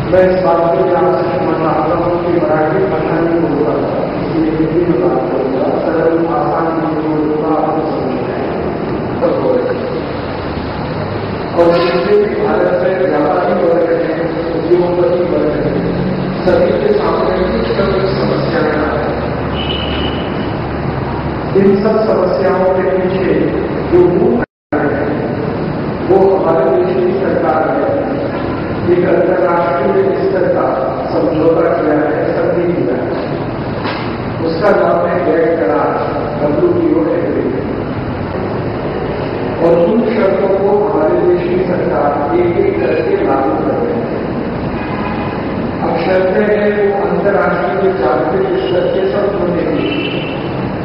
मैं इस बात को यहाँ से मना रहा हूँ कि मराठी भाषा नहीं बोलता था, इसलिए हिंदी में बात करूँगा, सरल आसान हिंदी बोलूँगा, आपको समझ में तब होगा। और जितने भी भारत में व्यापारी वर्ग हैं, उद्योगपति वर्ग हैं, सभी के सामने कुछ न कुछ समस्याएं आ रही हैं। इन सब समस्याओं के पीछे जो मूल कारण है वो हमारे देश की सरकार है। एक अंतर्राष्ट्रीय स्तर का समझौता किया है, संधि किया है, उसका नाम है गैर करार WTO एग्रीमेंट। और उन शर्तों को हमारे देश की सरकार एक एक करके लागू कर रही है। अब शर्तें हैं वो अंतर्राष्ट्रीय जागतिक स्तर के सब बनेगी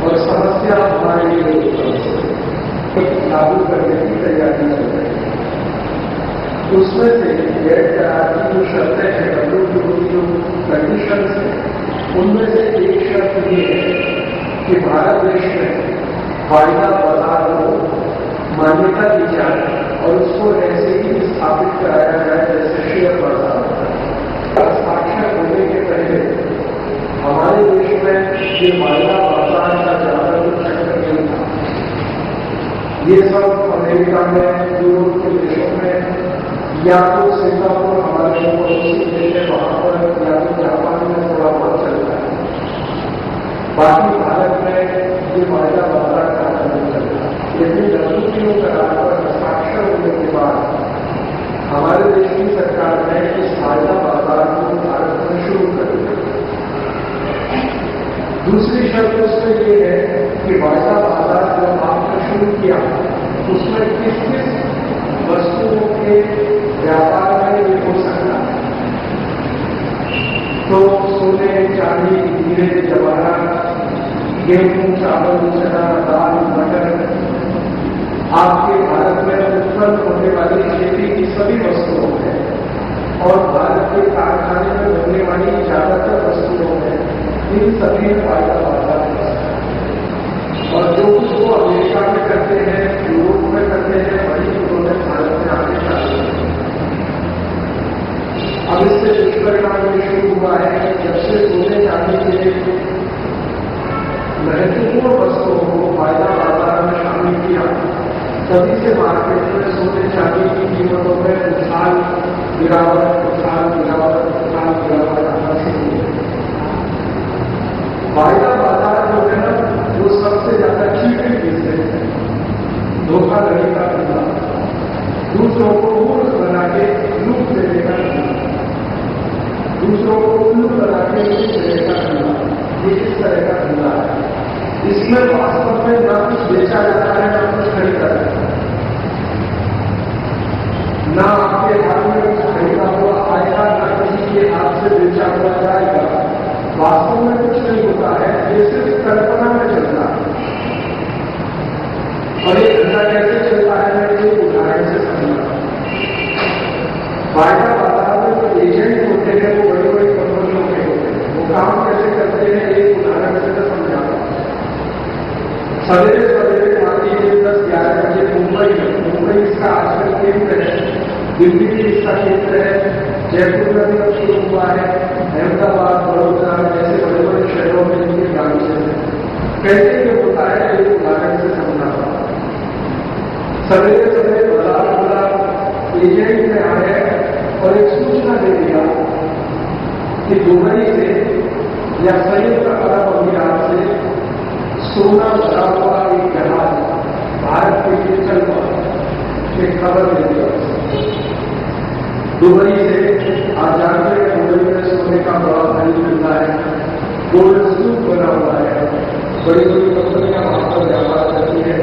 और समस्या हमारे लिए लागू करने की तैयारी चल रही है। उसमें से गैर करार की जो शर्तें हैं, WTO की जो कंडीशंस हैं, उनमें से एक शर्त ये है कि भारत देश में वायदा बाजार को मान्यता दी जाए और उसको ऐसे ही स्थापित कराया जाए जैसे शेयर बाजार होता है। हस्ताक्षर होने के पहले हमारे देश में ये वायदा बाजार का ज्यादा चक्कर नहीं था। ये सब अमेरिका में, यूरोप के देशों में या तो सिंगापुर हमारे पड़ोसी देश है वहां पर, या तो जापान में थोड़ा बहुत चलता है। बाकी भारत में ये वायदा बाजार का नहीं चलता। लेकिन WTO करार पर हस्ताक्षर होने के बाद हमारे देश की सरकार ने इस वायदा बाजार को भारत में शुरू कर दिया। दूसरी शर्त उसमें ये है कि वायदा बाजार जब आपने शुरू किया उसमें किस किस वस्तुओं के व्यापार में ये हो सकता है। तो सोने, चांदी, हीरे जवाहरात, गेहूं, चावल, चना, दाल, मटर, आपके भारत में उत्पन्न होने वाली खेती की सभी वस्तुओं में और भारत के कारखाने में बनने वाली ज्यादातर वस्तुओं में इन सभी फायदा बाजार है। और जो कुछ वो अमेरिका में करते हैं, यूरोप में करते हैं, वही उन्होंने भारत में आगे चालू किया। अब इससे दुष्परिणाम ये शुरू हुआ है कि जब से सोने चांदी के महत्वपूर्ण वस्तुओं को फायदा बाजार में शामिल किया, तभी से मार्केट में सोने चांदी की कीमतों में उछाल गिरावट आना शुरू हुई। फायदा बाजार जो है ना, वो सबसे ज्यादा चीटिंग बिजनेस है, धोखाधड़ी का धंधा, दूसरों को मूर्ख बना के लूट देने का धंधा, दूसरों को उल्लू बना के लूट देने का धंधा, ये इस तरह का धंधा है। इसमें वास्तव में न कुछ बेचा जाता है, न कुछ खरीदा जाता है, ना आपके हाथ में कुछ खरीदा हुआ आएगा, ना किसी के हाथ से बेचा हुआ जाएगा। वास्तव में कुछ नहीं होता है, ये सिर्फ कल्पना में चलता है। और ये धंधा कैसे चलता है, मैं एक उदाहरण से समझाता हूं। वायदा बाजार में जो एजेंट होते हैं वो बड़ी बड़ी कंपनियों के होते हैं। वो काम कैसे करते हैं, एक उदाहरण से मैं समझाता हूं। सवेरे सवेरे मान लीजिए 10-11 बजे मुंबई इसका आजकल केंद्र है, दिल्ली भी इसका केंद्र है, जयपुर में भी अब शुरू हुआ है, अहमदाबाद, बड़ौदा जैसे बड़े बड़े शहरों में इनके काम चलते हैं। कैसे ये होता है, एक उदाहरण से समझाता हूं। सवेरे सवेरे बाजार एजेंट ने आए और एक सूचना दे दिया कि दुबई से या संयुक्त अरब अमीरात से सोना भरा हुआ एक जहाज भारत के लिए चल पड़ा। एक खबर दे दिया दुबई से। आप जानते हैं दुबई में सोने का बड़ा भारी मिलता है, गोल्ड स्तूप बना हुआ है, बड़ी बड़ी कंपनियां वहां पर व्यापार करती है।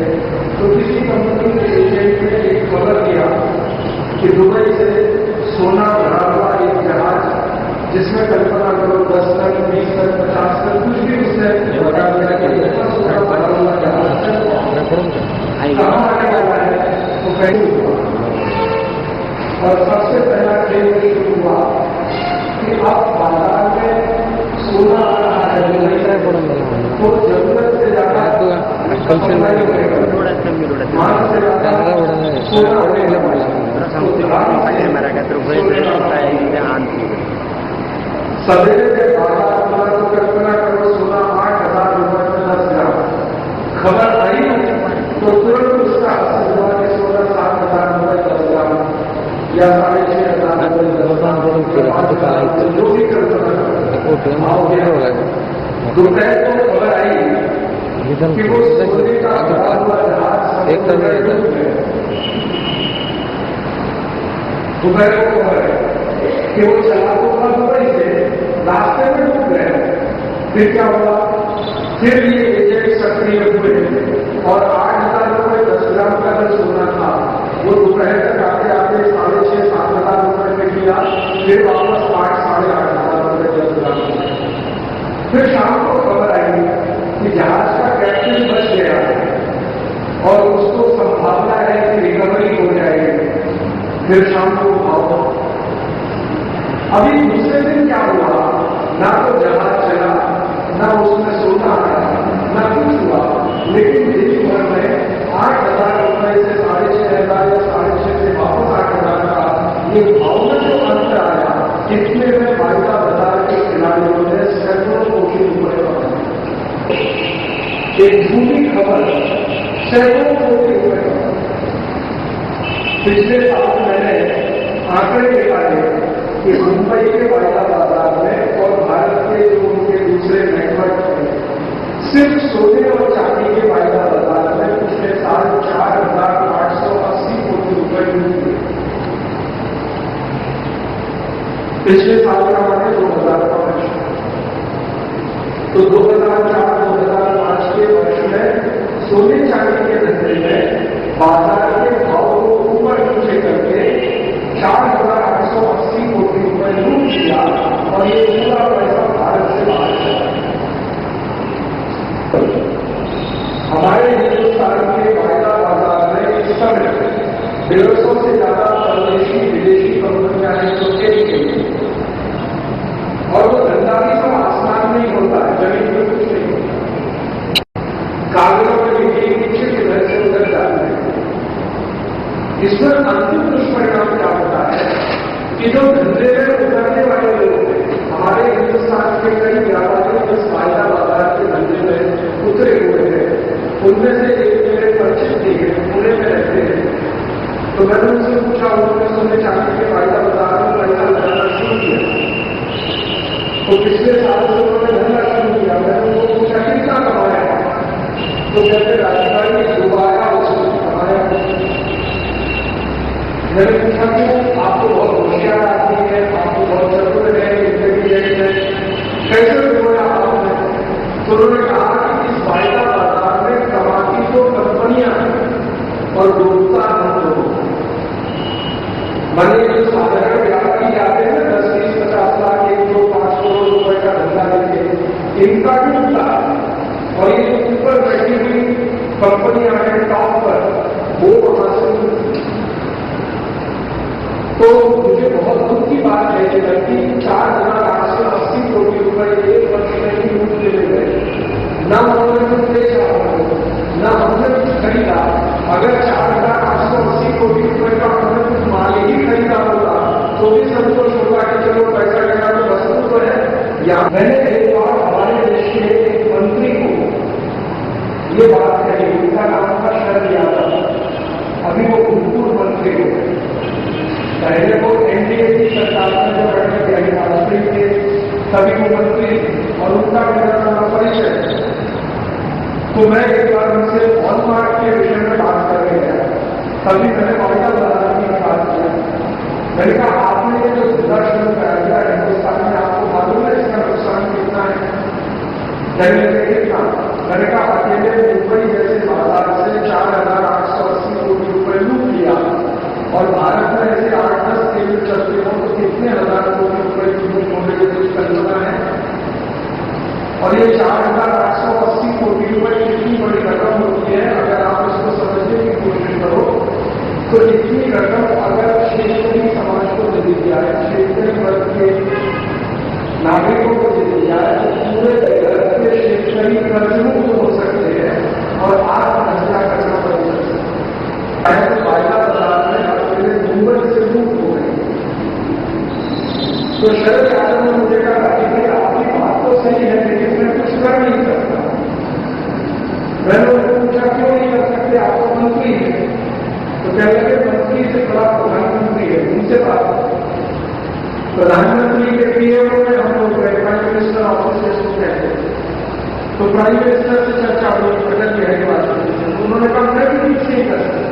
तो किसी कंपनी के एजेंट ने एक खबर दिया कि दुबई से सोना भरा हुआ एक जहाज, जिसमें कल्पना करो 10 टन, 20 टन, 50 टन, कुछ भी उससे बता दिया कि इतना सोना भरा हुआ जहाज कहाँ आने वाला है, तो कहीं हुआ। और सबसे पहला ट्रेन शुरू हुआ कि अब बाजार में सोना आ रहा है, तो जरूरत से ज्यादा मांग से ज्यादा सोना होने लगा। सवेरे से बाजार खुला तो कल्पना करो सोना 8,000 रुपए में 10 ग्राम। खबर आई तो तुरंत उसका असर हुआ कि सोना 7,000 रुपए 10 ग्राम या 6,500 रुपए जो भी कल्पना दोपहर को खबर आई कि वो सोने का भरा हुआ जहाज दोपहर को खबर है कि वो चला तो था दुबई से, रास्ते में डूब गए। फिर क्या हुआ? फिर ये एजेंट सक्रिय हुए और 8,000 रुपए 10 ग्राम का जो सोना था वो दोपहर तक आते आते 6,500-7,000 रुपए में किया, फिर वापस 8,000-8,500 रुपए 10 ग्राम। फिर शाम को खबर आई कि जहाज का कैप्टन बच गया और उसको संभावना है कि रिकवरी हो जाएगी। फिर शाम को भाव। अभी दूसरे दिन क्या हुआ? ना तो जहाज चला, ना उसमें सोना आया, ना कुछ हुआ, लेकिन दिन भर में 8,000 रुपए से 6,500 या 6,500 से वापस 8,000 का ये भाव में जो अंतर आया, इतने में वायदा बाजार के खिलाड़ियों ने सैकड़ों कोटी रुपए कमाए। एक झूठी खबर सैकड़ों कोटी रुपए। पिछले साल मैंने आंकड़े निकाले कि मुंबई के वायदा बाजार में और भारत के जो उनके दूसरे नेटवर्क में सिर्फ सोने और चांदी के वायदा बाजार में पिछले साल 4,880 कोटी रुपए लूटे। पिछले साल का माने 2005। तो 2004-2005 के वर्ष में सोने चांदी के धंधे में बाजार के भाव को ऊपर नीचे करके 4,880 कोटी रुपए लूट किया और ये पूरा पैसा भारत से बाहर चला। हमारे हिंदुस्तान के वायदा बाजार में इस समय 150 से ज्यादा स्वदेशी विदेशी कंपनियां हैं जो तेज गई और वो धंधा भी सब आसमान में ही होता है, जमीन में कुछ नहीं होता। कागजों में लिखी नीचे इधर से उधर जाते हैं। इसमें अंतिम दुष्परिणाम क्या होता है कि जो धंधे में उतरने वाले लोग हैं, हमारे हिंदुस्तान के कई व्यापारी इस वायदा बाजार के धंधे में उतरे हुए हैं, उनमें से एक मेरे परिचित थे, पुणे में रहते हैं। तो मैंने उनसे पूछा, उन्होंने सोने चांदी के वायदा बाजार में पैसा लगाना शुरू किया। तो पिछले साल से उन्होंने धंधा शुरू किया। मैंने उनको पूछा कितना कमाया? तो कहते राजधानी दोबारा उसको कमाया। मैंने पूछा कि आपको बहुत होशियार आदमी है, आपको बहुत चतुर है, इंटेलिजेंट है, कैसे जोड़ा आपने? तो उन्होंने कहा कि इस वायदा बाजार में कमाती तो कंपनियां और डूबता हम लोग। मैंने जो साधारण व्यापारी जाते हैं 10, 20, 50 लाख, 1, 2, 5 करोड़ रुपए का धंधा लेके, इनका डूबता और ये जो ऊपर बैठी हुई कंपनियां हैं टॉप पर, वो वहां से। तो मुझे बहुत दुख की बात है कि 4,880 कोटी रुपए एक वर्ष में ही लूट ले गए। न उन्होंने कुछ बेचा, न हमने कुछ खरीदा। अगर 4,880 कोटी रुपए का हमने कुछ माल ही खरीदा होता तो भी संतोष होगा कि चलो पैसा लगा तो वस्तु तो है। या मैंने एक बार हमारे देश के एक मंत्री को ये बात कही, उनका नाम था शरद यादव। अभी वो भूतपूर्व मंत्री हो गए। पहले वो एनडीए की सरकार में जो बैठे थे राष्ट्रीय के सभी वो मंत्री और उनका मेरा नाम परिचय। तो मैं एक बार उनसे हॉलमार्क के विषय में बात करने गया। तभी मैंने वायदा बाजार की बात किया। मैंने कहा आपने ये जो धंधा शुरू कर दिया हिंदुस्तान में, आपको मालूम है इसका नुकसान कितना है? कितना? मैंने कहा अकेले मुंबई जैसे बाजार से 4,880 कोटी रुपए लूट लिया और भारत में ऐसे 8-10 केंद्र चलते हो तो कितने हजार कोटी रुपए की लूट होने की कुछ कल्पना है? और ये 4,880 कोटी रुपए कितनी बड़ी रकम होती है अगर आप इसको समझने की कोशिश करो तो इतनी रकम अगर क्षेत्रीय समाज को दे दी जाए, क्षेत्रीय वर्ग के नागरिकों को दे दी जाए तो पूरे जगत के क्षेत्रीय कर्जमुक्त हो सकते हैं और आत्महत्या करना बंद कर सकते हैं। वायदा बाजार में अपने मुंबई से मुक्त हो गए। तो शरद यादव ने मुझे कहा कि भाई आपकी बात तो सही है लेकिन मैं कुछ कर नहीं सकता। मैंने उनको पूछा क्यों नहीं कर सकते, आप तो मंत्री है। तो कहने लगे मंत्री से बड़ा प्रधानमंत्री है, उनसे बात प्रधानमंत्री के पीएम में हम लोग प्राइम मिनिस्टर ऑफिस से सुनते हैं। तो प्राइम मिनिस्टर से चर्चा हुई अटल बिहारी वाजपेयी। उन्होंने कहा मैं भी कुछ नहीं कर सकता,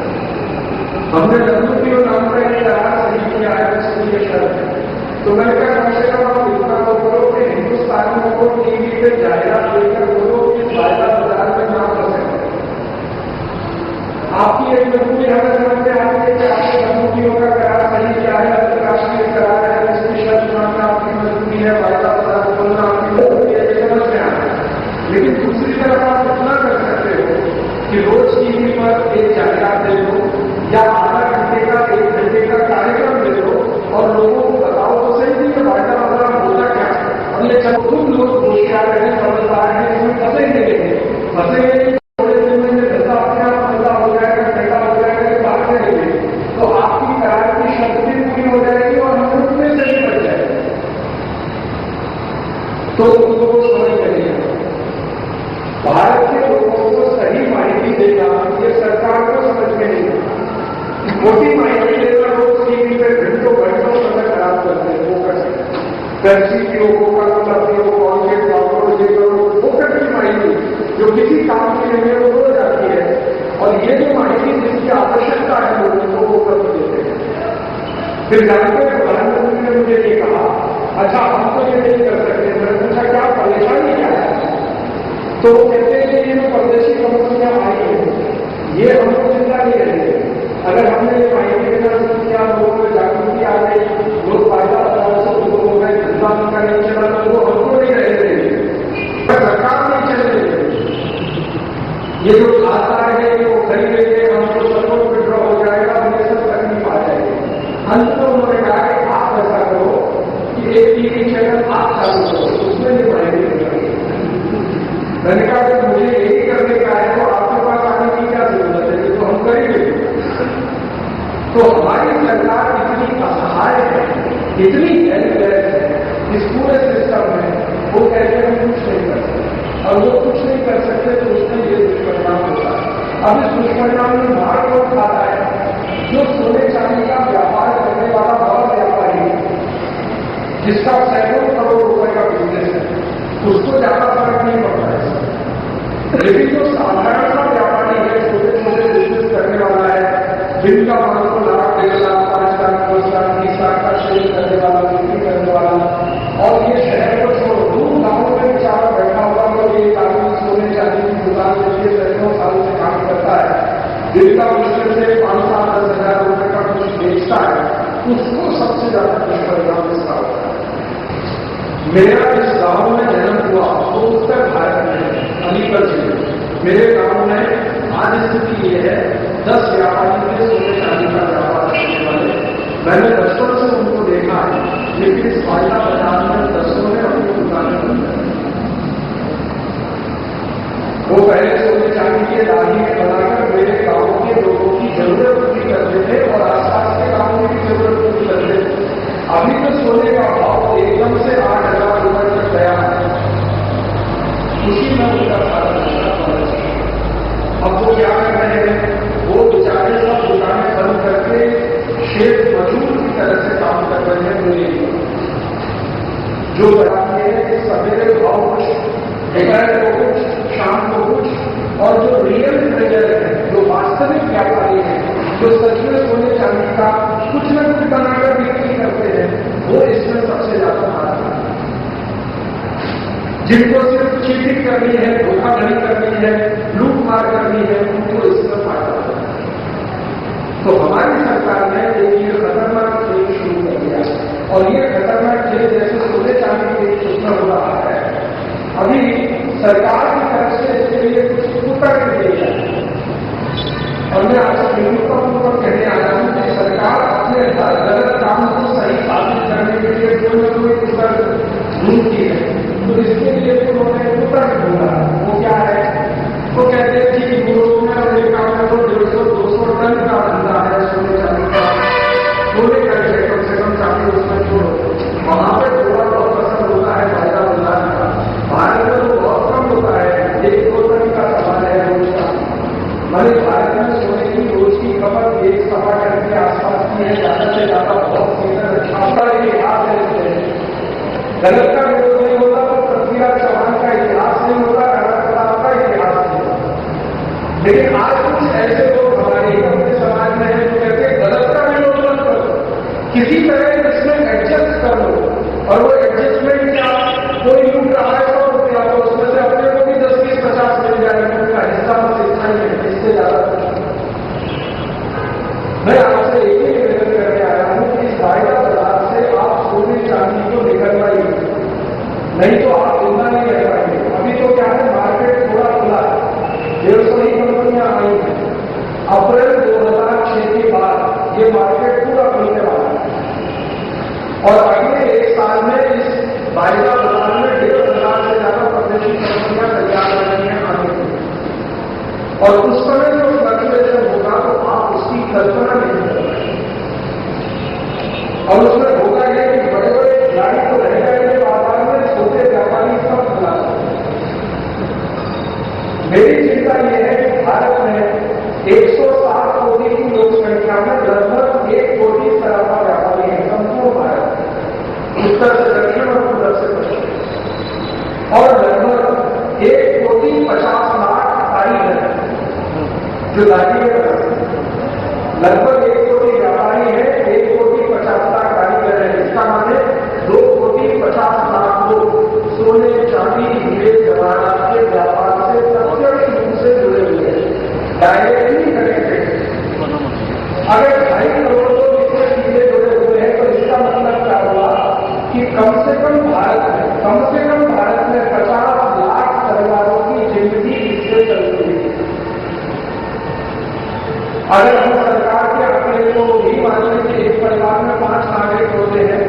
हमने WTO नाम का एक करार सही किया है, उसके लिए शर्त है। तो मैंने कहा कम से कम आप इतना तो करो कि हिंदुस्तानियों को टीवी पे जायदाद लेकर बोलो कि फायदा बाजार में ना कर सकते। आपकी एक मजबूरी हमें समझ में आती है कि आपने WTO का करार सही किया है, अंतर्राष्ट्रीय करार है, इसकी शर्त मानना आपकी मजबूरी है, फायदा बाजार बोलना आपकी मजबूरी है, ये समझ में आता है। लेकिन दूसरी तरफ आप इतना कर सकते हो कि रोज टीवी पर एक जायदाद दे दो या आधा घंटे का 1 घंटे का कार्यक्रम दे दो और लोगों को बताओ तो सही नहीं है फायदा बाजार होता क्या। और ये जब तुम लोग होशियार हैं, समझदार हैं, इसमें फंसेंगे नहीं, फंसेंगे थोड़े दिन में धंधा अपने आप धंधा हो जाएगा, ठंडा हो जाएगा, ये बात नहीं। तो आपकी करार की शर्त भी पूरी हो जाएगी और हम रुकने से भी बच जाएंगे। तो उनको समझ करिए, भारत के लोगों को सही माहिती देना ये सरकार को समझ में नहीं आता। मोटी माहिती देना रोज टीवी पे घंटों घंटों समय खराब करते हैं, वो कर सकते पैसी की हो, कॉन्ट्रेक्ट डॉक्टर ये करो, वो करती माहिती जो किसी काम के लिए वो हो जाती है। और ये जो माहिती जिसकी आवश्यकता है लोगों को वो कर देते हैं। फिर जानते हैं प्रधानमंत्री ने मुझे ये कहा, अच्छा हम तो ये नहीं कर सकते। मैंने पूछा क्या परेशानी क्या है? तो वो कहते हैं कि ये जो परदेशी समस्या आई है ये हमको चिंता नहीं रहेगी। अगर हमने ये माहिती देना शुरू किया, लोगों में जागृति आ गई, लोग फायदा से उनको हो गए, धंधा उनका नहीं चला, तो वो हमको नहीं रह देंगे, सरकार नहीं चले देंगे। ये जो खाता है वो खरीदेंगे, हमको सपोर्ट विड्रॉ हो जाएगा, हमें सब तकलीफ आ जाएगी। अंत में उन्होंने कहा कि आप ऐसा करो कि एक टीवी चैनल आप चालू करो, उसमें ये माहिती देंगे। मैंने कहा कि मुझे यही करने का है तो आपके पास आने की क्या जरूरत है, ये तो हम करेंगे। तो हमारी सरकार इतनी असहाय है, इतनी हेल्पलेस है इस पूरे सिस्टम में, वो कहते हैं हम कुछ नहीं कर सकते। और वो कुछ नहीं कर सकते तो उसमें ये दुष्परिणाम होता है। अब इस दुष्परिणाम में मार कौन खाता है? जो सोने चांदी का व्यापार करने वाला बड़ा व्यापारी है, जिसका सैकड़ों करोड़ रुपए का बिजनेस है, उसको ज्यादा फर्क नहीं पड़ता है। लेकिन जो साधारण सा व्यापारी है, छोटे छोटे बिजनेस करने वाला है, जिनका माल को लाख 1.5 लाख 5 लाख 10 लाख 20 लाख का शेयर करने वाला, बिक्री करने वाला, और ये शहर को छोड़ो दूर गाँव में बेचारा बैठा हुआ और एक आदमी सोने चांदी की दुकान के लिए सैकड़ों सालों से काम करता है, जिनका मुश्किल से 5-7 10 हजार रुपए का कुछ बेचता है, उसको सबसे ज्यादा दुष्परिणाम इसका होता है। मेरा जिस गांव में जन्म हुआ वो उत्तर भारत में है, अलीगढ़ जिले। मेरे गांव में आज स्थिति ये है, 10 व्यापारी थे सोने चांदी का व्यापार करने वाले। मैंने बचपन से उनको देखा है, लेकिन इस फायदा बाजार में 10 ने अपनी दुकानें बंद कर दी। वो पहले सोने चांदी के दागी में बनाकर मेरे गांव के लोगों की जरूरत पूरी करते थे और आसपास के गांव में भी जरूरत पूरी करते थे। अभी तो सोने का भाव एकदम से 8,000 रुपए तक गया है, उसी में उनका सारा अब वो क्या कर रहे हैं? वो बेचारे सब दुकानें बंद करके शेष मजदूर की तरह से काम कर रहे हैं। पूरी जो बताते हैं कि सवेरे भाव कुछ, दोपहर को कुछ, शाम को कुछ, और जो रियल ट्रेजर है, जो वास्तविक व्यापारी है, जो सच में सोने चांदी का कुछ न कुछ बनाकर बिक्री करते हैं, वो इसमें सबसे ज्यादा मार है। जिनको सिर्फ चीटिंग करनी है, धोखाधड़ी करनी है, लूट मार करनी है, उनको इसमें फायदा होता है। तो हमारी सरकार ने एक ये खतरनाक खेल शुरू कर दिया और ये खतरनाक खेल जैसे सोने चांदी के उसमें हो रहा है। अभी सरकार की तरफ से इसके लिए कुछ उत्तर दिए जाए और मैं आपसे बिल्कुल कहने आया हूं कि सरकार अपने गलत काम को सही साबित करने के लिए कोई न कोई उत्तर ढूंढती है। तो इसके लिए उन्होंने उत्तर ढूंढा। वो क्या है? वो कहते हैं कि यूरोप में अमेरिका में तो 150-200 टन का धंधा है सोने चांदी का, सोने करके कम से कम चांदी उसमें छोड़ो, वहां गलत का विरोध नहीं होता तो पृथ्वीराज चौहान का इतिहास नहीं होता, राणा प्रताप का इतिहास नहीं होता। लेकिन आज कुछ ऐसे लोग हमारे अपने समाज में हैं जो कहते हैं गलत का विरोध मत करो, किसी तरह इसमें एडजस्ट कर लो, और वो एडजस्टमेंट क्या, कोई लूट रहा है 100 रुपया तो उसमें से अपने को भी 10, 20, 50 मिल जाएगा, उनका हिस्सा बस इतना ही है, इससे ज्यादा कुछ। मैं आपसे एक ही निवेदन करने आया हूं कि इस वायदा बाजार से आप सोने चांदी को निकलवाइए, नहीं तो आप जिंदा नहीं रह पाएंगे। अभी तो क्या है, मार्केट थोड़ा खुला है, 150 ही कंपनियां आई हैं। अप्रैल 2006 के बाद ये मार्केट पूरा खुलने वाला है, और अगले 1 साल में इस वायदा बाजार में 1,500 से ज्यादा प्रदेशी कंपनियां तैयार हो रही हैं आने के लिए। और उस समय जो फ्लक्चुएशन होगा तो आप उसकी कल्पना नहीं कर पाएंगे। और उसमें होगा यह कि बड़े बड़े खिलाड़ी तो रह जाएंगे बाजार में, छोटे व्यापारी सब खुला सकते। मेरी चिंता यह है कि भारत में 160 करोड़ की लोक संख्या में लगभग 1 करोड़ सराफा व्यापारी है, संपूर्ण भारत, उत्तर से दक्षिण और पूर्व से पश्चिम, और लगभग 1 करोड़ 50 लाख कारीगर जो दागिने लगभग 1 करोड़ व्यापारी है, 1 करोड़ 50 लाख कारीगर है। इसका माने 2 करोड़ 50 लाख लोग सोने चांदी हीरे जवाहरात के व्यापार से प्रत्यक्ष रूप से जुड़े हुए हैं, डायरेक्टली कनेक्टेड। अगर 2.5 करोड़ लोग इससे सीधे जुड़े हुए हैं तो इसका मतलब क्या हुआ कि कम से कम भारत में 50 लाख परिवारों की जिंदगी इससे चल रही है। अगर हम सरकार के आंकड़े को भी मान लें कि एक परिवार में 5 नागरिक होते हैं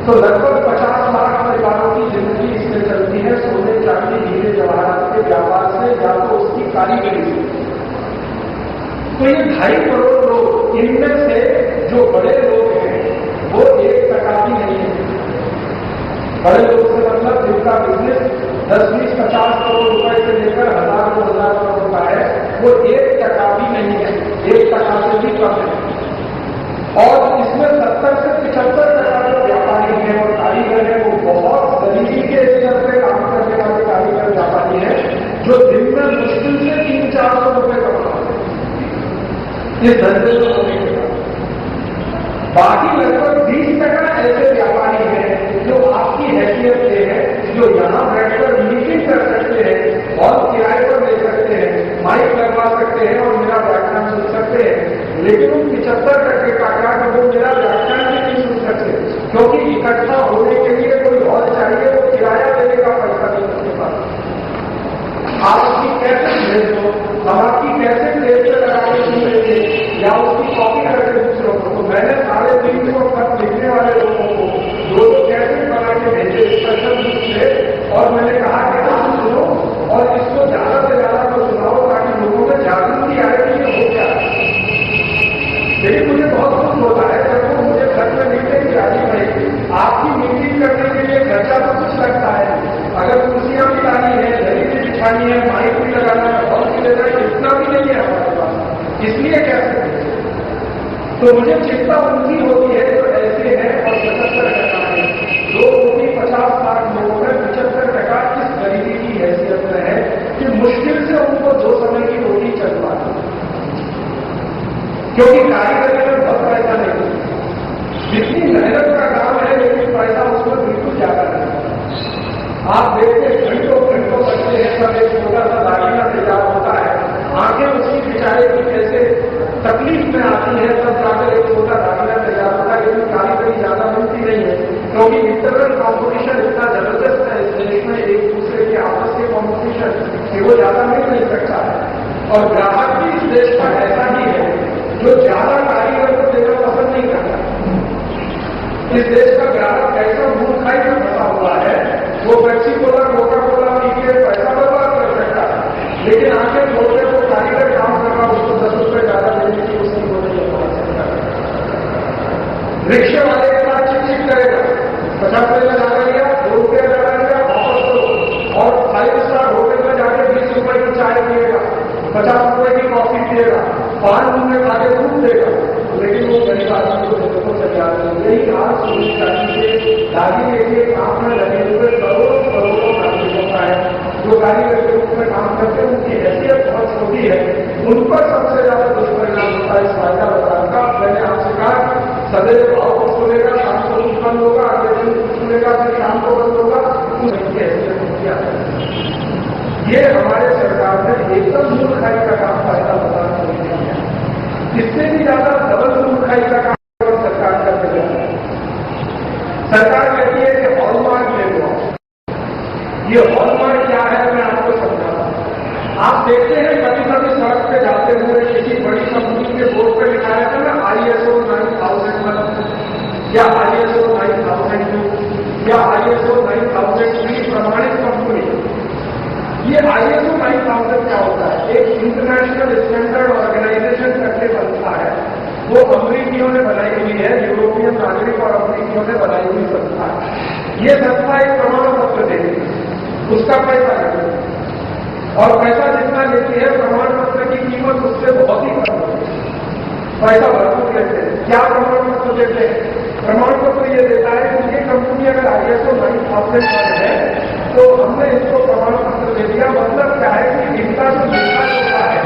तो लगभग 50 लाख परिवारों की जिंदगी इससे चलती है, सोने चांदी हीरे जवाहरात के व्यापार से या तो उसकी कारीगरी से। तो ये 2.5 करोड़ लोग, इनमें से जो बड़े लोग हैं वो 1% भी नहीं है। बड़े लोग से मतलब जिनका बिजनेस 10, 20, 50 करोड़ रुपए से लेकर 1000, 2000 करोड़ रुपए है, वो 1% भी नहीं है, 1% से भी कम है। और इसमें 70 से 75% जो व्यापारी हैं और कारीगर हैं वो बहुत गरीबी के स्तर पर काम करने वाले कारीगर व्यापारी हैं, जो दिन में मुश्किल से 300-400 रुपए कमाते हैं इस धंधे को होने के बाद। बाकी लगभग 20% ऐसे व्यापारी हैं जो आपकी हैसियत से हैं, जो यहां बैठकर मीटिंग कर सकते हैं और किराए पर ले सकते हैं, माइक लगवा सकते हैं और मेरा व्याख्यान सुन सकते हैं। लेकिन उन 75% का क्या कि वो मेरा व्याख्यान भी नहीं सुन सकते, क्योंकि इकट्ठा होने के लिए कोई हॉल चाहिए, वो किराया देने का पैसा नहीं उसके पास। आप उसकी कैसे भेज दो, हम आपकी कैसे प्लेट पे लगा के सुन लेंगे या उसकी कॉपी करके दूसरों को। तो मैंने 350 खत लिखने वाले लोगों को 2 कैसे बना के भेजे स्पेशल रूप से, और मैंने कहा कि आप सुनो और इसको ज्यादा से ज्यादा को सुनाओ ताकि लोगों में जागृति आए कि ये हो क्या। लेकिन मुझे बहुत दुख होता है जब वो मुझे घर में लिखते कि राजीव भाई आपकी मीटिंग करने के लिए खर्चा तो कुछ लगता है, अगर कुर्सियां भी लानी है, दही भी बिछानी है, माइक भी लगाना है, और भी लेना है, इतना भी नहीं है हमारे पास, इसलिए कैसे। तो मुझे चिंता उनकी होती है जो ऐसे हैं। और 77% है, 2 करोड़ 50 लाख लोगों में 75% इस गरीबी की हैसियत में है कि मुश्किल से उनको 2 समय की रोटी चल पाती है, क्योंकि कारीगरी में बहुत पैसा नहीं है, जितनी मेहनत का काम है लेकिन पैसा उसमें बिल्कुल ज्यादा नहीं। आप देखते घंटों घंटों बचते हैं, सब एक छोटा सा दागिना तैयार होता है, आंखें उसकी बेचारे की कैसे तकलीफ में आती है, तब जाकर एक छोटा दागिना तैयार होता है। लेकिन कारीगरी ज्यादा मिलती नहीं है, क्योंकि इंटरनल कॉम्पिटिशन इतना जबरदस्त है इस देश में, एक दूसरे के आपस के कॉम्पिटिशन कि वो ज्यादा मिल नहीं सकता है। और ग्राहक भी इस देश का ऐसा ही है जो ज्यादा कारीगर को देना पसंद नहीं करता। इस देश का ग्राहक ऐसा मूर्खाई में फंसा हुआ है, वो Pepsi Cola, Coca Cola P के पैसा बर्बाद कर सकता है, लेकिन आंखें खोलकर वो कारीगर काम कर रहा, उसको 10 रुपए ज्यादा देने की उसकी वो नहीं पहुंच सकता। रिक्शे वाले के साथ चिट करेगा, 50 रुपए में ज्यादा लिया, 2 रुपये ज्यादा लिया, वापस दो। और 5 स्टार होटल में जाके 20 रुपए की चाय पिएगा, 50 रुपए की कॉफी पिएगा, 5 दिन में खाके दूध देगा, लेकिन वो गरीब आदमी को तैयार नहीं। यही हाल सोने चांदी के दागिने के काम में लगे जो कारीगर के रूप में काम करते हैं उनकी हैसियत बहुत छोटी है, उन पर सबसे ज्यादा दुष्परिणाम होता है इस फायदा बताने का। मैंने आपसे कहा सदैव भाव को सुनेगा, शाम को कुछ बंद होगा, अगले दिन कुछ सुनेगा, फिर शाम को बंद होगा, उनकी हैसियत होती है। ये हमारे सरकार ने एकदम मूर्खाई का काम फायदा बताना नहीं किया। इससे भी ज्यादा डबल मूर्खाई का काम सरकार करते जाती है। सरकार कहती है कि हॉलमार्क ले लो। ये हॉलमार्क क्या है मैं आपको समझाता हूं। आप देखते हैं कभी कभी सड़क पे जाते हुए किसी बड़ी कंपनी के बोर्ड पर लिखा है ना ISO 9001 या ISO 9002 या ISO 9003 प्रमाणित कंपनी। ये ISO 9000 क्या होता है? एक इंटरनेशनल स्टैंडर्ड ऑर्गेनाइजेशन करके बनता है। वो अमरीकियों ने बनाई हुई है, यूरोपियन नागरिक और अमरीकियों ने बनाई हुई संस्था है। ये संस्था एक प्रमाण पत्र देती है, उसका पैसा लेती है, और पैसा जितना लेती है प्रमाण पत्र की कीमत उससे बहुत ही कम होती है। पैसा भरपूर लेते हैं। क्या प्रमाण पत्र देते हैं? प्रमाण पत्र ये देता है कि ये कंपनी अगर ISO 9000 पर है तो हमने इसको प्रमाण पत्र दे दिया। मतलब क्या है कि इनका जो लेखा जोखा है,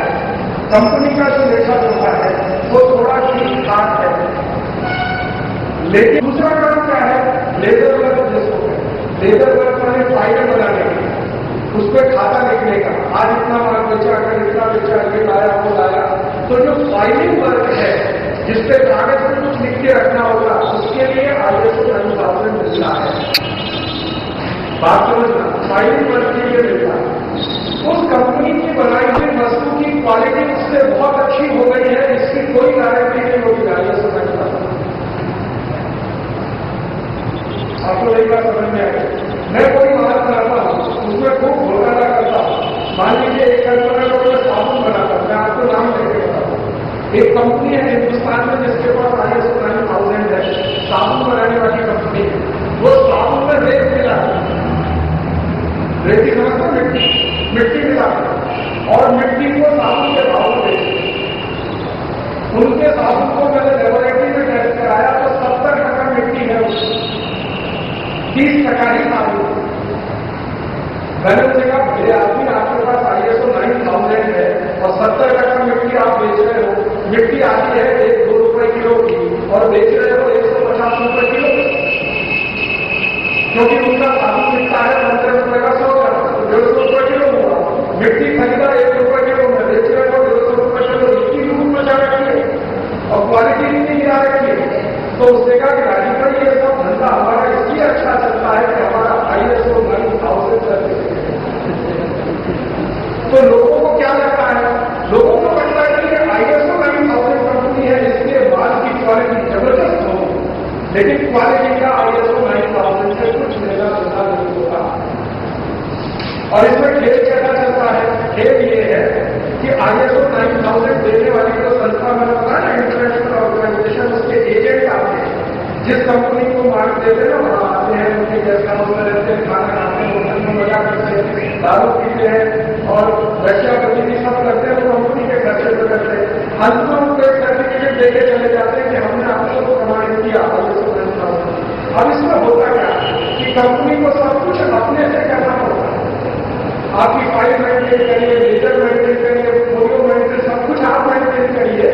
कंपनी का जो लेखा जोखा है वो थोड़ा ठीक ठाक है। लेकिन दूसरा काम क्या है? लेबर वर्क जिसको है, लेबर वर्क माने फाइल बनाने का, उस पर खाता लिखने का, आज इतना माल बेचा, कल इतना बेचा, ये लाया वो लाया। तो जो फाइलिंग वर्क है जिसपे कागज पर कुछ लिख के रखना होगा, उसके लिए ISO 9000 मिलता है। बात समझना, फाइलिंग वर्क के लिए मिलता है। उस कंपनी की बनाई हुई वस्तु की क्वालिटी उससे बहुत अच्छी हो गई है, इसकी कोई गारंटी नहीं होगी ISO 9000। आपको एक बात समझ में आएगी। मैं कोई माल बनाता हूं, उसमें खूब घोटाला करता हूं। मान लीजिए एक कंपनी को मैं साबुन बनाता हूं, मैं आपको नाम लेके बताता हूं। एक कंपनी है हिंदुस्तान में जिसके पास ISO 9000 है, साबुन बनाने वाली कंपनी है। वो साबुन में रेत मिला, रेती समझता, मिट्टी मिला, और मिट्टी को साबुन के भाव में बेचते। उनके साबुन को मैंने लेबोरेटरी में टेस्ट कराया तो 70% मिट्टी है, 30% ही साबुन। मैंने उनसे कहा भले आदमी आपके पास ISO 9000 है और 70% मिट्टी आप बेच रहे हो, मिट्टी आती है 1-2 रुपए किलो की और बेच रहे हो 150 रुपए किलो, क्योंकि उनका साबुन मिलता है 15 रुपए का 100 ग्राम, 150 रुपए किलो हुआ। मिट्टी खरीदा 1 रुपए किलो में, बेच रहे हो 150 रुपए किलो। इसकी लूट मचा रखी है और क्वालिटी भी नहीं गिरा रखी है। तो उसने कहा कि राजी भाई ये सब धंधा हमारा इसलिए अच्छा चलता है कि हमारा ISO 9000 सर्टिफिकेट। तो लोगों को क्या लगता है? लोगों को लगता है कि ISO 9000 कंपनी है इसलिए माल की क्वालिटी जबरदस्त होगी, लेकिन क्वालिटी का ISO 9000 से कुछ लेना देना नहीं होता। और इसमें खेल कैसा चलता है? खेल ये है कि ISO 9000 देने वाली जो संस्था मैंने बताया इंटरनेशनल ऑर्गेनाइजेशन, उसके एजेंट आते हैं, जिस कंपनी को मार्क देते हैं वहां आते हैं, उनके गेस्ट हाउस में रहते हैं, खाना खाते हैं, होटल में मजा करते हैं, दारू पीते हैं और रक्षा गतिविधि सब करते हैं, वो कंपनी के खर्चे पर करते हैं। अंत में उनको एक सर्टिफिकेट देके चले जाते हैं कि हमने आपको प्रमाणित किया ISO 9000। अब इसमें होता क्या कि कंपनी को सब कुछ अपने से करना होता है। आपकी फाइल मेंटेन करिए, लेजर मेंटेन करिए, फोटो मेंटेन, सब कुछ आप मेंटेन करिए।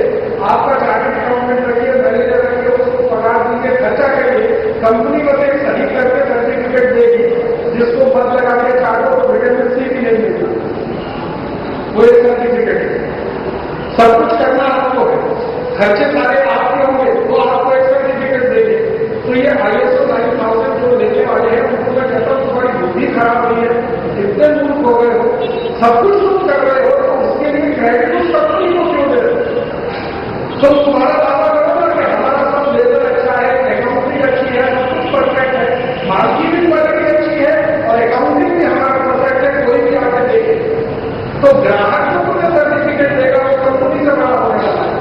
आपका चार्टर्ड अकाउंटेंट रखिए, मैनेजर रखिए, उसको पगार दीजिए, खर्चा करिए। कंपनी बस एक सही करके सर्टिफिकेट देगी, जिसको मत लगा के चार्टो तो विटामिन C भी नहीं मिलता। वो एक सर्टिफिकेट है, सब कुछ करना आपको है, खर्चे सारे आपके होंगे, वो आपको एक सर्टिफिकेट देंगे। तो ये ISO 9000 जो लेने वाले हैं उनको मैं कहता हूँ तुम्हारी बुद्धि खराब नहीं है, इतने मूर्ख हो गए हो, सब कुछ तुम कर रहे हो तो उसके लिए क्रेडिट उस कंपनी को क्यों दे रहे हो? तो तुम्हारा दावा करो ना कि हमारा सब लेबर अच्छा है, अकाउंटिंग अच्छी है, सब कुछ परफेक्ट है, मार्केटिंग भी क्वालिटी अच्छी है और अकाउंटिंग भी हमारा परफेक्ट है, कोई भी आगे देखे तो ग्राहक को जो सर्टिफिकेट देगा वो कंपनी से बड़ा होने वाला है।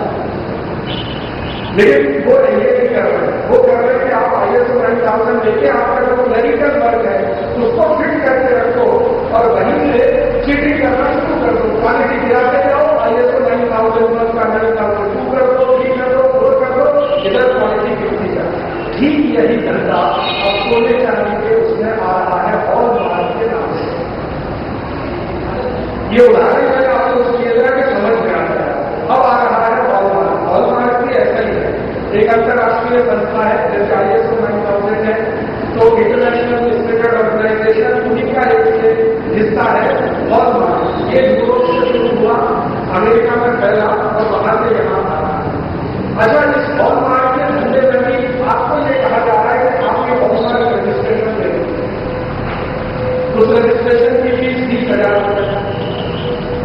लेकिन वो ये नहीं कर रहे, वो कर रहे कि आप ISO 9000 लेके आपका जो क्लरिकल वर्क है उसको फिट करके रखो और वहीं से चीटिंग करना शुरू कर दो। क्वालिटी गिराते जाओ, ISO 9000 का 9002 कर दो, 3 कर दो, इंटीग्रेशन उन्हीं का एक हिस्सा है हॉलमार्क। ये यूरोप से शुरू हुआ, अमेरिका में फैला और वहां से यहां आया। अच्छा, इस हॉलमार्क के धंधे में भी आपको ये कहा जा रहा है कि आप ये हॉलमार्क रजिस्ट्रेशन ले, उस रजिस्ट्रेशन की फीस 20,000 रुपये,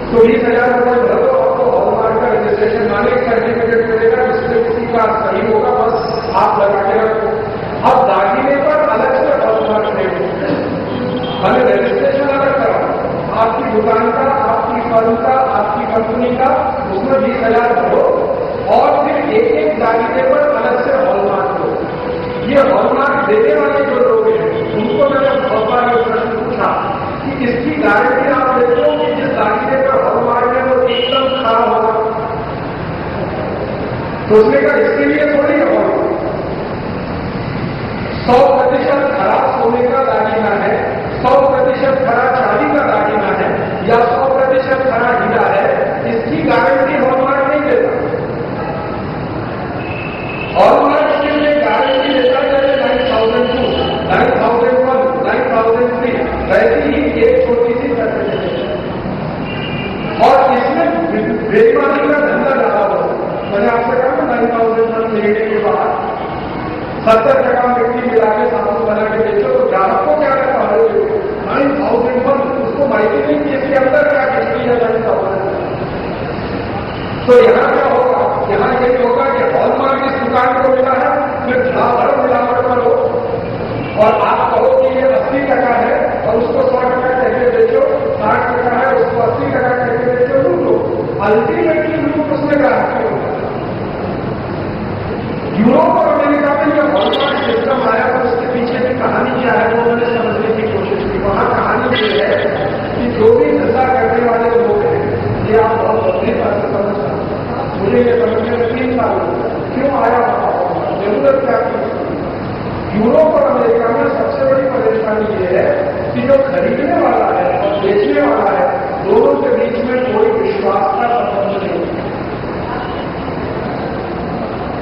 तो 20,000 रुपये भर दो, आपको हॉलमार्क का रजिस्ट्रेशन माने सर्टिफिकेट मिलेगा जिसमें किसी का सही होगा, बस आप लगा के रखो। अब दागिने पर अलग से हॉलमार्क देंगे, हमें रजिस्ट्रेशन अलग कराओ, आपकी दुकान का, आपकी फर्म का, आपकी कंपनी का, उसमें 20,000 भरो और फिर एक एक दागिने पर अलग से हॉलमार्क दो। ये हॉलमार्क देने वाले जो लोग हैं उनको मैंने बहुत बार ये प्रश्न पूछा कि इसकी गारंटी आप देते हो कि जिस दागिने पर हॉलमार्क है वो एकदम खराब होगा? तो उसने कहा इसके लिए थोड़ी है हॉलमार्क, 100% खराब सोने का दागिना है, 100% खराब चांदी का दागिना है या 100% खराब हीरा है, इसकी गारंटी हॉलमार्क नहीं देता। हॉलमार्क के लिए गारंटी देता है 9,002, 9,001, 9,003, वैसी ही एक छोटी सी सर्टिफिकेट। और इसमें बेईमानी का धंधा लगा हुआ। मैंने आपसे कहा 9,001 लेने के बाद 70% मिट्टी मिला के सामान बना के बेचो, तो ग्राहक को क्या करता है 9,001, उसको माहिती नहीं कि इसके अंदर क्या किसकी है 9,000। तो यहां क्या होगा, यहां यही होगा कि हॉलमार्क इस दुकान को मिला है, फिर धड़ाधड़ मिलावट पर हो और आप कहो कि ये 80% है और उसको 100% कहते बेचो, 60% है उसको 80% कहते बेचो, लूट लो। अल्टीमेटली लूट उसमें ग्राहक की होगा। यूरोप और अमेरिका में जब हॉलमार्क सिस्टम आया तो उसके पीछे की कहानी क्या है वो मैंने समझने की कोशिश की। वहां कहानी ये है कि जो भी धंधा करने वाले लोग हैं, ये आप बहुत गंभीर बात से समझ सकते, मुझे ये समझने में 3 साल हो गए, क्यों आया वहां, जरूरत क्या थी। यूरोप और अमेरिका में सबसे बड़ी परेशानी ये है कि जो खरीदने वाला है और बेचने वाला है, दोनों के बीच में कोई विश्वास का संबंध नहीं है।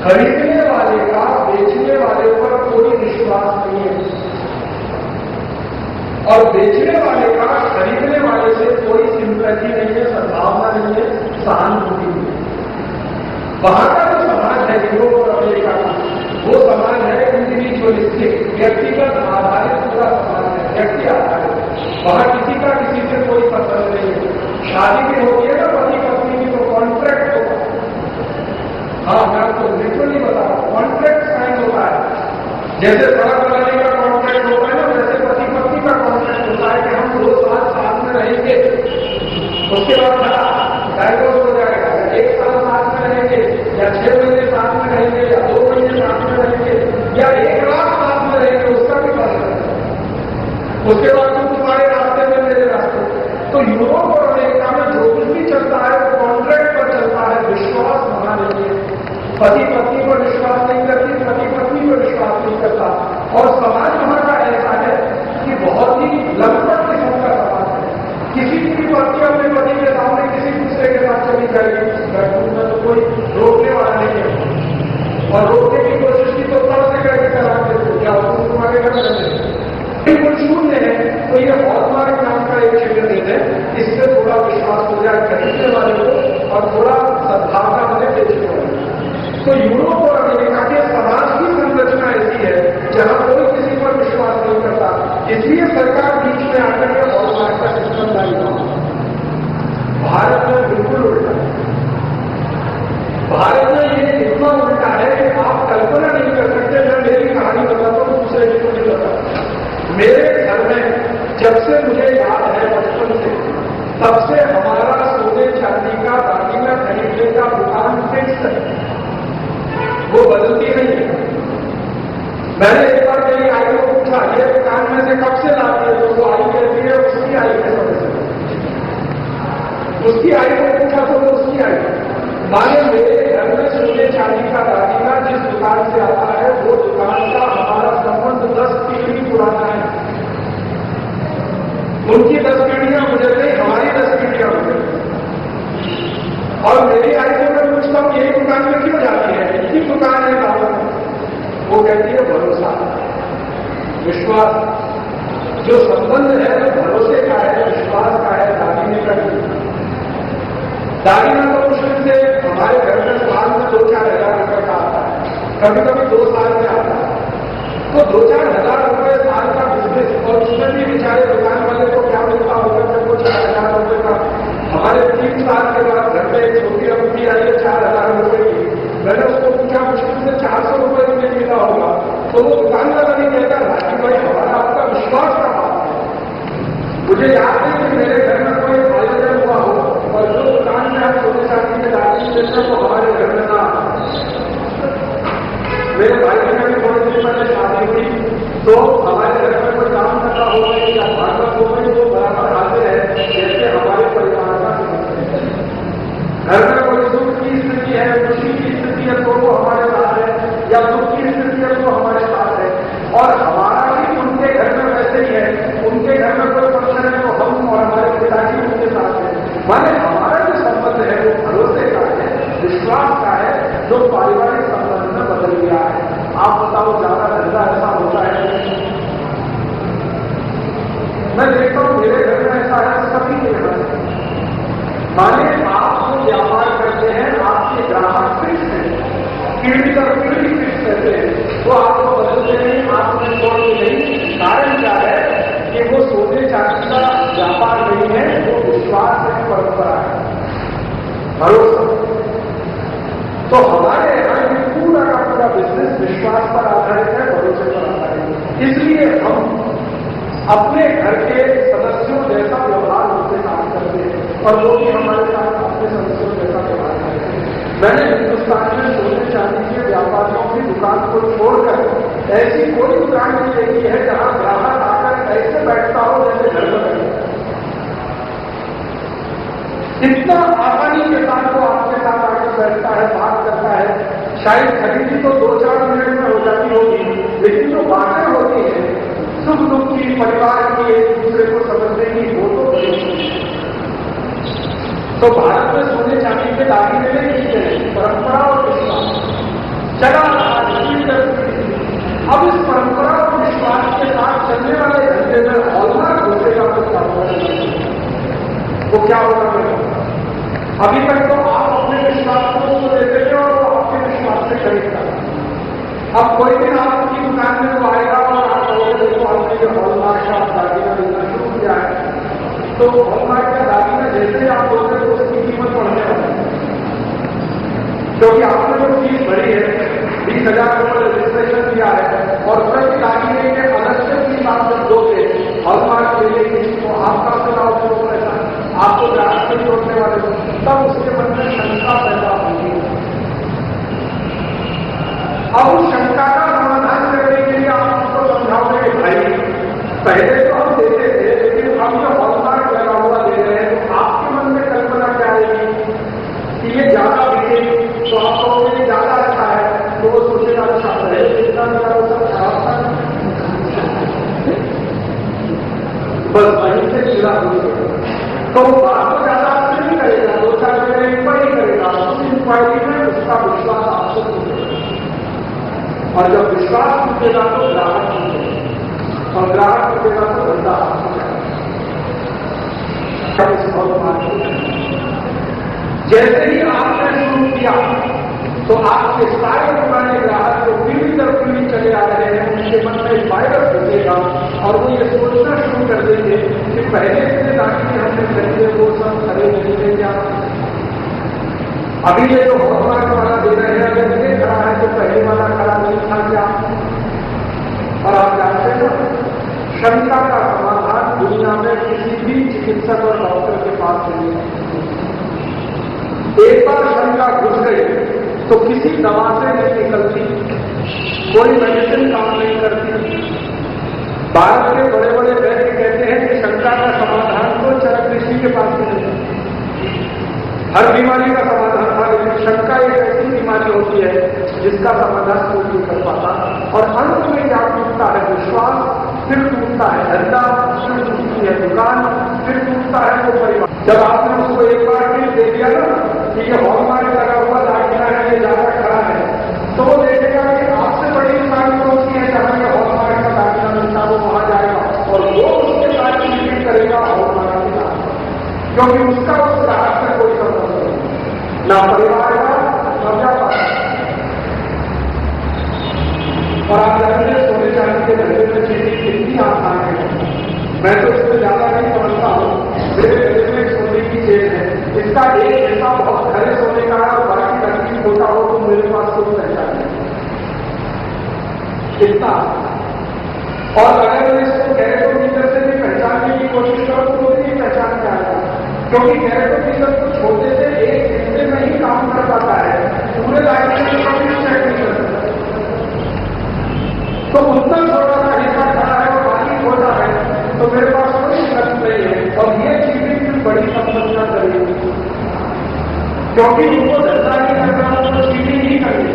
खरीदने वाले का बेचने वाले पर कोई विश्वास नहीं है और बेचने वाले का खरीदने वाले से कोई सिंपैथी नहीं है, सद्भावना नहीं है, सहानुभूति नहीं है। वहां का जो समाज है यूरोप और अमेरिका का, वो समाज है इंडिविजुअलिस्टिक, व्यक्तिगत आधारित पूरा समाज है, व्यक्ति आधारित। वहां किसी का किसी से कोई पसंद नहीं है। शादी भी होती है ना पति पत्नी की, तो कॉन्ट्रैक्ट होता है। हाँ, मैं आपको लिटरली बता रहा हूं, कॉन्ट्रैक्ट साइन होता है। जैसे सड़क बनाने का कॉन्ट्रैक्ट होता है ना, वैसे पति पत्नी का कॉन्ट्रैक्ट होता है कि हम 2 साल साथ में रहेंगे, उसके बाद डाइवोर्स हो जाएगा, 1 साल साथ में रहेंगे या 6 महीने साथ में रहेंगे या 2 महीने साथ में रहेंगे या 1 रात साथ में रहेंगे, उसका भी पता है। उसके बाद तुम तुम्हारे रास्ते में मेरे रास्ते। तो यूरोप और अमेरिका में जो कुछ भी चलता है वो कॉन्ट्रैक्ट पर चलता है, विश्वास वहां नहीं है। पति पत्नी पर विश्वास नहीं करती, पति पत्नी पर विश्वास नहीं करता। और समाज वहां का ऐसा है कि बहुत ही लंबट किस्म का समाज है। किसी की भी पत्नी अपने पति के सामने किसी दूसरे के साथ चली जाएगी, बेडरूम में तो कोई रोकने वाला नहीं है, और रोकने की कोशिश की तो तब से करके करा देते, क्या तुम्हारे घर में बिल्कुल शून्य है। तो ये हॉलमार्क नाम का एक क्षेत्र है, इससे थोड़ा विश्वास हो जाए खरीदने वाले को और थोड़ा सद्भावना बने बेचने वाले। तो यूरोप और अमेरिका के समाज की संरचना ऐसी है जहां कोई किसी पर विश्वास नहीं करता, इसलिए सरकार बीच में आकर के हॉलमार्क का सिस्टम लाई हुआ। भारत में बिल्कुल उल्टा है। भारत में ये इतना उल्टा है कि आप कल्पना नहीं कर सकते। मैं मेरी कहानी बताता हूं, दूसरे को नहीं बताता। मेरे घर में जब से मुझे याद है बचपन से, तब से हमारा सोने चांदी का दागिना खरीदने का दुकान फिक्स है, वो बदलती नहीं है। मैंने एक बार मेरी आई को पूछा ये दुकान में से कब से लाती है, तो वो आई कहती है उसकी आई के समय से। उसकी आई को पूछा तो वो उसकी आई। माने मेरे घर में सोने चांदी का दागिना जिस दुकान से आता है वो दुकान का हमारा संबंध 10 पीढ़ी पुराना है। उनकी 10 पीढ़ियां मुझे नहीं, हमारी 10 पीढ़ियां मुझे। और मेरी आई को मैं पूछता हूं यही दुकान में क्यों जाती है, इतनी दुकान है गांव में। वो कहती है भरोसा, विश्वास। जो संबंध है वो भरोसे का है, विश्वास का है, दागीने का नहीं। दागीना तो मुश्किल से हमारे घर में साल में 2-4 हज़ार रुपए का आता है, कभी कभी 2 साल में आता है। तो 2-4 हज़ार रुपए साल का बिजनेस, और उसमें भी बेचारे दुकान वाले को क्या मिलता होगा जब वो 4 हज़ार रुपए का। हमारे 3 साल के बाद घर में एक छोटी अवधि आई है 4 हज़ार रुपए की। मैंने उसको पूछा, मुश्किल से 400 रुपए में मिला होगा। तो वो दुकान वाला नहीं कहता, राजू भाई हमारा आपका विश्वास का बात है। मुझे याद है कि मेरे घर में कोई आयोजन हुआ हो और जो दुकान में आप सोने चांदी के दागी देते तो हमारे घर में ना। मेरे भाई की भी थोड़े दिन पहले शादी हुई, तो हमारे घर में कोई काम करना हो गई या भागवत हो गई, वो बराबर हाजिर है जैसे हमारे परिवार का घर में कोई सुख की स्थिति है, खुशी की स्थिति है तो वो हमारे साथ है, या दुख की स्थिति है तो हमारे साथ है। और हमारा भी उनके घर में वैसे ही है, उनके घर में कोई फंक्शन है तो हम और हमारे पिताजी उनके साथ है। माने हमारा जो संबंध है वो भरोसे का है, विश्वास का है, जो पारिवारिक संबंध में बदल गया है। आप बताओ ज्यादा धंधा ऐसा होता है? मैं देखता हूं मेरे घर में ऐसा है, सभी के घर में। माने आप जो व्यापार करते हैं, आपके ग्राहक फिक्स है, पीढ़ी दर पीढ़ी फिक्स रहते हैं, वो आपको बदलते नहीं, आपको छोड़ते नहीं। कारण क्या है कि वो सोने चांदी का व्यापार नहीं है, वो विश्वास है, परंपरा है, भरोसा। तो हमारे यहाँ ये पूरा का पूरा बिजनेस विश्वास पर आधारित है, भरोसे पर आधारित है। इसलिए हम अपने घर के सदस्यों जैसा व्यवहार उनके साथ करते हैं और वो भी हमारे साथ अपने सदस्यों जैसा व्यवहार करते हैं। मैंने हिंदुस्तान में सोने चांदी के व्यापारियों की दुकान को छोड़कर ऐसी कोई दुकान नहीं देखी है जहां ग्राहक आकर ऐसे बैठता हो जैसे घर में बैठता है। इतना आसानी के साथ वो आपके साथ आकर बैठता है, बात करता है। शायद खरीदी तो 2-4 मिनट में हो जाती होगी, लेकिन जो बातें होती हैं सुख दुख की, परिवार की, एक दूसरे को समझने की, वो तो तो भारत में सोने चांदी के दागीने में की गई परंपरा और विश्वास चला रहा है। अब इस परंपरा और विश्वास के साथ चलने वाले धंधे में हॉलमार्क घुसेगा तो क्या होगा? वो क्या होगा? अभी तक तो आप अपने विश्वास को देते थे और वो आपके विश्वास से खरीदता। अब कोई दिन आपकी दुकान में वो आएगा और आप कहोगे देखो हमने जो हॉलमार्क का दागीना देना शुरू किया है, तो हॉलमार्क का दागीना जैसे ही आप बोलते तो उसकी कीमत बढ़ने वाली है, क्योंकि आपने जो फीस भरी है 20,000 रुपये रजिस्ट्रेशन किया है और प्रति दागीने के अलग से फीस आप जब दोगे हॉलमार्क देने की, तो आपका चुनाव जो पैसा आपको ग्राहक से जोड़ने वाले हो, तब उसके मन में शंका पैदा होगी। अब उस शंका का समाधान करने के लिए आप उसको समझाओगे कि भाई पहले तो हम देते थे, लेकिन हम जो हॉलमार्क लगा हुआ दे रहे हैं, तो आपके मन में कल्पना क्या आएगी कि ये ज्यादा बिके, तो आप कहोगे ज्यादा अच्छा है, तो वो सोचेगा अच्छा है, जितना मेरा वो सब खराब था, बस वहीं से चिड़ा होगी। तो वो बात तो ज्यादा आपसे नहीं करेगा, 2-4 जगह इंक्वायरी करेगा, उस इंक्वायरी में उसका विश्वास आपसे टूटेगा, और जब विश्वास टूटेगा तो ग्राहक टूटेगा, और ग्राहक टूटेगा तो धंधा आपको जैसे ही आपने शुरू किया तो आपके सारे पुराने ग्राहक जो पीढ़ी दर पीढ़ी चले आ रहे हैं, उनके मन में एक वायरस घुसेगा और वो ये सोचना शुरू कर देंगे कि पहले से दागीने हमने खरीदे वो सब खड़े नहीं थे क्या? अभी ये जो हॉलमार्क वाला दे रहे हैं अगर ये खड़ा है तो पहले वाला खड़ा नहीं था क्या? और आप जानते हैं शंका का समाधान दुनिया में किसी भी चिकित्सक और डॉक्टर के पास नहीं है। एक बार शंका घुस गई तो किसी दवा से नहीं निकलती, कोई मेडिसिन काम नहीं करती। भारत के बड़े बड़े वैद्य कहते हैं कि शंका का समाधान तो चरक ऋषि के पास नहीं है। हर बीमारी का समाधान था, लेकिन शंका एक ऐसी बीमारी होती है जिसका समाधान कोई नहीं कर पाता, और अंत में क्या टूटता है? विश्वास, फिर टूटता है धंधा, फिर टूटती है दुकान, फिर टूटता है वो परिवार। जब आपने उसको एक बार फिर दे दिया ना कि ये हॉलमार्क लगा हुआ दागीना है, ये ज्यादा खड़ा है, तो वो देखेगा कि आपसे बड़ी दुकान कौन सी है जहां ये हॉलमार्क का दागीना मिलता है, वो वहां जाएगा और वो क्योंकि उसका उस ग्राहक से कोई संबंध नहीं, ना परिवार का ना व्यापार। और आप जानिए सोने चांदी के धंधे में चीजें कितनी आसान है। मैं तो इसमें ज्यादा नहीं समझता हूं। मेरे गले में सोने की चेन है, इसका एक हिस्सा बहुत खरे सोने का है और बाकी नकली छोटा हो तो मेरे पास कोई पहचान नहीं, इतना। और अगर मैं इसको कैरेटोमीटर से भी पहचानने की कोशिश करूं तो नहीं पहचान में आएगा, क्योंकि कैरेटोमीटर को छोटे से एक हिस्से में ही काम कर पाता है, पूरे लाइन में कभी चेक नहीं कर सकता। तो उतना छोटा सा हिस्सा खड़ा है और बाकी छोटा है, तो मेरे पास कोई विकल्प नहीं है। और ये चीजें भी बड़ी समस्या करेगी, क्योंकि उनको धंधा नहीं करना, उनको चीटिंग नहीं करनी।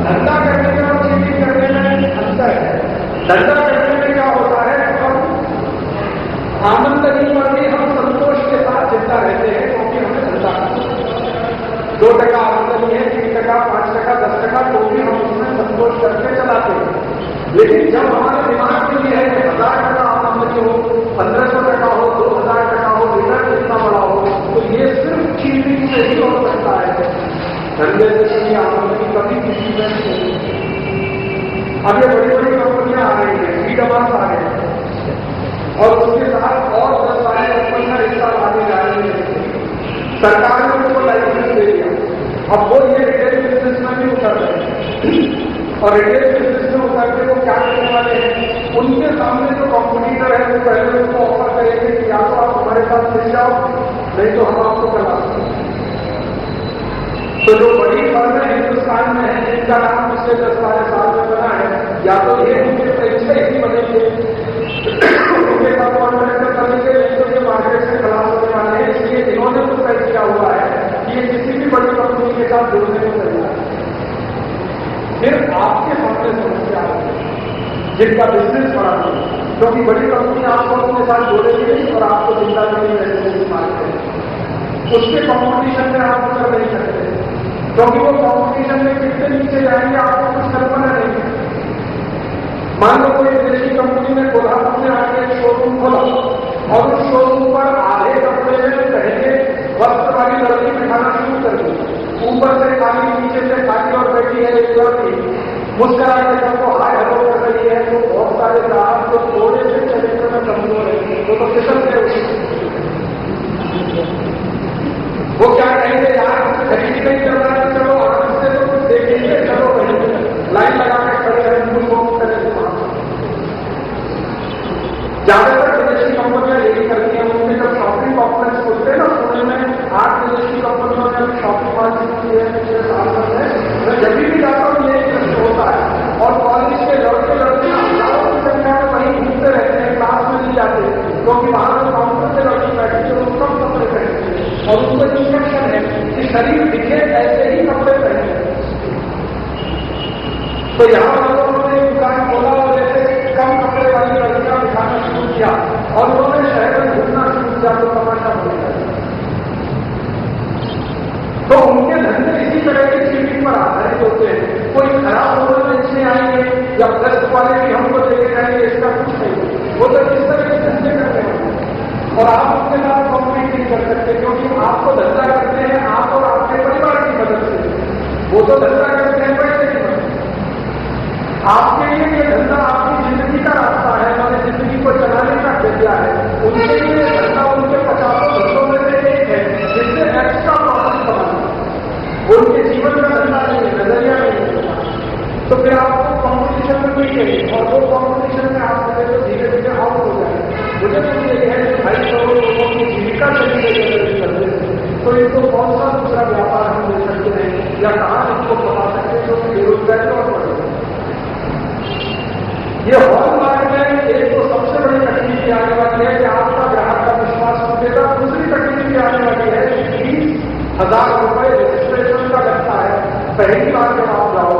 धंधा करने में और चीटिंग करने में अंतर है। धंधा करने में क्या होता है, हम आनंद नहीं करके हम संतोष के साथ जिंदा रहते हैं, क्योंकि हमें धंधा 2% आमदनी है, 3%, 5%, 10%, तो भी हम उसमें संतोष करके चलाते हैं। लेकिन जब हमारे दिमाग के लिए है कि 1000 टका आमदनी हो, 1500 टका हो, 2000 टका हो, रिटर्न कितना बड़ा हो, तो ये सिर्फ चीटिंग से ही हो सकता है। धंधे से आमदनी कभी किसी में नहीं होती। अब ये बड़ी बड़ी कंपनियां आ रही हैं, फीडमास आ रहे हैं, और उसके साथ और 10 सारे कंपनियां इस साल आगे जा रही है। सरकार ने उनको लाइसेंस दे दिया। अब वो ये रिटेल बिजनेस में भी उतर रहे हैं, और रिटेल बिजनेस में उतर के वो क्या करने वाले हैं, उनके सामने जो कॉम्पिटिटर है वो पहले उनको ऑफर करेंगे कि या तो आप हमारे साथ मिल जाओ, नहीं तो हम आपको करवा सकते हैं। तो जो बड़ी फर्म हिंदुस्तान में है, जिनका नाम पिछले 10-12 साल में बना है, या तो ये उनके परीक्षे ही बनेंगे, उनके साथ कॉन्ट्रैक्टर बनेंगे, नहीं तो ये मार्केट से खलास होने वाले हैं। इसलिए इन्होंने तो तय किया हुआ है कि ये किसी भी बड़ी कंपनी के साथ जुड़ने को तैयार है। फिर आपके सामने समस्या है जिनका बिजनेस बड़ा है, क्योंकि बड़ी कंपनी आपको अपने साथ जोड़ेगी नहीं और आपको जिंदा नहीं रहने मारते हैं। उसके कॉम्पिटिशन में आप उतर नहीं सकते, क्योंकि वो कॉम्पिटिशन में कितने नीचे जाएंगे आपको कुछ कल्पना नहीं है। मान लो कोई विदेशी कंपनी ने कोल्हापुर में आके एक शोरूम खोला और उस शोरूम पर आधे कपड़े में पहले वस्त्र वाली लड़की बिठाना शुरू कर दी, ऊपर से खाली, नीचे से खाली, और बैठी है एक लड़की मुस्करा के सबको हाय हेलो कर रही है। तो बहुत सारे ग्राहक जो थोड़े से चरित्र में कमजोर है वो तो फिसल गए। वो क्या कहेंगे, यार खरीद नहीं कर रहा है, चलो आराम से तो कुछ देखेंगे, चलो कहीं लाइन लगा के खड़े हैं, मुझको करेंगे। ज्यादातर विदेशी कंपनियां यही करती हैं। उनके जब शॉपिंग कॉम्प्लेक्स खुलते हैं ना, पुणे में 8 विदेशी कंपनियों ने शॉपिंग मॉल की है पिछले साल में। मैं जब भी जाता हूँ ये प्रश्न होता है, और कॉलेज के लड़के लड़कियां हजारों की संख्या में वहीं घूमते रहते हैं, क्लास में नहीं जाते, क्योंकि वहां पर काउंटर से लड़की बैठी है, वो कम कपड़े पहनते हैं और उनको इंस्ट्रक्शन है कि शरीर दिखे ऐसे ही कपड़े पहने। तो यहाँ लोगों ने दुकान खोला और ऐसे कम कपड़े वाली लड़कियां दिखाना शुरू किया और उन्होंने शहर में घूमना शुरू किया, तो तमाशा बनेगा। तो उनके धंधे इसी तरह की चीटिंग पर आधारित होते हैं। कोई खराब होने में इसमें आएंगे या प्लस वाले भी हमको लेके जाएंगे, इसका कुछ नहीं। वो तो किस तरह के धंधे करते हैं और आप उसके साथ कॉम्पीट नहीं कर सकते, क्योंकि आपको धंधा करते हैं आप और आपके परिवार की मदद से। वो तो धंधा करते हैं पैसे की मदद। आपके लिए ये धंधा आपकी जिंदगी का रास्ता है, हमारे जिंदगी को चलाने का जरिया है। उनके लिए धंधा उनके 50 धंधों में से एक है जिससे एक्स्ट्रा प्रॉफिट कमाना। उनके जीवन का धंधा नहीं है, नजरिया नहीं है। तो फिर आपको कॉम्पिटिशन में नहीं चाहिए, और वो कॉम्पिटिशन में आप तो धीरे धीरे आउट हो जाए। मुझे तो ये है कि 2.5 करोड़ लोगों की जीविका चली गई, तो इनको कौन सा दूसरा व्यापार हम दे सकते हैं या कहाँ इनको बता सकते हैं जो बेरोजगारी और बढ़े। ये हॉलमार्क में एक तो सबसे बड़ी तकलीफ आने वाली है कि आपका ग्राहक का विश्वास टूटेगा। दूसरी तकलीफ आने वाली है कि 20,000 रुपए रजिस्ट्रेशन का लगता है पहली बार जब आप जाओ।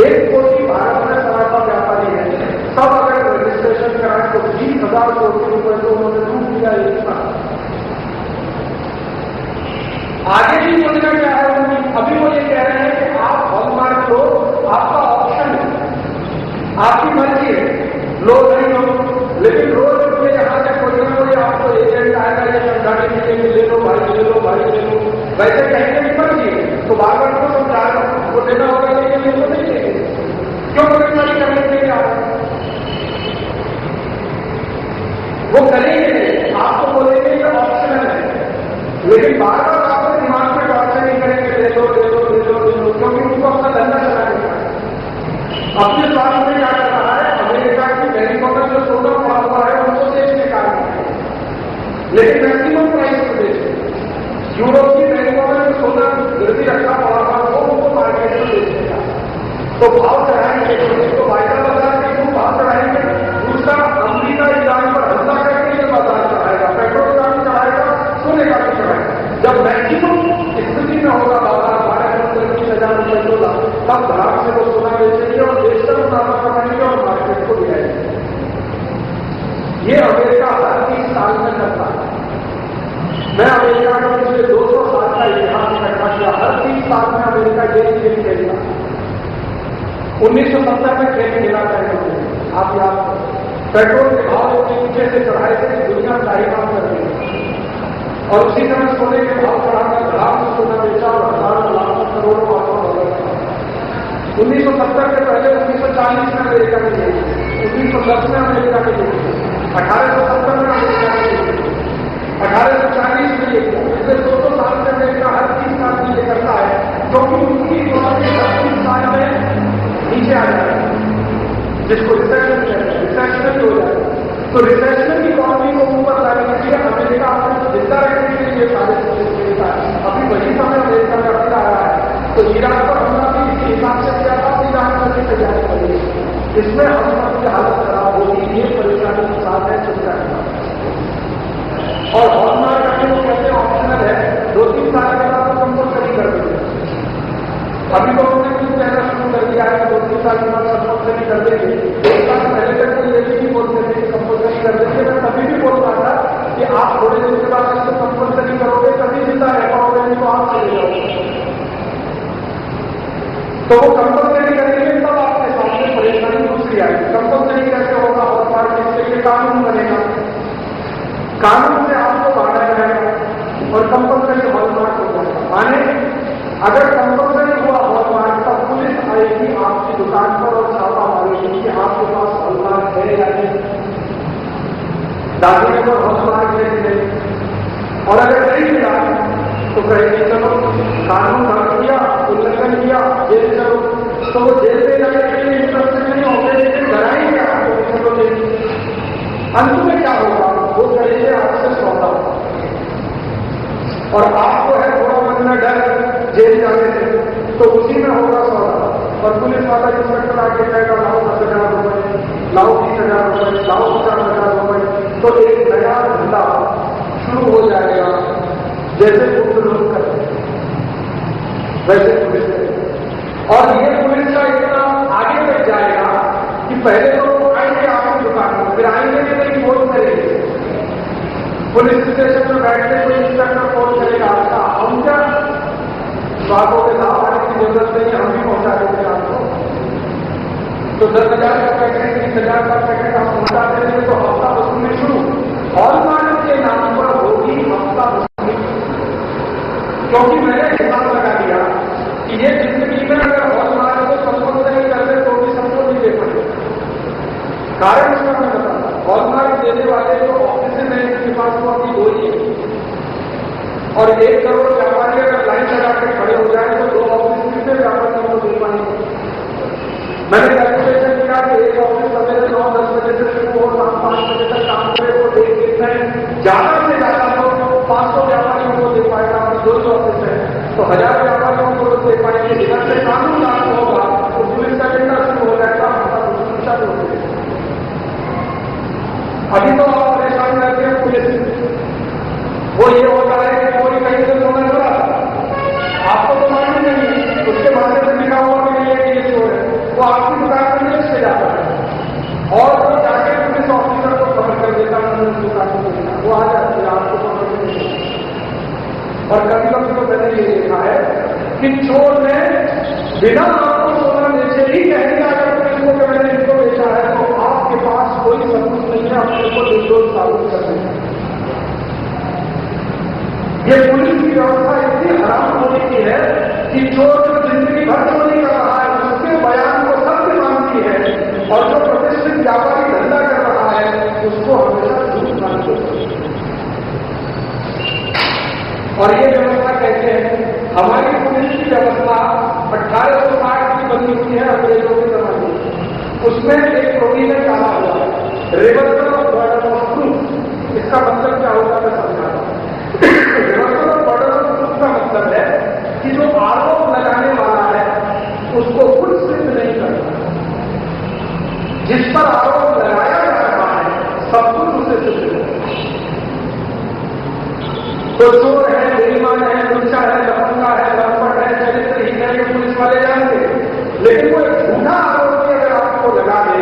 1 कोटी भारत में सराफा व्यापारी है, सब अगर रजिस्ट्रेशन कराएं तो 20,000 कोटी रुपए तो उन्होंने लूट लिया एक साथ। आगे की योजना क्या है उनकी? अभी वो ये कह रहे हैं कि आप हॉलमार्क लो, आपका ऑप्शन है, आपकी मर्जी है, लो नहीं लो, लेकिन रोज ये यहाँ से कोई ना कोई आपको एजेंट आएगा, ये समझाने के लिए वैसे कहेंगे भी मर्जी तो बार बार को समझा वो देना होगा लेकिन वो नहीं देंगे। क्यों गिरफ्तारी करने के लिए आ रहे हैं? वो करेंगे, आपको बोलेंगे ये ऑप्शनल है, लेकिन बार बार आपको दिमाग में टॉर्चर नहीं करेंगे दे दो दे दो दे दो दे दो, क्योंकि उनको अपना धंधा चलाने का अपने स्वास्थ्य में क्या कर रहा है। अमेरिका की गरीबों में जो सोना पड़ा हुआ है उनको बेचने का है, लेकिन मैक्सिमम प्राइस को बेचते। यूरोप की गरीबों में जो सोना गिरवी रखा पड़ा हुआ वो उनको मार्केट में बेचने का, तो भाव चढ़ाएंगे, तो वायदा बाजार के क्यों भाव चढ़ाएंगे। दूसरा, अमरीका ईरान पर हमला करके ये बाजार चढ़ाएगा, पेट्रोल का भी चढ़ाएगा, सोने का भी चढ़ाएगा। जब मैक्सिमम स्थिति में होगा बाजार 12,30,000 डॉलर, तब धड़ाम से वो सोना बेचेंगे और बेचकर मुनाफा कमाएंगे और मार्केट को दिलाएंगे। ये अमेरिका हर 30 साल में करता है। मैं अमेरिका का पिछले 200 साल का इतिहास इकट्ठा किया, हर 30 साल में अमेरिका ये खेल खेलता। 1970 में खेल खेला था। आप याद करो, पेट्रोल के भाव इतने नीचे से चढ़ाए थे कि दुनिया दाही काम कर रही है, और उसी समय सोने के भाव चढ़ाकर धड़ाम से सोना बेचा और हजारों लाखों करोड़ों $1,000 था। 1970 के पहले 1940 में अमेरिका में गई, 1910 में अमेरिका में गई, 1870 में अमेरिका में गई, 1840 में ये किया। इसलिए 200 साल से अमेरिका हर 30 साल में ये करता है, क्योंकि उनकी इकोनॉमी 30 साल में नीचे आ जाए, जिसको रिसेशन कहते हैं, रिसेशन हो जाए। तो रिसेशन की इकोनॉमी को ऊपर लाने के लिए अमेरिका अपने जिंदा रखने के लिए सारे देता है। अभी वही समय अमेरिका में फिर आ रहा है, तो ईरान पर हमला भी इसी हिसाब से किया था, ईरान पर भी तैयारी करेगी। इसमें हम सबकी हालत खराब होगी, ये परेशानी के साथ है चिंता करना। और हॉलमार्क करने को कहते हैं ऑप्शनल है, 2-3 साल के बाद तो कंपल्सरी कर देंगे। अभी तो उन्होंने कुछ कहना शुरू कर दिया है, 2-3 साल के बाद कंपल्सरी कर देंगे। 1 साल पहले तक तो ये भी नहीं बोलते थे कि कंपल्सरी कर देंगे। मैं तभी भी बोल रहा था कि आप थोड़े दिन के बाद इसको कंपल्सरी करोगे तभी जिंदा रह पाओगे, नहीं तो आप चले जाओगे। तो वो कंपल्सरी करेंगे तब आपके सामने परेशानी दूसरी आएगी। कंपल्सरी कैसे होगा? हॉलमार्क इसके लिए कानून बनेगा, कानून से आपको बांधा जाएगा और कंपल्सरी हॉलमार्क हो जाएगा। माने अगर कंपल्सरी हुआ हॉलमार्क, तब पुलिस आएगी आपकी दुकान पर और छापा मारेगी कि आपके पास हॉलमार्क है या नहीं। दादी ने तो हॉलमार्क है कि नहीं, और अगर नहीं मिला तो कहेंगे चलो कानून भंग किया, उल्लंघन किया, जेल चलो। तो वो जेल में जाने के लिए इंटरेस्ट नहीं होंगे, लेकिन डराएंगे आपको चलो नहीं। अंत में क्या होगा? वो करेंगे आपसे सौदा, और आपको है थोड़ा मन में डर जेल जाने से, तो उसी में होगा सौदा। और पुलिस वाला इंस्पेक्टर आके कहेगा लाओ 10,000 रुपए, लाओ 20,000 रुपए, लाओ 50,000 रुपए, तो एक नया धंधा शुरू हो जाएगा। जैसे गुप्त लोग करते हैं वैसे पुलिस करेगी। और ये पुलिस का इतना आगे तक जाएगा कि पहले तो आएंगे आपकी दुकान में, फिर आएंगे कि नहीं फोन करेंगे। पुलिस स्टेशन में बैठने कोई इंस्पेक्टर फोन करेगा, अच्छा हम क्या बातों के लाभ आने की जरूरत नहीं, हम भी पहुंचा देंगे आपको। तो 10,000 का पैकेट, 30,000 का पैकेट आप पहुंचा देंगे तो हफ्ता वसूली शुरू। हॉलमार्क के नाम पर होगी हफ्ता वसूली, क्योंकि मैंने हिसाब लगा दिया कि ये जिंदगी में अगर हॉलमार्क को कंपल्सरी कर दे तो भी सबको नहीं दे पाएंगे। कारण उसका मैं बताता, हॉलमार्क देने वाले जो ऑफिस में इनके पास वो अभी 2 ही है, और 1 करोड़ व्यापारी अगर लाइन लगा के खड़े हो जाए तो 2 ऑफिस कितने व्यापारियों को दे पाएंगे। मैंने कैलकुलेशन किया कि एक ऑफिस सवेरे 9-10 बजे से शुरू हो, 5 बजे तक काम करे, तो एक दिन में ज्यादा से ज्यादा तो 500 व्यापारियों को दे पाएगा। 200 ऑफिस है तो 1000 व्यापारियों को दे पाएंगे। इधर से कानून लागू होगा तो पुलिस का डंडा शुरू हो जाएगा, चालू हो जाएगा। अभी तो आप परेशान रहते हैं पुलिस, वो ये होता है कि कोई कहीं से सोना चला, आपको तो मालूम नहीं, उसके माध्यम से लिखा हुआ भी नहीं है कि ये चोर है, वो आपकी दुकान पर नहीं से जाता है और वो जाके पुलिस ऑफिसर को खबर कर देता है दुकान को, वो आ जाती है आपको खबर नहीं। और कभी कभी तो मैंने ये देखा है कि चोर ने बिना आपको सोना बेचे ही कह दिया अगर पुलिस को मैंने इनको बेचा है, तो आपके पास कोई सबूत नहीं है अपने को निर्दोष साबित करने। ये पुलिस की व्यवस्था इतनी खराब भर चोरी कर रहा है उसके बयान को सत्य मानती है, और जो प्रतिष्ठित व्यापारी धंधा कर रहा है उसको हमेशा झूठ मानते हैं। और ये व्यवस्था कहते हैं हमारी पुलिस की व्यवस्था 1860 की बनी हुई है अंग्रेजों के जमाने में। उसमें एक प्रोविजन डाला हुआ है reversal of burden of proof. इसका मतलब क्या होगा मैं समझाता हूं। Reversal of burden of proof का मतलब है कि जो आरोप लगाने वाला है उसको खुद सिद्ध नहीं करना, जिस पर आरोप लगाया जा रहा है सब कुछ उसे सिद्ध करना। तो चोर है, बेईमान है, लुच्चा है, लफंगा है, लंपट है, चरित्रहीन है, ये पुलिस वाले जानते। लेकिन वो एक झूठा आरोप भी अगर आपको लगा दे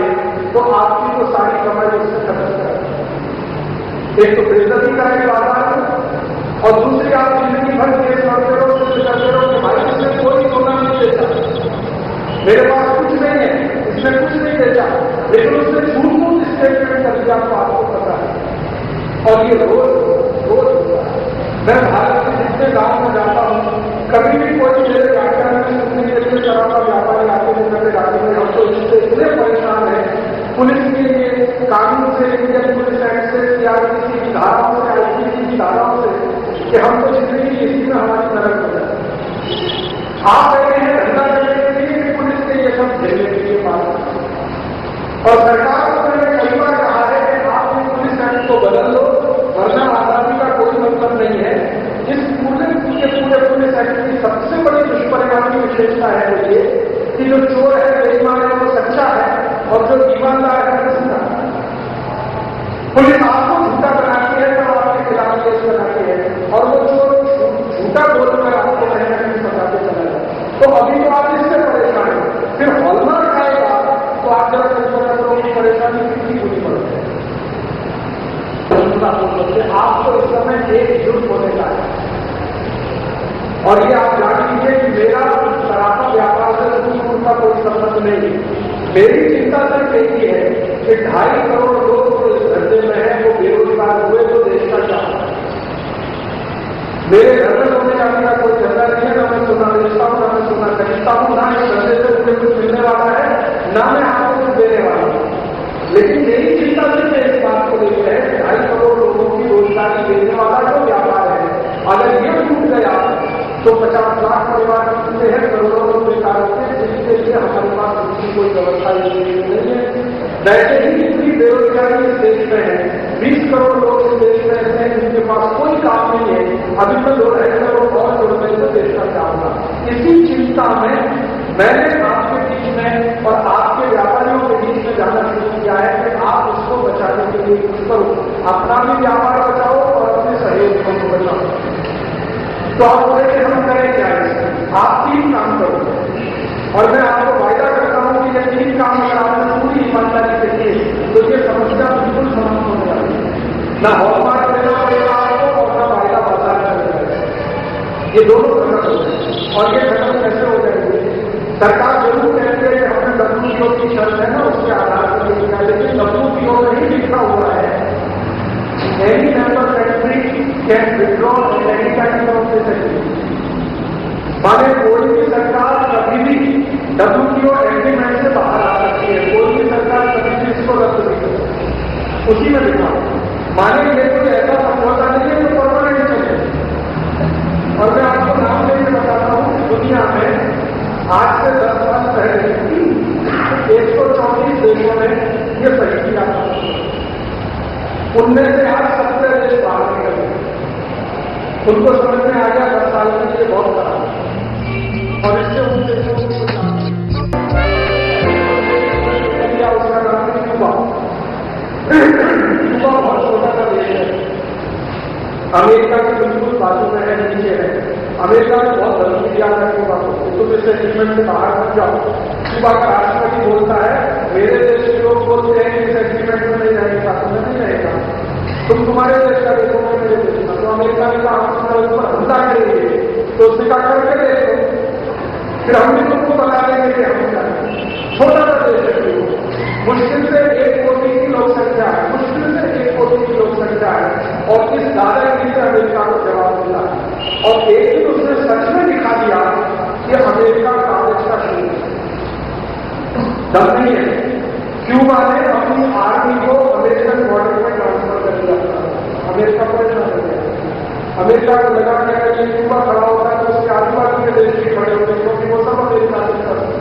तो आपकी तो सारी कमाई उससे खत्म कर। एक तो बेइज्जती का एक बाजार, और दूसरी आप जिंदगी भर केस करते रहो, सिद्ध करते रहो कि भाई इसमें कोई सोना नहीं बेचा, मेरे पास कुछ नहीं है, इसमें कुछ नहीं बेचा, लेकिन उसने झूठ स्टेटमेंट कर दिया तो आपको पता है। और ये रोज रोज मैं भारत के जितने गांव में जाता हूं, कभी भी कोई मेरे व्याख्यान में सुनने के लिए तरह का व्यापारी आते हैं मेरे राज्य में, हम तो इससे इतने परेशान हैं पुलिस के लिए, कानून से, इंडियन पुलिस एक्ट से, सीआरपीसी की धाराओं से, आईपीसी की धाराओं से, कि हम तो जिंदगी इसी में हमारी नरक हो जाए। आप कहते हैं धंधा करने के लिए कि पुलिस के ये सब झेलने के लिए बात, और सरकार को मैंने कई बार कहा है कि आप भी पुलिस एक्ट को बदल लो, वरना आजादी का कोई मतलब नहीं है। इस पूरे पुलिस एक्ट की सबसे बड़ी दुष्परिणामी विशेषता है वो ये कि जो चोर है, बेईमान है, वो सच्चा है, और जो ईमानदार है वो झूठा। पुलिस आपको झूठा बनाती है तो आपके खिलाफ केस बनाती है, और वो चोर झूठा बोलकर आपको कहीं ना कहीं बताते चला जाए। तो अभी तो आप इससे परेशान है, फिर हॉलमार्क आएगा तो आप जरा कल्पना करो कि परेशानी कितनी बुरी पड़ती है। आपको इस समय एकजुट होने का है, और ये आप जान लीजिए कि मेरा सराफा व्यापार से दूर का कोई संबंध नहीं। मेरी चिंता सिर्फ एक ही है कि 2.5 करोड़ लोग जो इस धंधे में है वो बेरोजगार हुए तो देश का क्या होगा। मेरे घर में सोने जाने का कोई धंधा नहीं है, ना मैं सोना बेचता हूं, ना मैं सोना खरीदता हूं, ना इस धंधे से मुझे कुछ मिलने वाला है, ना मैं आपको कुछ देने वाला हूं। लेकिन मेरी चिंता सिर्फ इस बात को लेकर है कि 2.5 करोड़ लोगों की रोजगारी देने वाला जो व्यापार है, अगर ये टूट गया तो 50 लाख परिवार टूटते हैं, करोड़ों लोग बेकार होते हैं, जिसके लिए हमारे पास दूसरी कोई व्यवस्था नहीं है। वैसे ही इतनी बेरोजगारी इस देश में है, 20 करोड़ लोग इस देश में ऐसे हैं जिनके पास कोई काम नहीं है। अभी तो 2.5 करोड़ और जुड़ गए तो देश का क्या होगा। इसी चिंता में मैंने आपके बीच में और आपके व्यापारियों के बीच में जाना शुरू किया है कि आप उसको बचाने के लिए कुछ करो, अपना भी व्यापार बचाओ और अपने सहयोगियों को बचाओ। तो आप बोले कि हम करें क्या, आप 3 काम करो, और मैं आपको वायदा करता हूं कि ये 3 काम अगर आपने पूरी ईमानदारी से किए तो ये समस्या बिल्कुल समाप्त होने वाली है। ना हॉलमार्क देना पड़ेगा आपको और ना वायदा बाजार करना पड़ेगा। ये दोनों खत्म हो जाए, और ये खत्म कैसे हो जाएंगे? सरकार जरूर कहती है कि हमने WTO की शर्त है ना उसके आधार पर लिखा, लेकिन WTO में ही लिखा हुआ है any member country can withdraw any kind of this agreement. माने कोई भी सरकार कभी भी WTO एग्रीमेंट से बाहर आ सकती है, कोई भी सरकार कभी भी इसको रद्द नहीं कर सकती। उसी में लिखा माने ये कोई ऐसा समझौता नहीं है जो परमानेंट चले। और मैं आपको नाम लेकर बताता हूं, दुनिया में आज से 10 साल पहले 134 देशों में ये सही किया था, उनमें से आज 70 देश बाहर निकल गए। उनको समझ में आ गया 10 साल में ये बहुत खराब है, और इससे उन देशों को उसका नाम है क्यूबा। क्यूबा बहुत छोटा सा देश है, अमेरिका के बिल्कुल बाजू में है, नीचे है। अमेरिका ने बहुत धमकी दिया था क्यूबा को, तुम इस एग्रीमेंट से बाहर मत जाओ। क्यूबा का राष्ट्रपति बोलता है मेरे देश के लोग बोलते हैं कि इस एग्रीमेंट में नहीं रहेगा, तुम्हें नहीं रहेगा, तुम तुम्हारे देश का देखो, मैं मेरे देश का। तो अमेरिका ने कहा हम तुम्हारे ऊपर हमला करेंगे, तो उसने कहा करके देखो, फिर हम भी तुमको बता देंगे कि हम क्या करें। छोटा सा देश है, मुश्किल से 1 कोटि की लोक संख्या है, मुश्किल से 1 कोटि की लोक संख्या है, और इस दादागिरी से अमेरिका को जवाब मिला। और एक दिन उसने सच में दिखा दिया कि अमेरिका कागज दम नहीं है। क्यूबा ने अपनी आर्मी को अमेरिकन बॉर्डर में ट्रांसफर कर दिया था, अमेरिका परेशान हो गया। अमेरिका को लगा कि अगर ये क्यूबा खड़ा होता है तो उसके आदिवासी के देश भी खड़े होते, क्योंकि वो सब अमेरिका से करते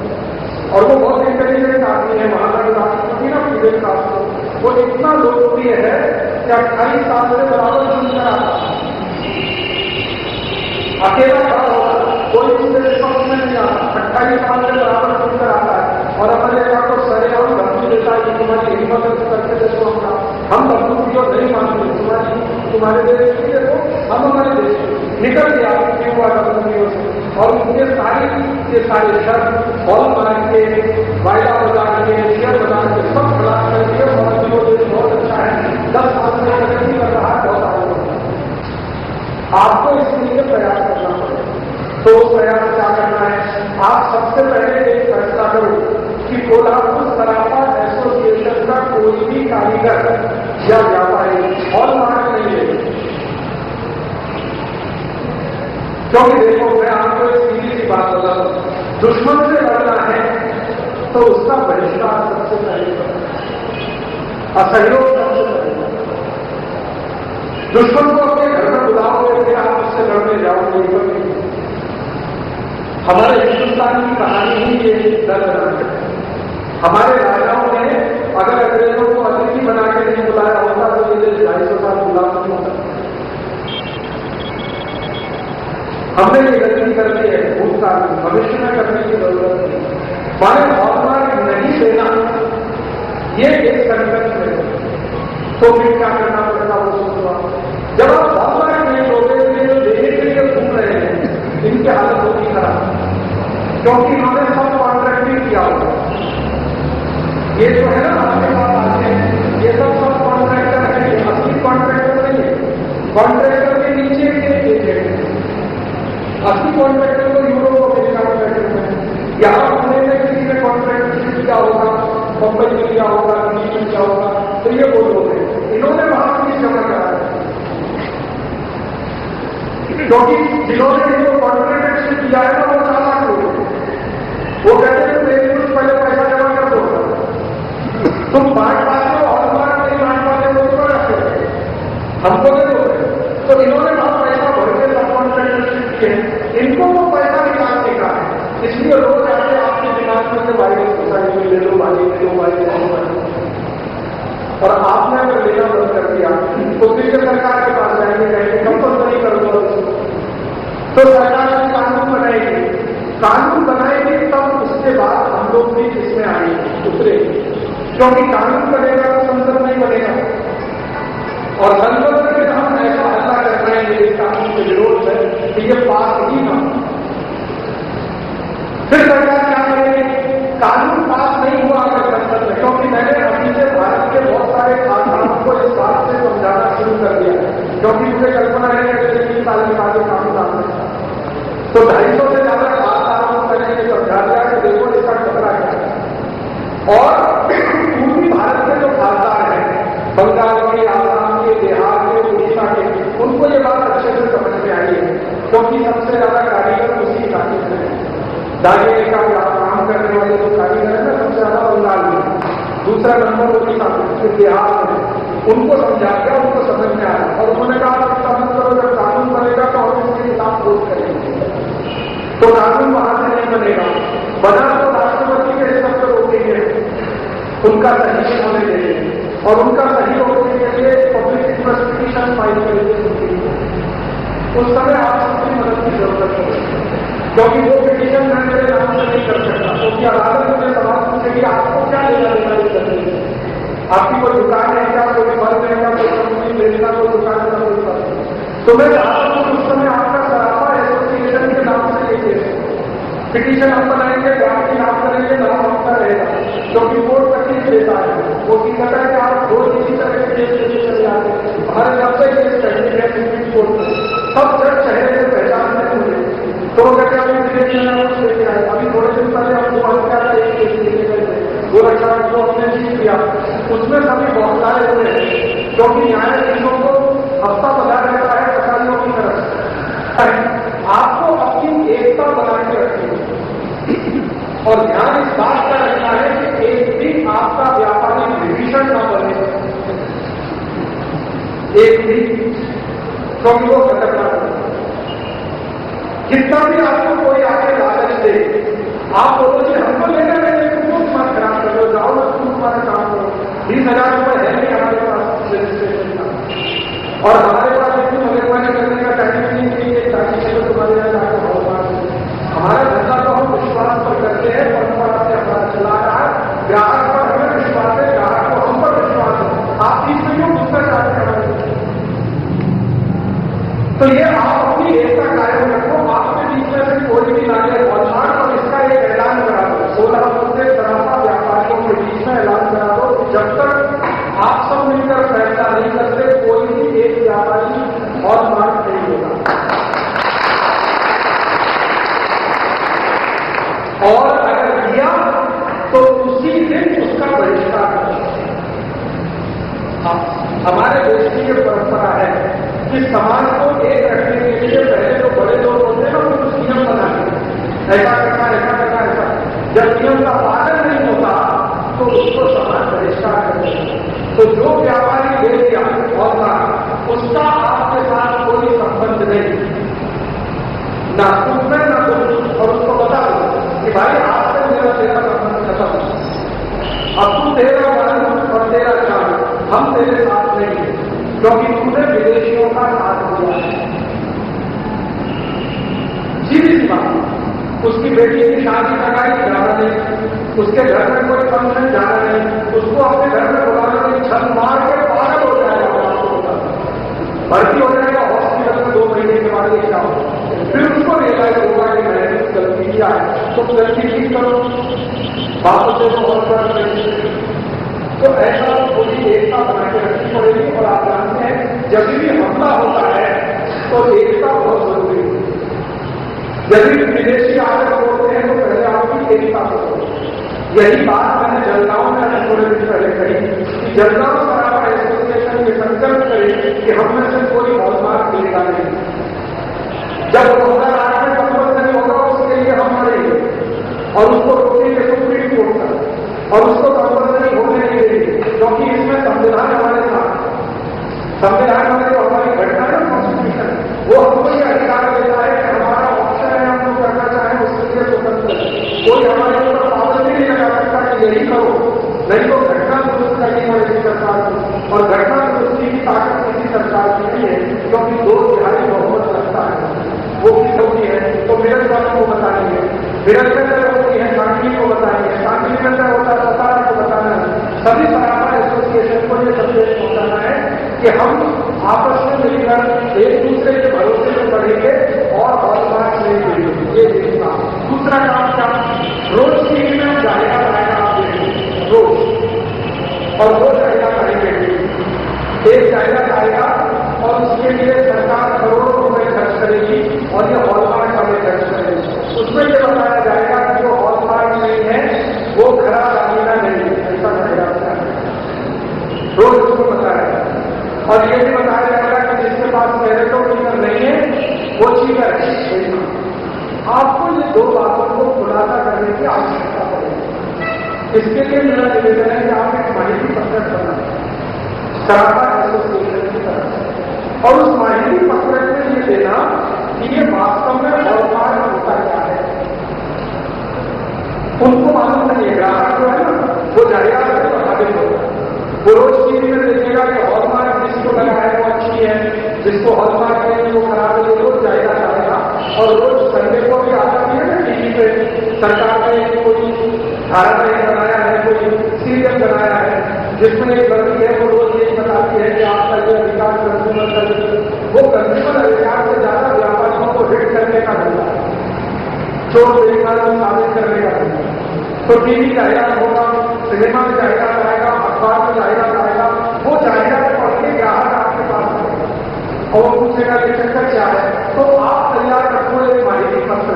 और वो बहुत इंटेलिजेंट आदमी है। महाराज राष्ट्रपति ना फिडेल कास्ट्रो, वो इतना लोकप्रिय है कि 28 साल से बराबर सुनकर आता, अकेला खड़ा होगा, कोई उसके रिस्पॉन्स में नहीं आता, 28 साल से बराबर सुनकर आता है और अमेरिका को सरेआम धमकी देता है कि तुम्हारी हिम्मत करके देखो, हम बंदूक की ओर नहीं मानते, तुम्हारे देश की देखो, हम हमारे देश निकल गया क्यूबा बंदूकियों से। और उनके सारे शर्त हॉल बना के, वायदा बजा के, शेयर बना के, सब खड़ा करके और देश बहुत अच्छा है, 10 साल से प्रगति कर रहा है, बहुत आगे बढ़ रहा है। आपको इसके लिए प्रयास करना पड़ेगा। तो प्रयास क्या करना है? आप सबसे पहले एक फैसला करो कि कोल्हापुर सराफा एसोसिएशन का कोई भी कारीगर या व्यापारी हॉलमार्क नहीं ले। क्योंकि देखो, मैं आपको एक सीधी सी बात बता दूं, दुश्मन से लड़ना है तो उसका बहिष्कार सबसे पहले, असहयोग सबसे पहले। दुश्मन को अपने घर में बुलाओगे फिर आप उससे लड़ने जाओगे कभी। हमारे हिंदुस्तान की कहानी ही ये दर्दनाक है। हमारे राजाओं ने अगर अंग्रेजों को अतिथि बना के नहीं बुलाया होता तो ये देश 250 साल गुलाम नहीं होता। हमने ये गलती कर दी है भूतकाल में, भविष्य में करने की जरूरत नहीं। माने हॉलमार्क नहीं देना ये एक संकट है, तो फिर क्या करना पड़ेगा वो सोचो। जब आप हॉलमार्क नहीं दोगे तो जो देने के लिए घूम रहे हैं इनकी हालत होगी खराब, क्योंकि इन्होंने सब कॉन्ट्रैक्ट भी किया होगा। ये जो है ना आपके पास आते हैं, ये सब कॉन्ट्रैक्टर है, असली कॉन्ट्रैक्टर नहीं है। कॉन्ट्रैक्टर के नीचे के असली कॉन्ट्रैक्टर को यूरोप अमेरिका में बैठे हुए हैं। यहाँ पुणे में किसी ने कॉन्ट्रैक्टर किया होगा, मुंबई में किया होगा, दिल्ली में किया होगा, तो ये बोल होते हैं इन्होंने वहां की जमा करा है, क्योंकि जिन्होंने इनको कॉन्ट्रैक्टरशिप किया है ना वो चालाक लोग हैं। वो कहते हैं मेरे कुछ पहले पैसा जमा कर दो, तुम बांट पाते हो और बांट नहीं बांट पाते हो तो रखते हमको दे दो। तो इन्होंने बहुत पैसा भर के सब कॉन्ट्रैक्टरशिप किए, इनको वो पैसा निकालने का है। इसलिए रोज आके आपके दिमाग में से भाई सोसाइटी में ले लो भाई, ले लो भाई, और आपने अगर लेना बंद कर दिया तो फिर सरकार के पास जाएंगे, कहेंगे कंपल्सरी कर दो। तो सरकार ने कानून बनाएगी, कानून बनाएगी तब उसके बाद हम लोग भी इसमें आएंगे, उतरेंगे। क्योंकि कानून बनेगा तो संसद नहीं बनेगा, और संसद में हम ऐसा हल्ला कर रहे हैं इस कानून के विरोध में कि ये पास ही ना। फिर सरकार क्या करेगी? कानून पास नहीं हुआ अगर संसद में, क्योंकि मैंने अभी से भारत के बहुत सारे खासदारों को इस बात से समझाना शुरू कर दिया, क्योंकि मुझे कल्पना है कि अगले 3 साल में आगे कानून आ सकता है। तो 250 से ज्यादा खासदारों को मैंने ये समझा दिया कि देखो इसका खतरा क्या है। और पूर्वी भारत के जो खासदार हैं, बंगाल के, आसाम के, बिहार के, उड़ीसा के, उनको ये बात अच्छे से समझ में आई है, क्योंकि सबसे ज्यादा कारीगर उसी इलाके में है। दागे का काम करने वाले जो कारीगर है ना, सबसे ज्यादा बंगाल में, दूसरा नंबर उड़ीसा में, फिर बिहार में। उनको समझा दिया, उनको समझ में आया, और उन्होंने कहा समझ करो जब कानून बनेगा तो हम इसके खिलाफ वोट करेंगे। तो कानून वहां से नहीं बनेगा, बना तो राष्ट्रपति के स्तर पर रोकेंगे, उनका सही होने देंगे, और उनका सही होने के लिए पब्लिक इंटरेस्ट पिटीशन फाइल करेंगे। उस समय आप सबकी मदद की जरूरत है, क्योंकि वो पिटीशन मैं मेरे नाम से नहीं कर सकता, क्योंकि अदालत में सवाल पूछेगी आपको क्या लेना देना इस करने से। आपकी कोई दुकान है क्या, कोई फल है क्या, कोई कंपनी बेचना, कोई दुकान का कोई फल। तो मैं चाहता हूं उस समय आपका सराफा एसोसिएशन के नाम से एक केस पिटीशन हम बनाएंगे, गांव की नाम करेंगे, नाम आपका रहेगा, क्योंकि कोर्ट तकलीफ देता है। वो की कहता है कि आप रोज इसी तरह के केस लेके चले जाते हैं, हमारे 90 केस पहले गए सुप्रीम कोर्ट में, सब जज चेहरे से पहचान नहीं हुए। तो वो कहते हैं लेके आए, अभी थोड़े दिन पहले हमको बंद किया था, एक केस लेके गए गोरखा को हमने जीत लिया, उसमें सभी बहुत सारे हुए हैं, क्योंकि न्यायाधीशों को हफ्ता बना रहता है कसाईयों की तरफ से। आपको अपनी एकता बना के रखनी है, और ध्यान इस बात का रखना है कि एक भी, क्योंकि वो खतरनाक है। जितना भी आपको कोई आके लालच दे, आप बोलो कि हमको लेना नहीं, तुम मत खराब करो, जाओ ना तुम तुम्हारा काम करो। 20,000 रुपये है नहीं हमारे पास रजिस्ट्रेशन का, और हमारे पास इतनी मगजमारी करने का टाइम नहीं चाहिए ताकि चलो तुम्हारे यहाँ जाकर बहुत हमारा धंधा तो हम विश्वास पर करते हैं, परंपरा से हमारा चला रहा है। ग्राहक पर हमें विश्वास है, ग्राहक को हम पर विश्वास है। आप बीच में क्यों गुस्सा चाहते हैं? तो ये आप अपनी एकता कायम रखो। आपके बीच में से कोई भी ना जाए और इसका एक ऐलान करा दो, 16 से सराफा व्यापारियों के बीच में ऐलान करा दो कि जब तक आप सब मिलकर फैसला नहीं करते, कोई भी एक व्यापारी और मार्ग नहीं होगा। और अगर दिया तो उसी दिन उसका बहिष्कार करें। हमारे देश की ये परंपरा है कि समाज को एक रखने के लिए पहले जो बड़े लोग होते हैं ना, वो कुछ नियम बनाते, ऐसा करना ऐसा करना ऐसा। जब नियम का पालन नहीं होता तो उसको समाज बहिष्कार करते हैं। तो जो व्यापारी दे दिया और उसका आपके साथ कोई संबंध नहीं, ना सुख में ना दुख। और उसको बता दो कि भाई आपसे मेरा तेरा संबंध खत्म, अब तू तेरा मान और तेरा चाल, हम तेरे साथ नहीं है, क्योंकि तूने विदेशियों का साथ दिया है। सीधी सी बात, उसकी बेटी की शादी लगाई, जाना नहीं, उसके घर में कोई फंक्शन, जाना नहीं, उसको अपने घर में बुलाना नहीं, छत मार के पागल हो जाएगा, भर्ती हो जाएगा हॉस्पिटल में 2 महीने के बाद। क्या होगा? फिर उसको रियलाइज होगा कि मैंने गलती किया है, तो गलती ठीक करो, वापस से तो और तो ऐसा पूरी एकता बना के रखनी पड़ेगी। और आप जानते हैं जब भी हमला होता है तो एकता बहुत जरूरी है। जब भी विदेशी आकर बोलते हैं तो पहले आपकी एकता हो। यही बात मैंने जलगांव में थोड़े दिन पहले कही कि जलगांव सराफा एसोसिएशन ये संकल्प करे कि हम में से कोई हॉलमार्क मिलेगा नहीं। जब 2008 में कंपल्सरी होगा उसके लिए हम लड़ेंगे और उसको रोकेंगे सुप्रीम कोर्ट तक, और उसको कंपल्सरी होने नहीं देंगे, क्योंकि इसमें संविधान हमारे साथ, संविधान हमारे तो हमारी घटना है, कॉन्स्टिट्यूशन, वो हमको ये अधिकार देता है कि हमारा ऑप्शन है, हम जो करना चाहें उसके लिए स्वतंत्र है। कोई हमारे ऊपर पाबंदी नहीं लगा सकता कि यही करो, नहीं तो घटना दुरुस्त करनी पड़ेगी सरकार को। और घटना दुरुस्ती की ताकत किसी सरकार की नहीं है, क्योंकि 2/3 बहुमत लगता है। वो किस होती है तो मेरठ वालों को बताएंगे, मेरठ में तय होती है सांगली को बताएंगे, सांगली में तय होता है सतारा को बताना है। सभी सराफा एसोसिएशन को ये संदेश पहुंचाना है कि हम आपस में मिलकर एक दूसरे के भरोसे में बढ़ेंगे और हॉलमार्क नहीं देंगे। ये देखना। दूसरा काम क्या? रोज टीवी में जाहिरा बनाएगा, आप देखेंगे रोज, और वो जाहिरा करेंगे, एक जाहिरा आएगा और उसके लिए सरकार करोड़ों रुपए खर्च करेगी और ये हॉलमार्क वाले खर्च करेगी। उसमें ये बताया जाएगा कि जो हॉलमार्क नहीं है वो खराब दागीना नहीं है, ऐसा जाहिरा होता है, रोज उसको बताया। और ये भी बताया जाएगा कि जिसके पास सेरेटोनिन नहीं है वो चीटर है। आपको ये 2 बातों को खुलासा करने की आवश्यकता पड़ेगी। इसके लिए मेरा निवेदन है कि आप एक माहिती पत्रक बनाएं सराफा एसोसिएशन की तरफ से, और उस माहिती पत्रक में ये देना कि ये वास्तव में हॉलमार्क होता क्या है। उनको मालूम नहीं है, ग्राहक जो है ना वो जाएगा तो प्रभावित होगा। वो रोज टीवी में देखेगा कि हॉलमार्क जिसको लगा है वो अच्छी है, जिसको हॉलमार्क नहीं वो खराब है, रोज जाएगा जाएगा। और रोज संडे को भी आता भी है ना टीवी पे, सरकार ने कोई धारावाहिक बनाया है, कोई सीरियल बनाया है जिसमें एक लड़की है, वो रोज यही बताती है कि आपका जो अधिकार कंज्यूमर का, वो कंज्यूमर अधिकार से ज्यादा व्यापारियों को हिट करने का धंधा है, चोर बेकार को साबित करने का धंधा। तो टीवी जाहिरात होगा, सिनेमा में जाहिरात आएगा, अखबार में जाहिरात आएगा, वो जाहिरात पढ़ के ग्राहक आपके पास आएगा और पूछेगा कि चक्कर क्या है। तो आप तैयार रखो एक माहिती पत्र,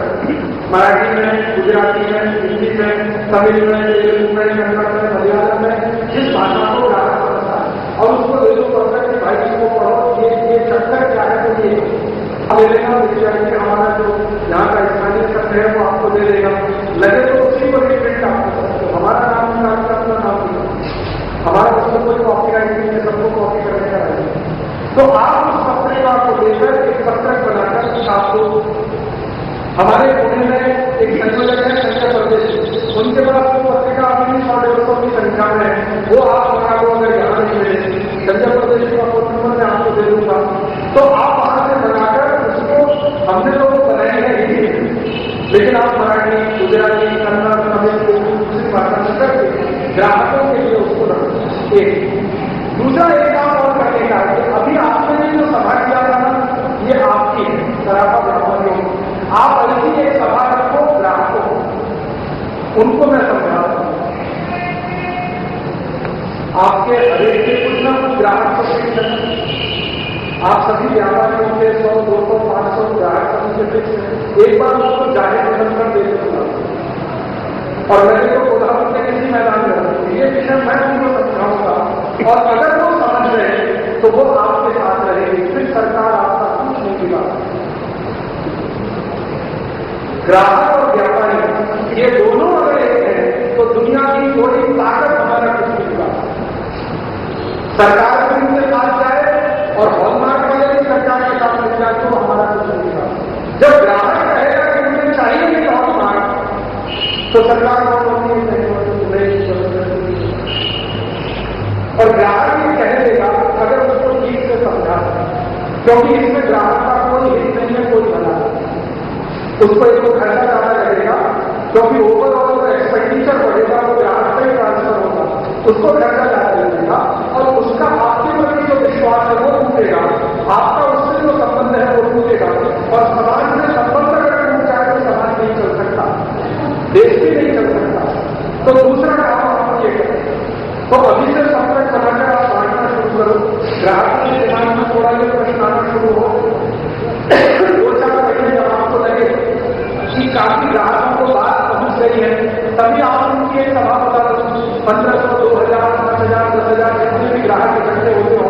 मराठी में, गुजराती में, हिंदी में, तमिल में, तेलुगु में, कन्नड़ में, मलयालम में, जिस भाषा को ग्राहक पढ़ता है, और उसको दे दो पत्र कि भाई इसको पढ़ो, ये चक्कर क्या है। तो ये अमेरिका विद्यार्थी हमारा जो यहाँ का स्थानीय शब्द है वो आपको दे देगा, लगे तो उसी को रिप्रिंट आपको, तो हमारा नाम नहीं, आपका अपना नाम नहीं, हमारा उसमें कोई कॉपीराइट नहीं है, सबको कॉपी करने का है। तो आप उस पत्रिका को लेकर एक पत्रक बनाकर आपको, हमारे पुणे में एक संयोजक है संजय प्रदेश, उनके पास वो पत्रिका अपनी 100-150 की संख्या में है, वो आप मंगा लो अगर यहाँ नहीं मिले, संजय प्रदेश का फोन नंबर मैं आपको दे दूंगा, तो आप वहां से बनाकर उसको, हमने तो बनाई है हिंदी, लेकिन आप मराठी, गुजराती, कन्नड़, तमिल, दूसरी भाषा में करके ग्राहकों के लिए उसको रखें। एक दूसरा एक काम और करने का है, अभी आपने जो सभा किया था ना, ये आपकी है सराफा ब्राह्मणों, आप ऐसी एक सभा रखो ग्राहकों, उनको मैं समझा रहा हूं, आपके हरेक के कुछ ना कुछ ग्राहक को फिक्स करना, आप सभी व्यापारियों के 100, 200, 500 ग्राहक सभी के फिक्स है, एक बार उसको जाहिर निबंधन दे दूंगा, और मैंने तो बोला उनके किसी मैदान में ये विषय मैं उनको समझाऊंगा, और अगर वो समझ रहे तो वो आपके साथ रहेगी, फिर सरकार आपका कुछ नहीं बिगाड़ेगी। ग्राहक और व्यापारी ये दोनों अगर एक हैं तो दुनिया की कोई ताकत हमारा कुछ नहीं बिगाड़, सरकार भी उनके साथ जाए और हॉलमार्क वाले भी सरकार के साथ मिल जाए तो हमारा कुछ नहीं बिगाड़। जब ग्राहक कहेगा कि मुझे चाहिए नहीं हॉलमार्क, तो सरकार को और ग्राहक भी कह देगा अगर उसको ठीक से समझा, क्योंकि इसमें ग्राहक का कोई हित नहीं है, कोई भला नहीं, उसको एक तो खर्चा ज्यादा रहेगा, क्योंकि ओवरऑल एक्सपेंडिचर बढ़ेगा, वो ग्राहक से ही ट्रांसफर होगा, उसको खर्चा ज्यादा लगेगा, और उसका आपके प्रति जो विश्वास है वो टूटेगा, आपका उससे जो संबंध है वो टूटेगा, और समाज में संबंध अगर टूट जाए तो समाज नहीं चल सकता, देश भी नहीं चल सकता। तो दूसरा काम आप ये करें, तो अभी से संपर्क बनाकर आप बांटना शुरू करो, ग्राहकों के दिमाग में थोड़ा ये प्रश्न आना शुरू हो, 2-4 महीने जब आपको लगे कि काफी ग्राहकों को बात पहुंच रही है, तभी आप उनकी एक सभा बता दो, 1500, 2000, 5000, 10,000 जितने भी ग्राहक इकट्ठे होते हो,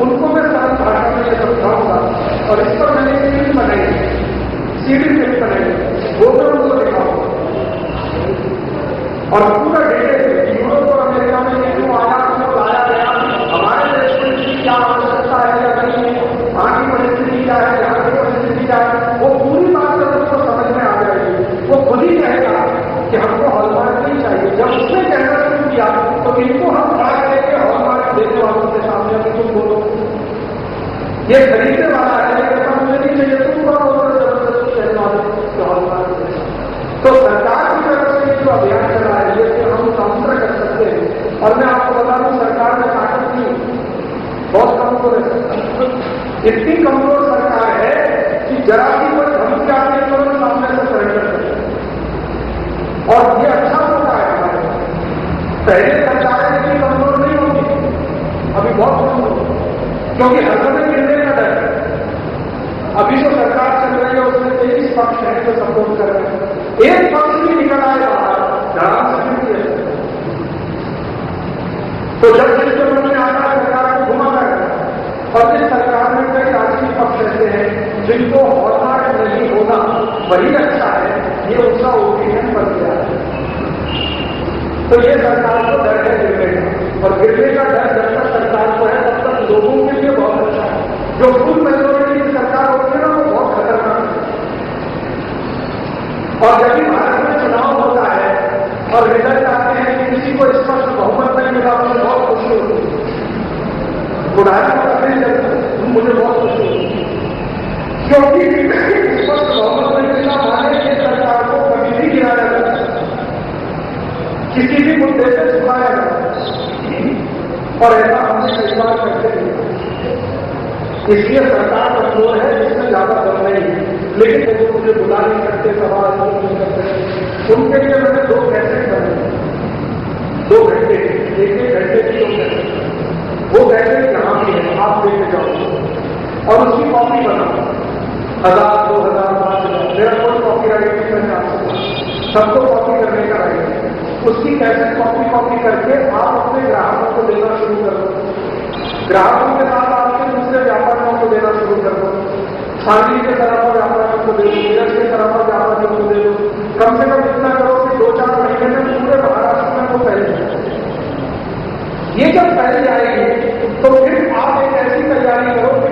उनको मैं सरल भाषा में ये समझाऊंगा, और इस पर मैंने सीडी बनाई, सीडी फिल्म बनाई, वो मैं उनको दिखाऊंगा, और पूरा डेटे यूरोप और अमेरिका में ये क्यों आया, क्यों लाया गया, हमारे देश में इसकी क्या आवश्यकता है या नहीं है, वहां की परिस्थिति क्या है, यहाँ की परिस्थिति क्या है, वो पूरी बात जब उसको समझ में आ जाएगी, वो खुद ही कहेगा कि हमको हॉलमार्क नहीं चाहिए। जब उसने कहना शुरू किया तो इनको हम बात करके हॉलमार्क देने वालों के सामने कि तुम बोलो, ये खरीदने वाला है, लेकिन मुझे नहीं चाहिए, तुम बोलो जबरदस्ती कहने वाले हॉलमार्क। तो सरकार की तरफ से जो अभियान चला है ये कि हम काउंटर कर सकते हैं, और मैं आपको बता दूं सरकार में ताकत नहीं, बहुत कमजोर है, इतनी कमजोर सरकार है कि जरा भी कोई धमकी आती है तो सामने से सरेंडर करते हैं, और ये अच्छा होता है हमारे पहले सरकारें इतनी कमजोर नहीं होती, अभी बहुत कमजोर, क्योंकि हर समय गिरने का डर है। अभी जो सरकार चल रही है उसमें 23 पक्ष है जो सपोर्ट कर रहे हैं, एक पक्ष भी निकल आए बाहर धड़ाम से नहीं किया, तो जब जिसके मन में आता है सरकार को घुमा कर, और इस सरकार में कई राजनीतिक पक्ष ऐसे हैं जिनको हॉलमार्क नहीं होना वही अच्छा है, ये उसका ओपिनियन बन गया है। तो ये सरकार को डर है गिरने का, और गिरने का डर जब तक सरकार को है तब तक लोगों के लिए बहुत अच्छा है। जो फुल मेजोरिटी की सरकार होती है ना वो बहुत खतरनाक है, और जब भी भारत में चुनाव होता है और रिजल्ट आते हैं कि किसी को स्पष्ट बहुमत नहीं मिला तो बहुत खुशी होती है, बुढ़ाई को अपने जब मुझे बहुत खुशी होती है, क्योंकि स्पष्ट बहुमत नहीं मिला माने की सरकार को कभी भी गिराया जाता है, किसी भी मुद्दे से छुपाया जाता है, और ऐसा हमने कई बार करते हैं। इसलिए सरकार कमजोर है, इसमें ज्यादा दम नहीं है, लेकिन वो मुझे बुला नहीं सकते, सवाल नहीं करते, उनके लिए मैंने 2 कैसेट बने, 2 घंटे, 1-1 घंटे की 2 कैसेट, वो कैसेट यहाँ भी है, आप लेके जाओ और उसकी कॉपी बनाओ, 1000, 2000, 5000, मेरा कोई कॉपी राइट नहीं करना, सबको कॉपी करने का राइट है, उसकी कैसेट कॉपी करके आप अपने ग्राहकों को देना शुरू कर दो, ग्राहकों के साथ आपके दूसरे व्यापारियों को देना शुरू कर दो, सांगली के तरफ व्यापारियों को दे दो, नीरज के तरफ व्यापारियों को दे दो, कम से कम इतना करो कि 2-4 महीने में पूरे महाराष्ट्र में वो फैल जाए। ये जब फैल जाएगी तो फिर आप एक ऐसी तैयारी करो कि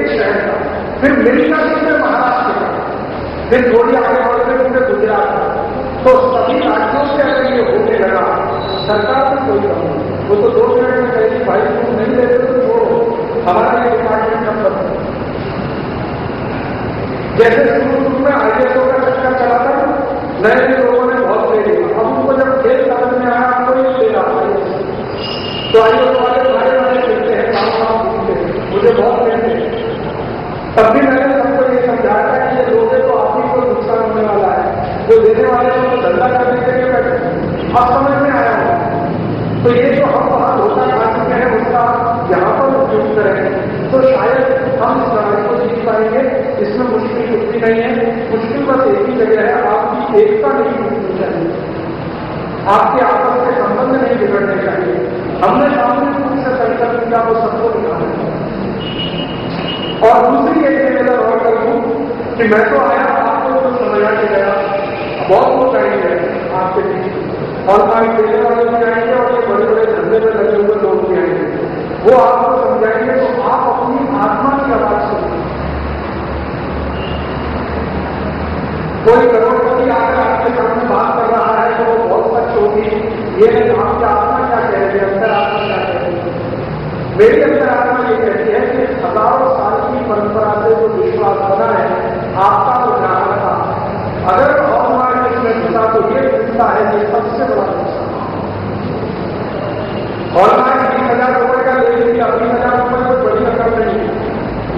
एक शहर का, फिर मिलता जिसमें महाराष्ट्र का, फिर थोड़ी आगे बढ़ते पूरे गुजरात का। तो सभी राज्यों से अगर ये होने लगा, सरकार को कोई कम नहीं। वो तो 2 मिनट में कहेगी भाई तुम नहीं लेते तो छोड़ो, हमारा ये डिपार्टमेंट नंबर है। जैसे शुरू में ISO का चक्कर चला था, नए नए लोगों ने बहुत ले लिया। अब उनको जब खेल समझ में आया आपको ये ले रहा है, तो ISO वाले भाई वाले खेलते हैं, काम पूछते हैं, मुझे बहुत लेते हैं। तब भी मैंने सबको ये समझाया था कि ये लोगे तो आप ही को नुकसान होने वाला है, जो देने वाले हैं उनको धंधा करने के लिए बैठे। अब समझ में आया हो तो ये जो हम वहां धोखा खा चुके हैं उसका यहाँ पर उपयोग करें तो शायद हम इस लड़ाई को जीत पाएंगे। इसमें मुश्किल कुछ भी नहीं है, मुश्किल बस एक ही जगह है, आपकी एकता नहीं टूटनी चाहिए, आपके आपस के संबंध नहीं बिगड़ने चाहिए। हमने सामूहिक रूप से संकल्प किया वो सबको दिखाना है। और दूसरी एक मैं और करूँ कि मैं तो आया आपको जो समझा के गया, बहुत लोग आएंगे आपके बीच, और हमारे खेलने वाले भी आएंगे और ये बड़े बड़े धंधे में लगे हुए लोग भी आएंगे, वो आपको समझाएंगे। तो आप अपनी आत्मा की आवाज सुनिए। कोई करोड़पति आकर आपके सामने बात कर रहा है तो वो बहुत सच होगी, ये नहीं आपकी आत्मा क्या कह रही है, अंतरात्मा क्या कह रही है। मेरी अंतरात्मा ये कहती है कि हजारों साल की परंपरा से जो विश्वास बना है आपका तो ग्राहक था, अगर हॉलमार्क इसमें घुसा तो ये घुसता है, ये सबसे बड़ा नुकसान। हॉलमार्क 20,000 रुपए का ले लिया, 20,000 रुपए तो बड़ी रकम नहीं है,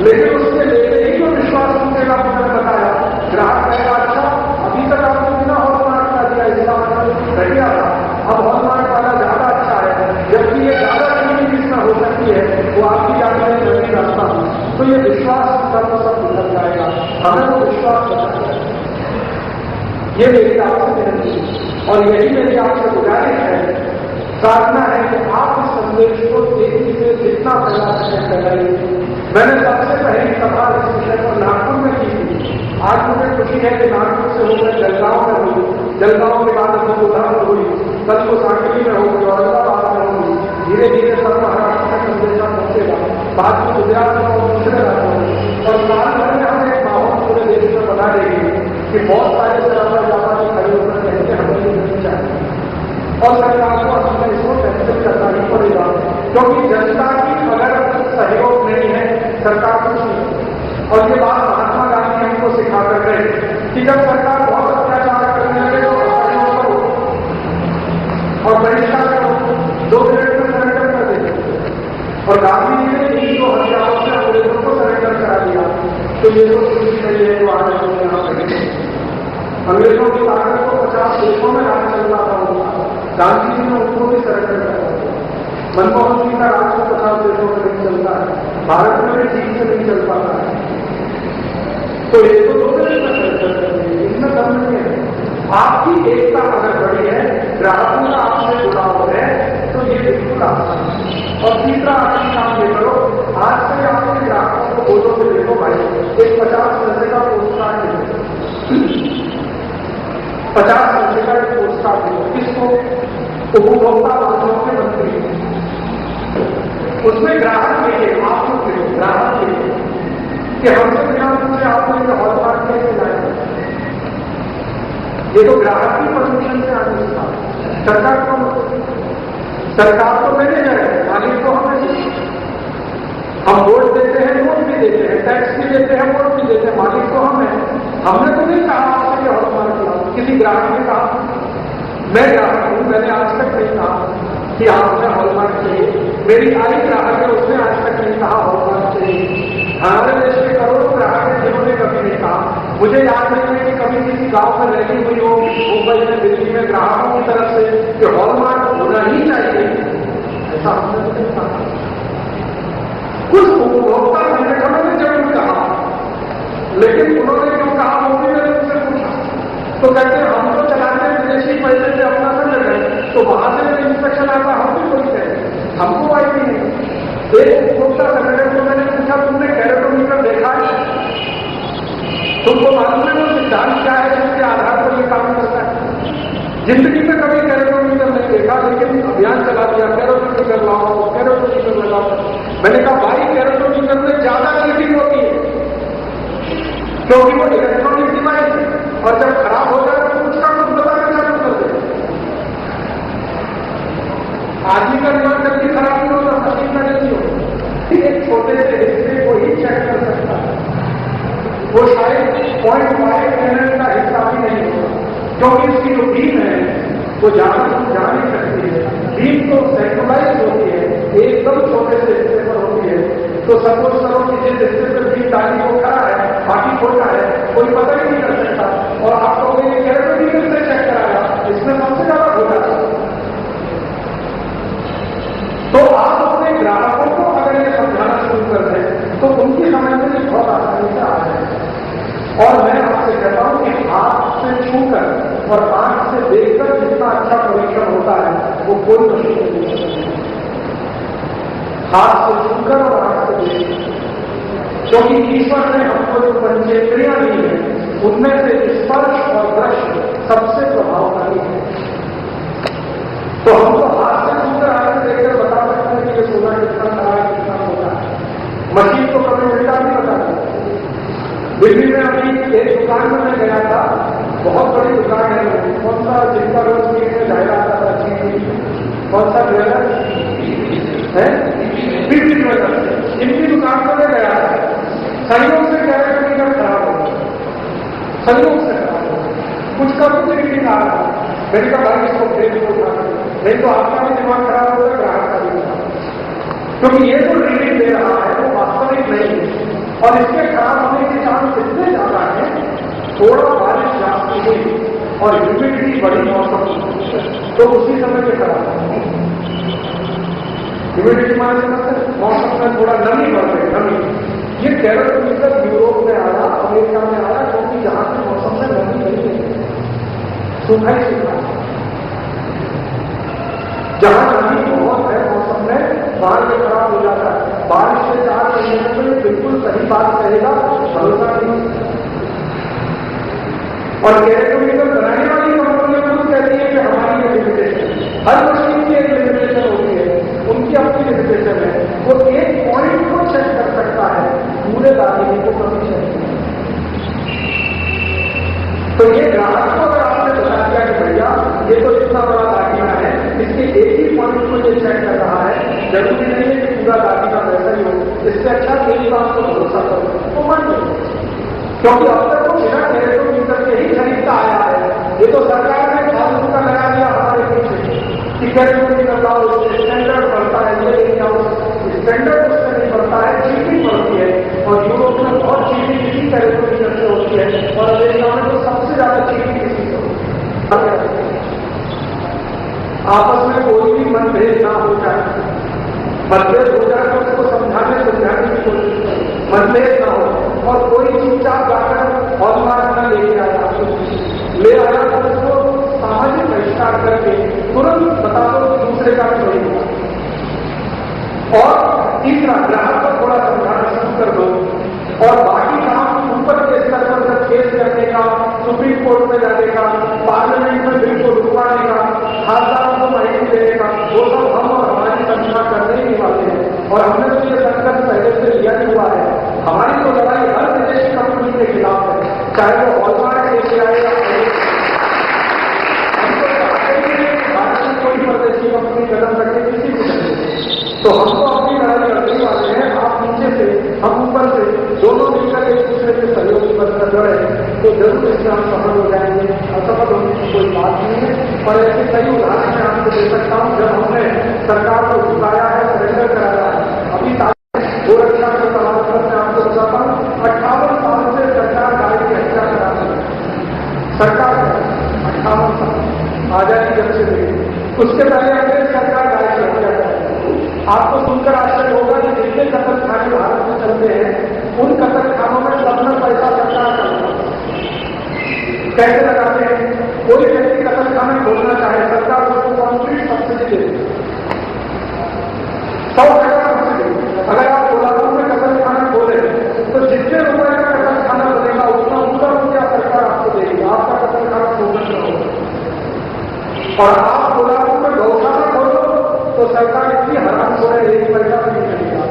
लेकिन उसके लेते ही जो विश्वास टूटेगा, मैंने बताया, ग्राहक कहेगा अच्छा अभी तक आपने बिना हॉलमार्क का दिया, इसका मतलब घटिया था, अब हॉलमार्क वाला ज्यादा अच्छा है, जबकि ये ज्यादा कीमती जिसमें हो सकती है वो आपकी याद में नहीं रखता। तो ये विश्वास का तो सब निकल जाएगा, हमें वो विश्वास बचाना है। ये मेरी आपसे विनती है और यही मेरी आपसे गुजारिश है, प्रार्थना है कि आप इस संदेश को तेजी से जितना फैला सकें फैलाइए। मैंने सबसे पहली सभा इस विषय पर नागपुर में की थी। आज मुझे खुशी है कि नागपुर से होकर जलगांव में हुई, जलगांव के बाद बड़ौदा में हुई, कल को सांगली में होगी, औरंगाबाद में होगी, धीरे धीरे सब महाराष्ट्र का संदेशा पहुंचेगा, बाद में गुजरात में और दूसरे राज्यों में, और साल भर में हम एक माहौल पूरे देश में बना देंगे कि बहुत सारे सराफा जापानी खड़े होकर कहते हमें ये नहीं चाहिए। और सरकार को हमें इसको कैंसिल करना ही पड़ेगा, क्योंकि जनता की अगर सहयोग नहीं है सरकार कुछ नहीं। और ये बात महात्मा गांधी हमको सिखा कर गए कि जब सरकार बहुत अत्याचार करने लगे तो अपराधियों पर और बहिष्कार करो, 2 मिनट में सरेंडर कर देते। और गांधी जी ने 300 हथियारों से अंग्रेजों को सरेंडर करा दिया। तो ये तो कुछ नहीं है जो आज हम यहाँ पर अंग्रेजों की ताकत को 50 देशों में राज चल रहा था उनका, गांधी जी ने उनको भी सरेंडर करा दिया। मनमोहन जी का राज को 50 देशों में नहीं चलता है, भारत में भी ठीक से नहीं चल पाता है। तो ये तो 2 मिनट में सरेंडर कर देंगे, इतना दम नहीं है। आपकी एकता अगर बड़ी है, ग्राहकों का आपसे जुड़ाव है, तो ये बिल्कुल आसान है। और तीसरा आपकी काम ये करो, आज से आपके ग्राहकों को बोलो कि देखो भाई एक 50 पैसे का पोस्ट कार्ड दे, 50 पैसे का एक पोस्ट कार्ड दे, किसको? उपभोक्ता मामलों के मंत्री, उसमें ग्राहक लेके आप लोग ले, ग्राहक लेके कि हमसे बिना पूछे आप लोग हॉलमार्क कैसे लाए। ये तो ग्राहक की परमिशन से आने था। सरकार तो मैनेजर है, मालिक तो हमें, हम वोट देते हैं, वोट भी देते हैं, टैक्स भी देते हैं, वोट भी देते हैं, मालिक तो हम हैं। हमने तो नहीं कहा आपसे हॉलमार्क लाओ, किसी ग्राहक ने कहा, मैं ग्राहक हूं, मैंने आज तक नहीं कहा कि आपने हॉलमार्क चाहिए। मेरी आई ग्राहक है, उसने आज तक नहीं कहा हॉलमार्क चाहिए। हमारे देश में करोड़ों ग्राहक हैं जिन्होंने कभी नहीं कहा। मुझे याद नहीं है कि कभी किसी गांव में रैली हुई हो मुंबई में, दिल्ली में, ग्राहकों की तरफ से कि हॉलमार्क होना ही चाहिए, ऐसा हमने नहीं कहा। कुछ उपभोक्ता संगठनों ने जरूर कहा, लेकिन उन्होंने जो कहा वो भी मैंने उनसे पूछा, तो कहते हैं हम तो चलाते हैं विदेशी पैसे से अपना संगठन, तो वहां से इंस्पेक्शन आता, हम भी बोलते हैं, हमको आई भी नहीं। एक उपभोक्ता संगठन को मैंने पूछा तुमने कैरेटोमीटर देखा है, तुमको मालूम है वो सिद्धांत क्या है जिसके आधार पर ये काम करता है? जिंदगी में कभी कैरेटोमीटर नहीं देखा, लेकिन अभियान चला दिया कैरेटोमीटर लगाओ, कैरेटोमीटर लगाओ। मैंने कहा भाई कैरेटोमीटर में ज्यादा रीडिंग होती है, क्योंकि वो इलेक्ट्रॉनिक डिवाइस है और जब खराब हो जाए तो उसका कुछ बताना चालू कर दे। आदमी का दिमाग जल्दी खराब नहीं होता, मशीन का जल्दी हो। एक छोटे से हिस्से को ही चेक कर सकता है, वो शायद 0.5 मिनट का हिस्सा भी नहीं होगा, क्योंकि उसकी जो बीम है वो ज्यादा जा नहीं सकती है। बीम तो सेंट्रलाइज होती है, एकदम छोटे से हिस्से पर होती है। तो सपोज करो कि जिस हिस्से पर बीम डाली को खड़ा है, बाकी छोटा है, कोई पता ही नहीं कर सकता। और आपको कोई कैरेक्टर से चेक कराया, इसमें सबसे ज्यादा होता है। तो आप अपने ग्राहकों को अगर ये समझाना शुरू कर दें तो उनकी समझ में बहुत आसानी से आ जाए। और मैं आपसे कहता हूं कि हाथ से छूकर और आंख से देखकर जितना अच्छा परीक्षण होता है वो कोई मशीन नहीं कर सकती। हाथ से छूकर और आंख से देखकर, क्योंकि ईश्वर ने हमको जो पंचेंद्रियां दी है उनमें से स्पर्श और दृश्य सबसे प्रभावकारी है। तो हमको हाथ से छूकर आंख से देखकर बता सकते हैं कि ये सोना कितना खरा है, कितना होता है। मशीन को कभी उल्टा नहीं बता सकते। दिल्ली में अभी एक दुकान में मैं गया था, बहुत बड़ी दुकान है, कौन सा जिनका रोज मीट में जाहिरात आता था, कौन सा ज्वेलर है, बीबी ज्वेलर, इनकी दुकान पर मैं गया था। संयोग से कह रहे मीटर खराब हो गया, संयोग से खराब हो गया, कुछ का कुछ रीडिंग आ रहा है। मैंने कहा भाई इसको फेल को उठा, नहीं तो आपका भी दिमाग खराब होगा, ग्राहक का भी खराब, क्योंकि ये जो रीडिंग दे रहा है वो वास्तविक नहीं है। और इसके खराब होने के चांस इतने ज्यादा है, थोड़ा बारिश जाती हुई और ह्यूमिडिटी बड़ी मौसम तो उसी समय में खराब है। ह्यूमिडिटी माने समझते, मौसम में थोड़ा नमी बढ़ गई, नमी। ये कैरेक्टर यूरोप में आया, अमेरिका में आया, क्योंकि यहाँ के मौसम में नमी नहीं है, सूखा ही सूखा। जहां नमी बहुत है मौसम में, बाहर में खराब हो जाता है। बारिश से 4 महीने में बिल्कुल सही बात कहेगा, भरोसा नहीं। और कैरेक्टर बनाने वाली कंपनियां खुद कहती है कि हमारी लिमिटेशन, हर मशीन की एक लिमिटेशन होती है, उनकी अपनी लिमिटेशन है। वो एक पॉइंट को चेक कर सकता है, पूरे दागिने को कभी चेक नहीं। तो ये ग्राहक को अगर आपने बता दिया कि भैया ये तो इतना बड़ा दागिना है, इसके एक ही पॉइंट को ये चेक कर रहा है, जरूरी नहीं है कि पूरा दागिना वैसा ही हो, इससे अच्छा मेरी बात को भरोसा करो, वो मान लो। क्योंकि अब तक वो बिना कैरेक्टर के ही खरीदता आया है। ये तो सरकार ने फालतू का लगा दिया हमारे पीछे कि कैरेक्टर लाओ, स्टैंडर्ड बढ़ता है, ये नहीं आओ, स्टैंडर्ड उससे नहीं बढ़ता है, चीटिंग बढ़ती है। और यूरोप में बहुत चीटिंग किसी कैरेक्टर से होती है, और अमेरिका में तो सबसे ज्यादा चीटिंग किसी से होती है। आपस में कोई भी मतभेद ना हो जाए, मतभेद हो जाए तो उसको समझाने की कोशिश करें, मतभेद ना हो। और कोई चुपचाप जाकर हॉलमार्क न लेके आया, ले आया तो उसको सामाजिक बहिष्कार करके तुरंत बता दो दूसरे का भी वही होगा। और तीसरा, ग्राहक को थोड़ा समझाना शुरू कर दो, और बाकी काम ऊपर के स्तर पर केस करने का, सुप्रीम कोर्ट में जाने का, पार्लियामेंट में बिल को रुकवाने का, खासदारों को माहिती देने का, वो सब हम और हमारी संस्था करने ही वाले हैं। और हमने तो ये संकल्प पहले से लिया ही हुआ है। हमारी तो लड़ाई हर विदेशी कंपनी के खिलाफ है, चाहे वो हॉलमार्क लेके आए या हमको चाहते हैं भारत में कोई परदेशी कंपनी कदम रखे किसी भी तरह। तो हम तो अपनी लड़ाई लड़ने वाले हैं, आप नीचे से हम ऊपर से दोनों मिलकर एक दूसरे के सहयोगी बनकर लड़े तो जरूर इससे हम सफल हो जाएंगे। असफल होने की कोई बात नहीं है। और ऐसे कई उदाहरण मैं आपको दे सकता हूं जब हमने सरकार को झुकाया है, सरेंडर कराया है। अभी गोरक्षा के सवाल पर मैं आपको बताता हूं, 58 साल से सरकार गाय की हत्या करा रही है। सरकार 58 साल आजादी जब से मिली, उसके पहले अंग्रेज सरकार गाय की हत्या कर रही है। आपको सुनकर आश्चर्य होगा कि जितने कतल खाने भारत में चलते हैं उन कतल खानों में अपना पैसा सरकार का कैसे लगाते हैं। कोई व्यक्ति कतल खाना खोलना चाहे, सरकार उसको कंप्लीट सब्सिडी देती है, 100% सब्सिडी। अगर आप कोल्हापुर में कतल खाना खोले तो जितने रुपए का कतल खाना बनेगा उतना पूरा रुपया सरकार आपको देगी, आपका कतल खाना खोलना होगा। और आप कोल्हापुर में गौशाला खोलो तो सरकार इतनी हराम हो रही है, एक पैसा भी नहीं मिलेगा।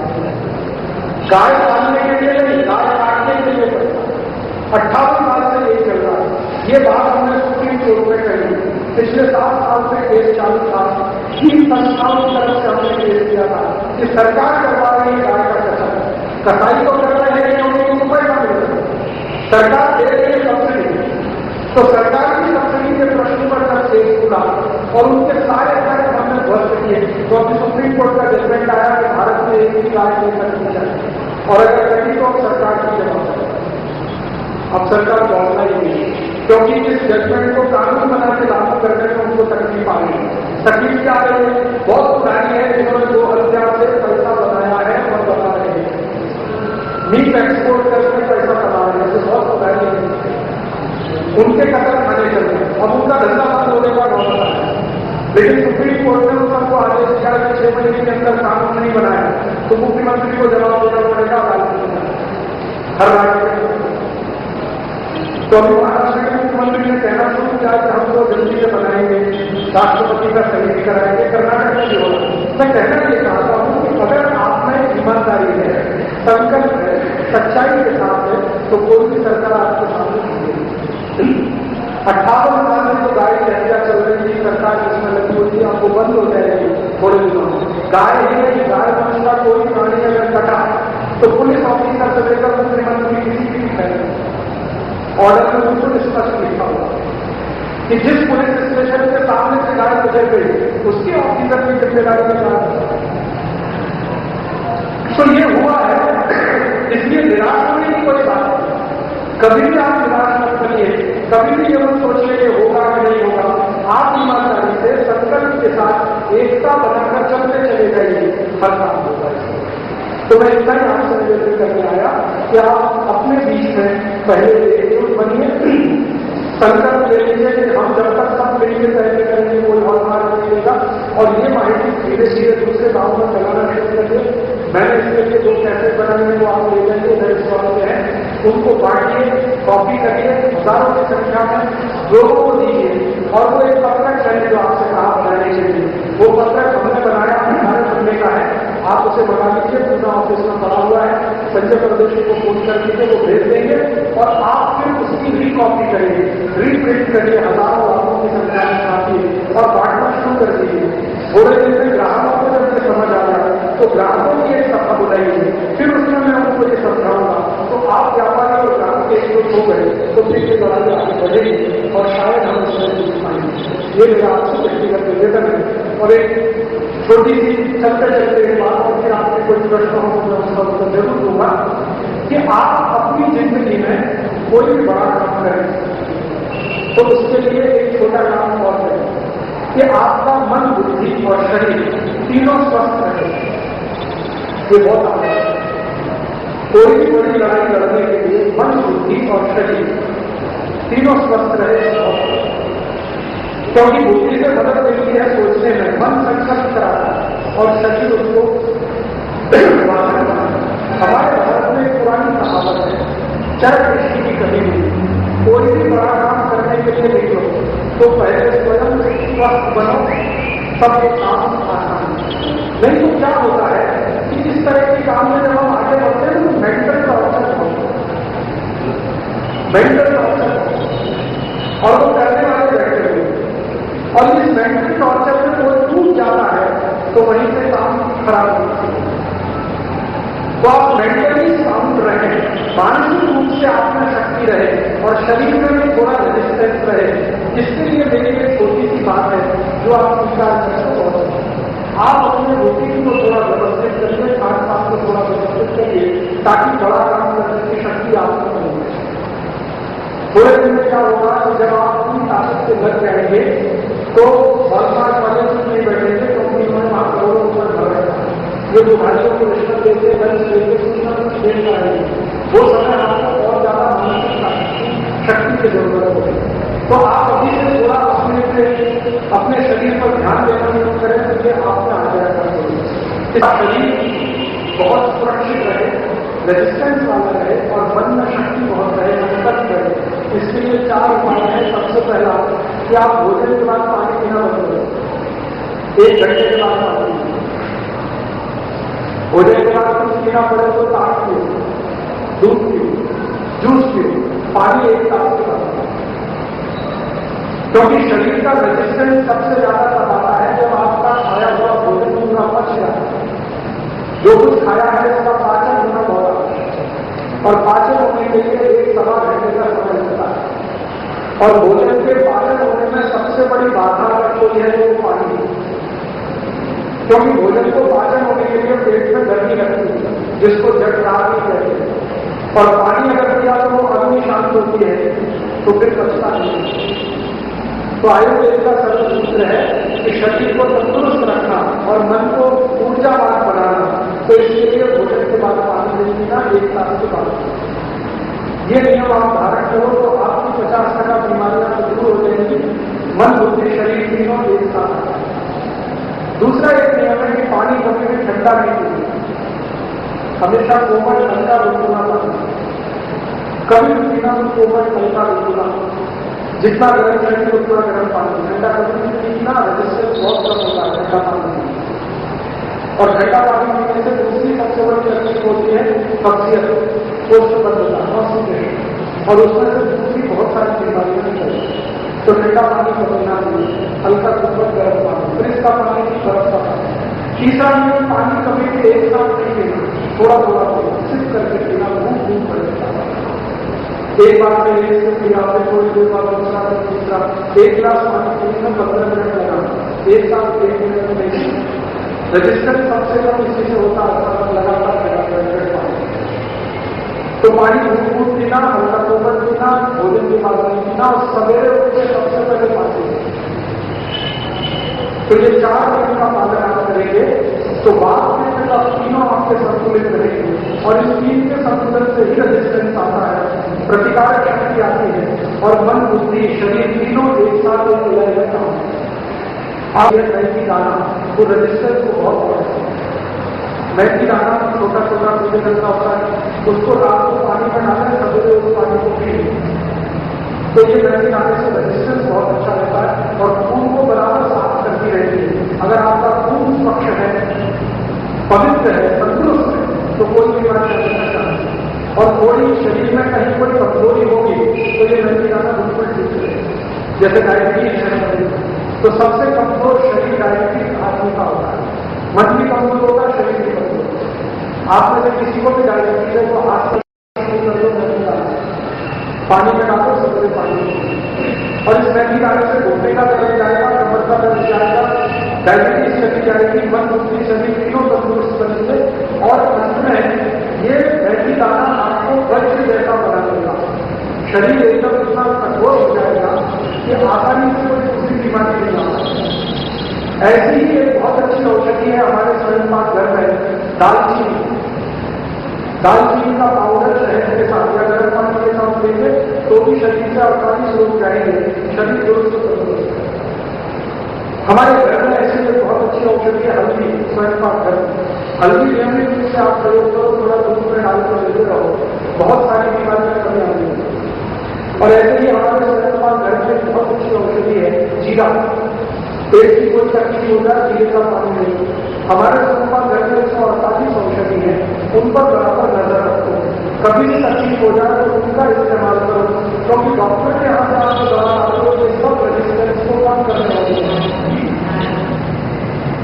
गाय पालने के लिए नहीं, गाय काटने के लिए पैसा। 58 साल से यही चल रहा है। ये बात हमने सुप्रीम कोर्ट में कही, पिछले 7 साल से केस चालू था, 3 संस्थाओं की तरफ से हमने केस किया था कि सरकार करवा रही है गाय का कसाई, कसाई तो कर रहे हैं क्योंकि उनको पैसा मिल रहा है, सरकार दे रही है सब्सिडी। तो सरकार की सब्सिडी के प्रश्न पर जब केस खुला और उनके सारे तर्क हमने ध्वस्त किए, तो अभी सुप्रीम कोर्ट का जजमेंट आया कि भारत में एक भी गाय नहीं करनी चाहिए, और अगर कहीं तो सरकार की जवाब। अब सरकार पहुंचना ही नहीं, क्योंकि इस जजमेंट को कानून बना के लागू करने में उनको तकलीफ आ रही है। तकलीफ क्या आ रही है? बहुत पुरानी है, जिन्होंने 2000 से पैसा बनाया है और बता रहे हैं, मीट एक्सपोर्ट करके पैसा कमा रहे हैं, बहुत पुरानी है, उनके कदर खाने चलते हैं। अब उनका धंधा बंद होने का मौका है, लेकिन सुप्रीम कोर्ट ने सबको आदेश दिया कि 6 महीने के अंदर कानून नहीं बनाया तो मुख्यमंत्री को जवाब देना पड़ेगा हर राज्य। तो अभी महाराष्ट्र के मुख्यमंत्री ने कहना शुरू किया कि हम लोग जल्दी से बनाएंगे, राष्ट्रपति का सहयोग कराएंगे। कर्नाटक में भी होगा। मैं कहना ये चाहता हूं कि अगर आप में ईमानदारी है, संकल्प है, सच्चाई के साथ है, तो कोई भी सरकार आपके सामने नहीं है। 58 साल में जो गाय की हत्या चल रही थी, सरकार जिसमें लगी हुई थी, आपको बंद हो जाएगी थोड़े दिनों में। गाय ही नहीं, गाय वंश का कोई प्राणी अगर कटा तो पुलिस ऑफिसर से लेकर मुख्यमंत्री किसी भी फैसले ऑर्डर में बिल्कुल स्पष्ट लिखा हुआ कि जिस पुलिस स्टेशन के सामने से गाय गुजर गई उसके ऑफिसर की जिम्मेदारी निकाल। तो ये हुआ है, इसलिए निराश होने की कोई बात नहीं। कभी भी आप निराश मत करिए, कभी भी ये मत सोचिए कि होगा कि नहीं होगा। आप ईमानदारी से संकल्प के साथ एकता बनाकर चलते चले जाइए, हर काम होगा। तो मैं इतना ही आपसे निवेदन करने आया कि आप अपने बीच में पहले एकजुट बनिए, संकल्प ले लीजिए कि हम जब तक सब मिलकर पहले करेंगे कोई और मार्ग नहीं देगा, और ये माहिती धीरे धीरे दूसरे गाँव में चलाना शुरू करिए। मैंने इसके लिए 2 कैसे बनाने वो आप ले जाएंगे, उधर स्टॉल में है, उनको बांटिए, कॉपी करिए, हजारों की संख्या में लोगों को दीजिए, और वो एक पत्रक चाहिए जो आपसे कहा बनाने के लिए, वो पत्रक हमने बनाया, हमारे बनने का है, आप उसे बना लीजिए, पूरा ऑफिस में पड़ा हुआ है, संजय प्रदेशी को फोन कर दीजिए, वो भेज देंगे, और आप फिर उसकी रीकॉपी करिए, रीप्रिंट करिए, हजारों लाखों की संख्या में छापिए और बांटना शुरू कर दीजिए। थोड़े दिन में ग्राहकों को जब ये समझ आ जाए तो ग्राहकों की एक सभा बुलाइए, फिर उसमें मैं उनको ये समझाऊंगा, तो आप व्यापारी और ग्राहक के एकजुट हो गए तो फिर ये लड़ाई आगे बढ़ेगी और शायद हम उसमें जीत पाएंगे। ये मेरा आपसे व्यक्तिगत निवेदन है। और एक छोटी सी चलते चलते बात, और फिर आपके कोई प्रश्न हो तो मैं उसका उत्तर जरूर दूंगा कि आप अपनी जिंदगी में कोई भी बड़ा काम करें तो उसके लिए एक छोटा काम और करें कि आपका मन, बुद्धि और शरीर तीनों स्वस्थ रहे। ये बहुत आवश्यक है। कोई भी बड़ी लड़ाई लड़ने के लिए मन, बुद्धि और शरीर तीनों स्वस्थ रहे, क्योंकि बुद्धि से मदद मिलती है सोचने में, मन संकल्प कराता है और शरीर उसको वाहन बनाता है। हमारे भारत में एक पुरानी कहावत है, चर ऋषि की कभी भी कोई भी बड़ा काम करने के लिए निकलो तो पहले स्वयं स्वस्थ बनो, तब ये काम आसान। नहीं तो क्या होता है कि इस तरह के काम में जब हम आगे बढ़ते हैं तो मेंटल टॉर्चर होता है, मेंटल टॉर्चर, और वो करने वाले बैठे हुए, और इस मेंटल टॉर्चर में कोई टूट जाता है तो वहीं से काम खराब होता है। तो आप मेंटली साउंड रहे, मानसिक रूप से आप में शक्ति रहे और शरीर में भी थोड़ा रेजिस्टेंस रहे। इसके लिए मेरी एक छोटी सी बात है जो आप स्वीकार कर सकते। आप अपने रूटीन को थोड़ा व्यवस्थित करिए, खान पान को थोड़ा व्यवस्थित करिए, ताकि बड़ा काम करने की शक्ति आपको मिले। थोड़े दिन में क्या होगा कि जब आप अपनी ताकत से लग जाएंगे तो हॉलमार्क वाले कुछ नहीं बैठेंगे, क्योंकि उन्होंने वहां करोड़ों रुपये भर रखा है। ये दुकानियों को रिश्वत देते देना है, वो समय आपको और ज्यादा मानसिक शक्ति की जरूरत होगी। तो आप अभी से थोड़ा अपने शरीर पर ध्यान देना शुरू करें तो ये आपने आ जाएगा। शरीर बहुत सुरक्षित रहे, रेजिस्टेंस वाला रहे और मन में शक्ति बहुत रहे, संकल्प रहे। इसके लिए 4 उपाय हैं। सबसे पहला कि आप भोजन के बाद पानी पीना बंद करें, 1 घंटे के बाद पानी पीना। भोजन के बाद कुछ पीना पड़े तो ताक पियो, दूध पियो, जूस पियो, पानी एक ताप से बनता है, क्योंकि शरीर का रेजिस्टेंस सबसे ज्यादा तब आता है जब आपका खाया हुआ भोजन पूरा पच जाता है। जो कुछ खाया है उसका पाचन होना बहुत आवश्यक है, और पाचन होने के लिए 1-1.25 घंटे का समय लगता है। और भोजन के पाचन होने में सबसे बड़ी बाधा अगर कोई है तो पानी है, क्योंकि भोजन को पाचन होने के लिए पेट में गर्मी लगती है, जिसको जठराग्नि भी कहते हैं। और पानी अगर पिया तो वो अग्नि शांत होती है, तो फिर पचता नहीं है। तो आयुर्वेद का सरल सूत्र है कि शरीर को तंदुरुस्त रखना और मन को ऊर्जावान बनाना, तो इसके लिए भोजन के बाद पानी नहीं पीना, 1 ताप के बाद। ये नियम आप धारण करो तो आपकी 50% बीमारियां तो दूर हो जाएंगी। मन, बुद्धि, शरीर तीनों एक साथ आता है। दूसरा एक नियम है कि पानी कभी भी ठंडा नहीं पीना, हमेशा कोमल ठंडा गुनगुना पानी, कभी भी पीना तो कोमल ठंडा गुनगुना, जितना गर्म चाहिए उतना गर्म पानी। ठंडा कभी भी पीना रेजिस्टेंस बहुत कम होता है ठंडा पानी। और ठंडा पानी पीने से दूसरी सबसे बड़ी तकलीफ होती है कब्जियत, कोष्ठबद्धता, कॉन्स्टिपेशन, और उसमें से दूसरी बहुत सारी बीमारियां निकलती हैं। तो ठंडा पानी कभी ना पीए, हल्का कुछ गर्म पानी, फ्रिज का पानी, बर्फ का पानी। तीसरा नियम, पानी कभी भी एक साथ नहीं पीना, थोड़ा थोड़ा पीना, सिप करके पीना, घूम घूम कर पीना। एक बार में एक से पीना, फिर थोड़ी देर बाद दूसरा, फिर तीसरा। 1 गिलास पानी पीने में 15 मिनट लगा, एक साथ 1 मिनट में नहीं। रजिस्टेंस सबसे कम इसी से होता है, लगातार पानी। तो पानी भूख पीना, हल्का कोमल पीना, भोजन के बाद नहीं पीना, और सवेरे उठकर सबसे पहले पानी। तो ये 4 नियम का पालन आप करेंगे तो बाद में जब तीनों आपके संतुलित रहेंगे, और इस 3 के संतुलन से ही रेजिस्टेंस आता है, प्रतिकारक शक्ति आती है, और मन, बुद्धि, शरीर तीनों एक साथ एक लय में काम है। आप ये मैथी दाना तो रेजिस्टेंस को बहुत बढ़ाता है। मैथी दाना छोटा छोटा पीले रंग का होता है, उसको रात को पानी में डालें, सवेरे उस पानी को पी लें, तो ये मैथी दाने से रेजिस्टेंस बहुत अच्छा रहता है, और खून को बराबर साफ करती रहती है। अगर आपका खून स्वच्छ है, पवित्र है, तंदुरुस्त है, तो कोई बीमारी नहीं होना चाहिए। और थोड़ी शरीर में कहीं कोई कमजोरी होगी तो ये मैथी दाना बिल्कुल ठीक है। जैसे डायबिटीज है तो सबसे कमजोर शरीर डायबिटीज आदमी का होता है, मन भी कमजोर होता है, शरीर भी कमजोर होता है। आप में से किसी को भी डायबिटीज है तो हाथ से पानी में डालो, सवेरे पानी, और इस मैथी दाने से घुटने का दर्द जाएगा, कमर का दर्द जाएगा, डायबिटीज चली जाएगी, मन, बुद्धि, शरीर तीनों तंदुरुस्त बनेंगे। और अंत में ये मैथी दाना आपको वज्र जैसा बना देगा, शरीर एकदम इतना कठोर हो जाएगा कि आसानी से कोई दूसरी बीमारी नहीं आ। ऐसी ही एक बहुत अच्छी औषधि है हमारे स्वयं घर में, दालचीनी। दालचीनी का पाउडर शहद के साथ या गर्म पानी के साथ लेंगे तो भी शरीर से 48 रोग जाएंगे, शरीर दुरुस्त हो। हमारे घर में ऐसी एक बहुत अच्छी औषधि है हल्दी, स्वयं घर। हल्दी नियमित रूप से आप प्रयोग करो, थोड़ा दूध में डालकर लेते रहो, बहुत सारी बीमारियां कमी आती हैं। और ऐसे ही हमारे स्वयं घर में बहुत अच्छी औषधि है जीरा। पेट की कोई तकलीफ हो जाए, जीरे का पानी ले। हमारे स्वयं घर में 148 औषधि है, उन पर बराबर नजर रखो। कभी भी तकलीफ हो जाए तो उनका इस्तेमाल करो, क्योंकि डॉक्टर के यहाँ से आपको दवा आपको सब रेजिस्टेंस को कम करने वाली है।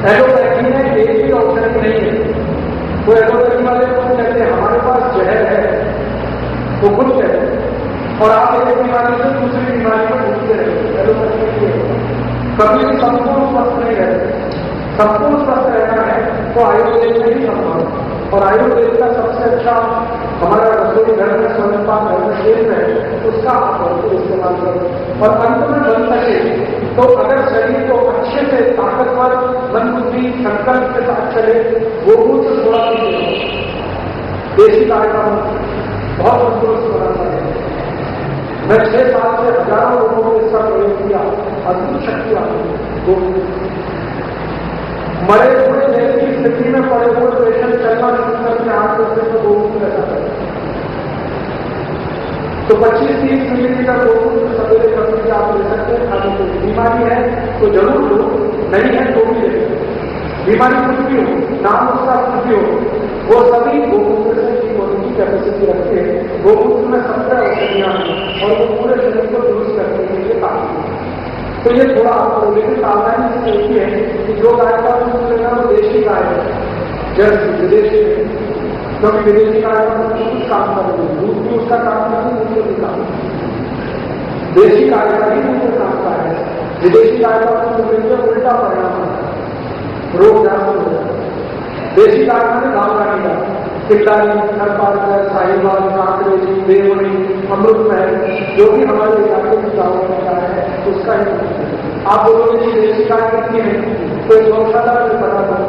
एलोपैथी में एक भी औषधि नहीं है। वो एलोपैथी वाले को कहते हैं हमारे पास जहर है, वो खुद कहते हैं, और आप एक बीमारी से दूसरी बीमारी में ढूंढते रहते। एलोपैथी कभी भी संपूर्ण स्वस्थ नहीं रहते। संपूर्ण स्वस्थ रहना है तो आयुर्वेद में ही संभव है। और आयुर्वेद का सबसे अच्छा हमारा रसोई घर में, स्वयं घर में क्षेत्र है, उसका आप इस्तेमाल करो। और अंत में बन सके तो अगर शरीर को अच्छे से ताकतवर, मन, बुद्धि, संकल्प के साथ चले, गोमूत्र से थोड़ा देसी गाय का बहुत तंदुरुस्त बनाता है। मैं 6 साल से हजारों लोगों को इसका प्रयोग किया, अद्भुत शक्ति आती है गोमूत्र। मरे हुए देश की स्थिति में पड़े हुए पेशेंट चलना शुरू करके 8 बजे तो गोमूत्र रहता है। तो 25-30 मिलीलीटर गोमूत्र सवेरे कभी आप ले सकते हैं। खाने को बीमारी है तो जरूर लो, नहीं है तो भी ले। बीमारी कुछ भी हो, नाम उसका कुछ भी हो, वो सभी गोमूत्र से ठीक होने की कैपेसिटी रखते हैं। गोमूत्र में 17 औषधियां हैं। और वो पूरे शरीर को दुरुस्त करने के लिए काम करते हैं। तो ये थोड़ा आपको लेकिन सावधानी से देखिए कि जो गाय का दूध लेना वो देशी गाय है, जैसे विदेशी है, क्योंकि विदेशी गाय का कुछ काम करेगी, दूध भी उसका काम नहीं, दूध भी काम नहीं। देशी गाय का ही दूध काम का है। विदेशी गाय का दूध लेने में उल्टा परिणाम होता है, रोग जान हो जाता है। देशी गाय में गाँव का नहीं जाता, किल्लानी, खरपालकर, साहिवाल, कांकरेजी, देवनी, अमृतमहल, जो भी हमारे इलाके की गाँव में गाय है उसका ही आप बोलोगे कि देशी गाय कितनी है, तो एक गौशाला में पता करो,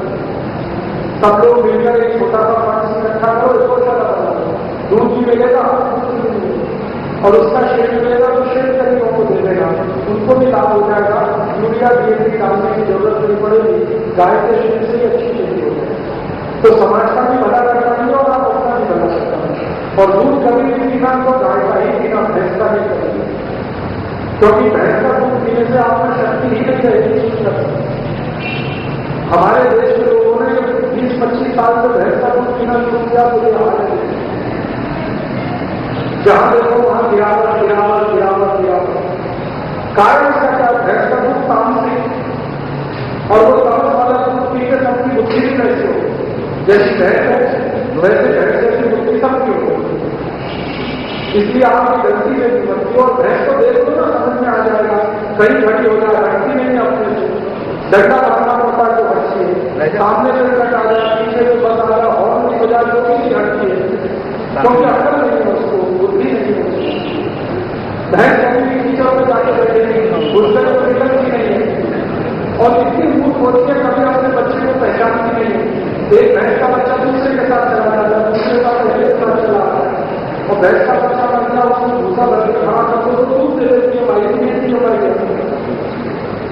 सब लोग मिलकर एक छोटा सा पानी इकट्ठा करो, एक गौशाला बना दो, दूध भी मिलेगा और उसका शेड मिलेगा तो शेड गरीबों को दे देगा, उनको भी लाभ हो जाएगा। यूरिया डीएपी डालने की जरूरत नहीं पड़ेगी, गाय के शेड से ही अच्छी खेती हो जाएगी। तो समाज का भी भला करता नहीं और आप अपना भी भला करता है। और दूध कभी भी पीना तो गाय का ही पीना, भैंस का नहीं करेगी, क्योंकि भैंस का दूध पीने से आपको शक्ति ही नहीं रहेगी। हमारे देश के लोगों ने 20-25 साल से भैंस का दूध पीना शुरू किया तो ये हाल है, जहां देखो वहां गिरावट गिरावट गिरावट गिरावट। कारण इसका क्या? भैंस का दूध तामसिक, और वो तामस वाला दूध पीकर सबकी बुद्धि भी कैसे हो, जैसी भैंस है वैसे भैंस जैसी बुद्धि सबकी हो। इसलिए आपकी गलती से बुद्धि, और भैंस को देख लो ना समझ में आ जाएगा, कहीं खड़ी हो जाए, रखती नहीं अपने से, डंडा मारना पड़ता है तो हटती है, सामने से कट आ जाए, पीछे से बस आ रहा हॉर्न की बजाय जो भी हटती है, क्योंकि अकल नहीं है उसको, बुद्धि नहीं है। भैंस कभी भी कीचड़ में जाके बैठे नहीं, उससे तो निकलती नहीं है, और इतनी मूर्ख होती है कभी अपने बच्चे को पहचानती नहीं है। एक भैंस का बच्चा दूसरे के साथ चला जाता है, दूसरे का पहले के साथ चला आता है, और भैंस का बच्चा बनता है उसको भूसा भर के खड़ा करते तो दूध दे देती है, माई नहीं है जो माई।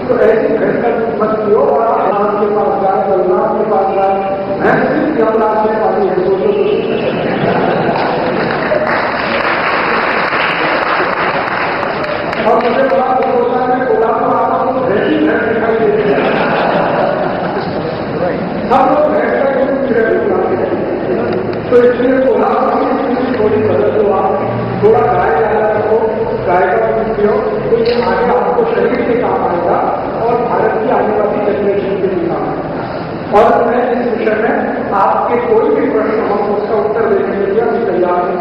तो ऐसी भैंस का दूध मत पियो, और आप के पास जाए, बलराम के पास जाए, भैंस सिर्फ यमराज में पाती है, और मुझे बड़ा दुख होता है, बोला तो आपको भैंस ही भैंस दिखाई देती है। सब लोग भैंस का दूध पी रहे हैं, तो इसलिए बोला थोड़ी बदल दो, आप थोड़ा गाय ज्यादा रखो, गाय का दूध पियो, तो ये आगे आपको शरीर के काम आएगा और भारत की आने वाली जनरेशन के भी काम आएगा। और मैं इस विषय में आपके कोई भी प्रश्न हो उसका उत्तर देने के लिए अभी तैयार हूं।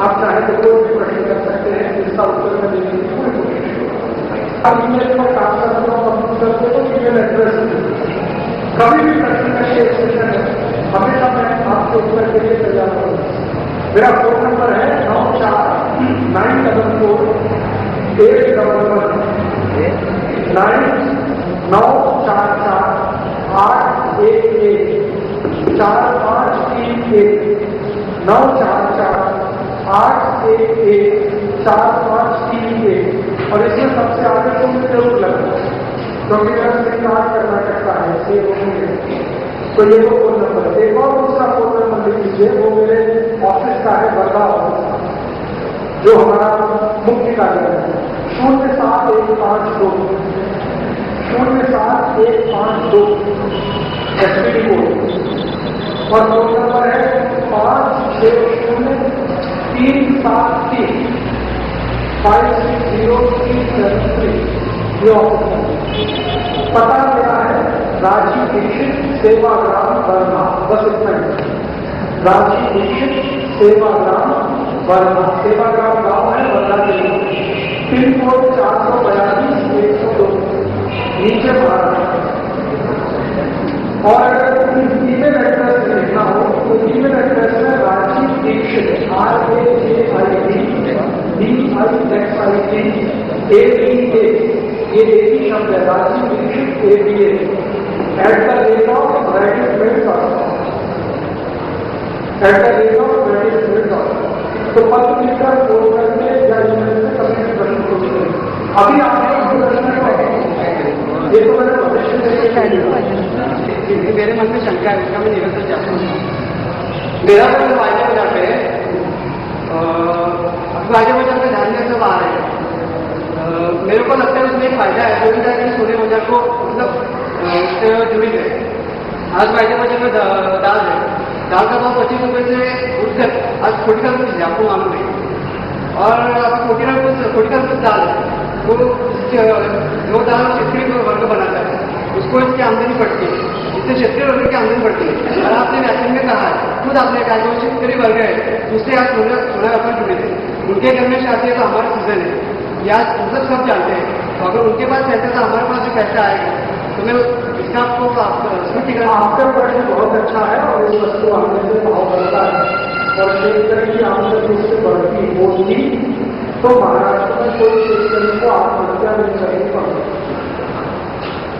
आप चाहे तो कोई भी प्रश्न कर सकते हैं, जिसका उत्तर मैं देने की पूरी कोशिश। अब ईमेल पर काम करते हो, कंप्यूटर पे तो ईमेल एड्रेस कभी भी प्रश्न का ये विषय है, हमेशा मैं आपके उत्तर के लिए तैयार हूँ। मेरा फोन नंबर है 9448114531 और इसमें सबसे आगे तो मुझे जरूर लगता है, क्योंकि मेरा सेमिनार कर्नाटक का है, से होंगे तो ये तो फोन नंबर है। एक और दूसरा फोन नंबर लिख लीजिए, वो मेरे ऑफिस का है, वर्धा ऑफिस का, जो हमारा मुख्य कार्यालय है, 07152 07152 एसपीडी कोड, और फोन नंबर है 560373 ये ऑफिस। पता मेरा है राजीव दीक्षित सेवाग्राम वर्मा, बस इतना ही, राजीव दीक्षित सेवाग्राम वर्मा, सेवाग्राम गांव है वर्धा जिले, पिन कोड 442-102 नीचे महाराष्ट्र। और अगर ईमेल एड्रेस लिखना हो तो ईमेल एड्रेस है राजीव दीक्षित RAJIVDIXIT ये एक ही शब्द है, राजीव दीक्षित ABA @radiomail.com। तो पत्र लिखकर फोन करके या ईमेल से कभी भी प्रश्न पूछ करें। अभी आपने ये तो मैंने भविष्य मेरे मन में शंका है, इसका मैं निरंतर चाहता हूँ। मेरा मन वायदे बाजार पे वायदे बाजार में ध्यान देने आ रहे हैं, मेरे को लगता है उसमें एक फायदा है, जो भी जाकर सोने बाजार को मतलब उससे जुड़ी गए। आज वायदे बाजार में दाल है, दाल का भाव 25 रुपये से उठकर आज 40 रुपये आपको मालूम है, और कोटिकल कुछ दाल है, वो जो दाल क्षेत्रीय वर्ग बनाता है उसको इसकी आमदनी बढ़ती है, इससे क्षेत्रीय वर्ग की आमदनी बढ़ती है। और आपने व्याख्यान में कहा खुद आपने कहा जो क्षेत्रीय वर्ग है उससे आप सोना व्यापार जुड़े थे, उनके घर में शादी है तो हमारा सीजन है, या मतलब सब जानते हैं, तो अगर उनके पास पैसा तो हमारे पास जो पैसा आएगा तो मैं इसका आपको आपका प्रश्न बहुत अच्छा है और इस वस्तु आने से भाव बढ़ता है और क्षेत्र की आमदनी उससे बढ़ती होगी तो महाराष्ट्र में कोई क्षेत्र को आत्महत्या नहीं करनी पड़ती।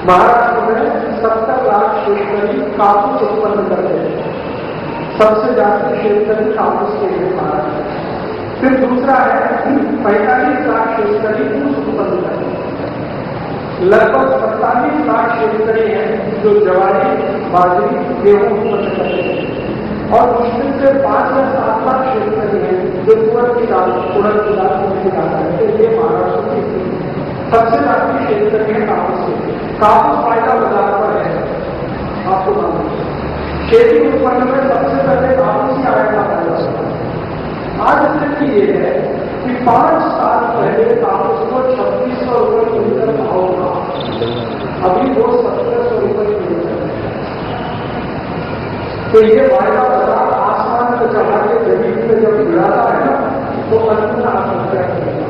महाराष्ट्र में 70 लाख क्षेत्री कापूस उत्पन्न करते हैं, सबसे ज्यादा क्षेत्री कापूस के लिए महाराष्ट्र। फिर दूसरा है 45 लाख क्षेत्री दूध उत्पन्न करते हैं, लगभग 47 लाख क्षेत्री हैं जो ज्वारी बाजरी गेहूं उत्पन्न करते हैं और मुश्किल से 5 या 7 लाख क्षेत्री हैं जो उड़द की दाल निकालता है। तो ये महाराष्ट्र की सबसे ज्यादा क्षेत्री है कापूस से। कापूस फायदा बाजार पर है, आपको मालूम है। खेती उत्पन्न में सबसे पहले कापूस ही आएगा फायदा। आज स्थिति ये है कि 5 साल पहले कापूस को 3600 रुपये क्विंटल भाव था, अभी वो 1700 रुपये क्विंटल। तो ये वायदा बाजार आसमान को चढ़ा के जमीन में जब गिराता है ना तो अंत में आत्महत्या करेगा।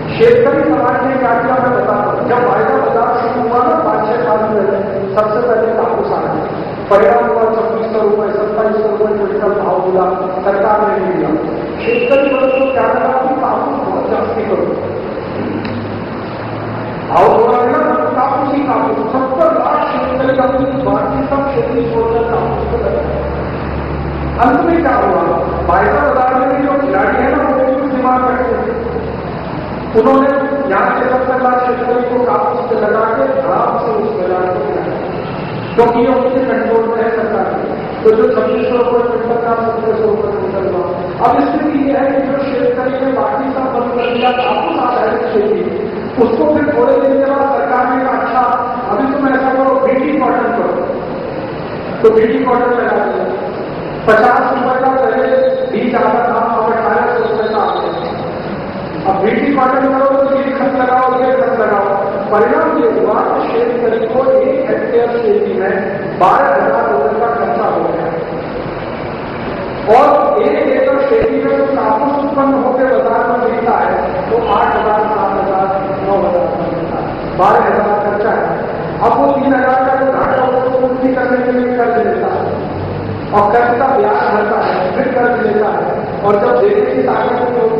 क्षेत्रीय समाज ने क्या किया मैं बताता हूं। जब वायदा बाजार शुरू हुआ ना 5-6 साल पहले, सबसे पहले कापूस आ गया, परिणाम हुआ 2600 रुपये 2700 रुपये क्विंटल भाव मिला, सरकार ने नहीं दिया। क्षेत्रीय वर्ग को क्या लगा कि कापूस बहुत जास्ती करो, भाव थोड़ा मिला कापूस ही कापूस। 70 लाख क्षेत्रीय अपनी बाकी सब खेती छोड़कर कापूस को लगा। अंत में क्या हुआ, वायदा बाजार में जो खिलाड़ी है ना वो कुछ दिमाग रखते थे, उन्होंने यहाँ से 70 लाख क्षेत्रीय को कापूस से लगा के आराम से उस बाजार को गिराया, क्योंकि ये उनके कंट्रोल में है सरकार के। तो जो 2600 रुपये क्विंटल का 1700 रुपये क्विंटल हुआ। अब स्थिति यह है कि जो क्षेत्रीय ने बाकी सब बंद कर दिया कापूस आधारित खेती, उसको फिर थोड़े दिन के बाद सरकार ने कहा अच्छा अभी तुम ऐसा करो बीटी कॉटन करो, तो बीटी कॉटन लगा दिया। 50 रुपये का पहले बीज आता था, अब 1800 रुपये का आता है। अब बीटी कॉटन करो तो ये खत लगाओ ये खत लगाओ, परिणाम ये हुआ क्षेत्र को 1 हेक्टेयर खेती में 12,000 रुपये का खर्चा हो गया और 1 एकड़ खेती में जो कापूस उत्पन्न होकर बाजार में मिलता है तो 8,000 7,000 9,000 मिलता है, 12,000 खर्चा है। अब वो 3,000 का जो घाटा उसको पूर्ति करने के लिए कर्ज लेता है और कर्ज का ब्याज भरता है, फिर कर्ज लेता है और जब देने की ताकत नहीं होती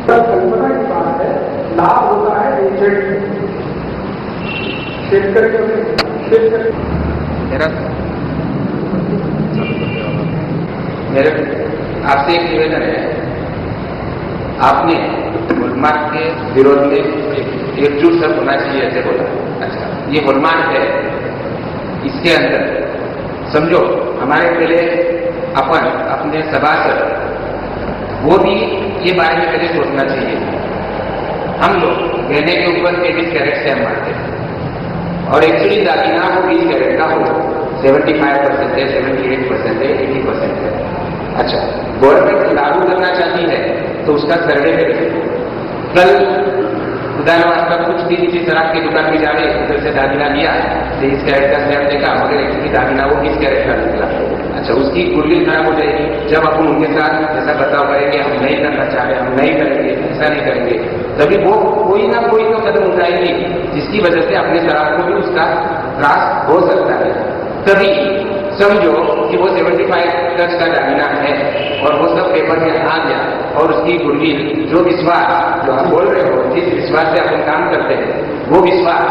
तो कल्पना की बात है, लाभ होता है एजेंट शेतकरी। मेरे आपसे एक निवेदन है, आपने होलमार्क के विरोध में एकजुट सब होना चाहिए ऐसे बोला। अच्छा, ये होलमार्क है, इसके अंदर समझो हमारे पहले अपने सभासद वो भी ये बारे में पहले सोचना चाहिए। हम लोग गहने के ऊपर 23 कैरेट से हम मारते हैं और एक्चुअली दागिना वो 20 कैरेट का हो, 75% है, 78% है, 80% है। अच्छा, गवर्नमेंट लागू करना चाहती है तो उसका सर्वे करें। कल खुदानवास्ता कुछ दिन किसी शराब की दुकान में जा रहे, उधर से दागिना लिया, 23 कैरेट का स्लैब देखा, मगर एक्चुअली दागिना वो 20 कैरेट का निकला। अच्छा, उसकी गुडविल खराब हो जाएगी। जब अपन उनके साथ ऐसा बर्ताव करेंगे, हम नहीं करना चाह रहे, हम नहीं करेंगे, ऐसा नहीं करेंगे, तभी वो कोई ना कोई तो कदम उठाएंगे जिसकी वजह से अपने शराब को भी उसका त्रास हो सकता है। तभी समझो कि वो 75 तक का दागिना है और वो सब पेपर में आ गया और उसकी गुडविल जो विश्वास जो आप बोल रहे हो, जिस विश्वास से अपन काम करते हैं, वो विश्वास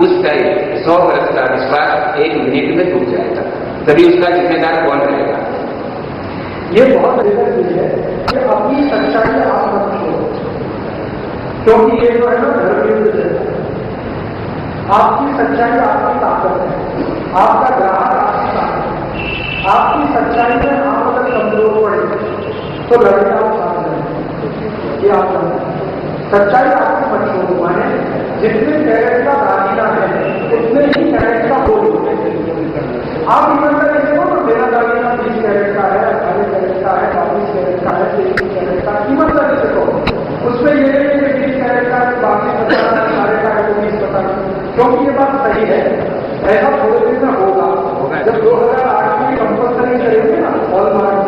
उस टाइम 100 वर्ष का विश्वास 1 मिनट में टूट जाएगा। तभी उसका जिम्मेदार कौन रहेगा? ये बहुत जरूरी है कि अपनी सच्चाई आप मत छोड़ो, क्योंकि ये जो है ना धर्मयुद्ध है। आपकी सच्चाई आपकी ताकत है, आपका ग्राहक आपकी ताकत है। आपकी सच्चाई में आप अगर कमजोर पड़े तो लड़के आप साथ रहें, ये आप सच्चाई आपकी मत छोड़ो। माने जितने कैरेट का दागिना है उतने ही कैरेट का बोल होते हैं। आप इकट्ठा देखो तो मेरा दागिना 20 कैरेट का है, 18 कैरेट का है, 22 कैरेट का है, 23 कैरेट का, ऐसा थोड़े दिन में होगा। जब 2008 में कंपल्सरी करेंगे ना हॉलमार्क,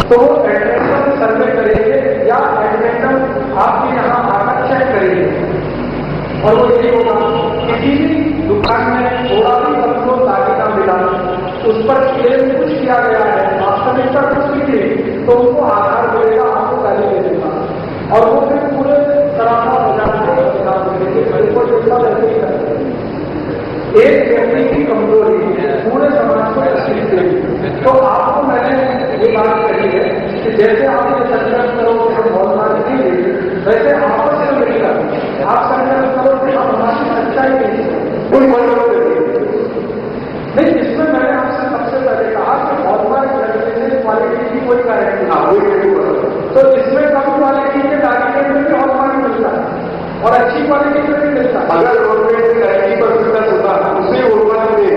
तो वो एडमिशन सर्वे करेंगे या एडमिशन आपके यहाँ आकर चेक करेंगे, और वो ये होगा किसी भी दुकान में थोड़ा भी आपको तालिका मिला, उस पर क्लेम कुछ किया गया है, वास्तविकता कुछ भी नहीं, तो उनको आधार मिलेगा, आपको गाली दे देगा, और वो फिर पूरे तरह का हो जाता है। एक व्यक्ति की कमजोरी पूरे समाज को तस्वीर देगी। तो आपको मैंने ये बात कही है कि जैसे आप ये संकल्प करो कि हम हॉलमार्क नहीं देंगे, वैसे आपस में मिलकर आप संकल्प करो कि हम हमारी सच्चाई नहीं कोई नहीं। इसमें मैंने आपसे सबसे पहले कहा कि हॉलमार्क लगने से क्वालिटी की कोई गारंटी नहीं, तो इसमें कम क्वालिटी के डायरेक्ट में भी हॉलमार्क मिलता है और अच्छी क्वालिटी में भी मिलता है। अगर गवर्नमेंट 90% होता उसे हॉलमार्क दे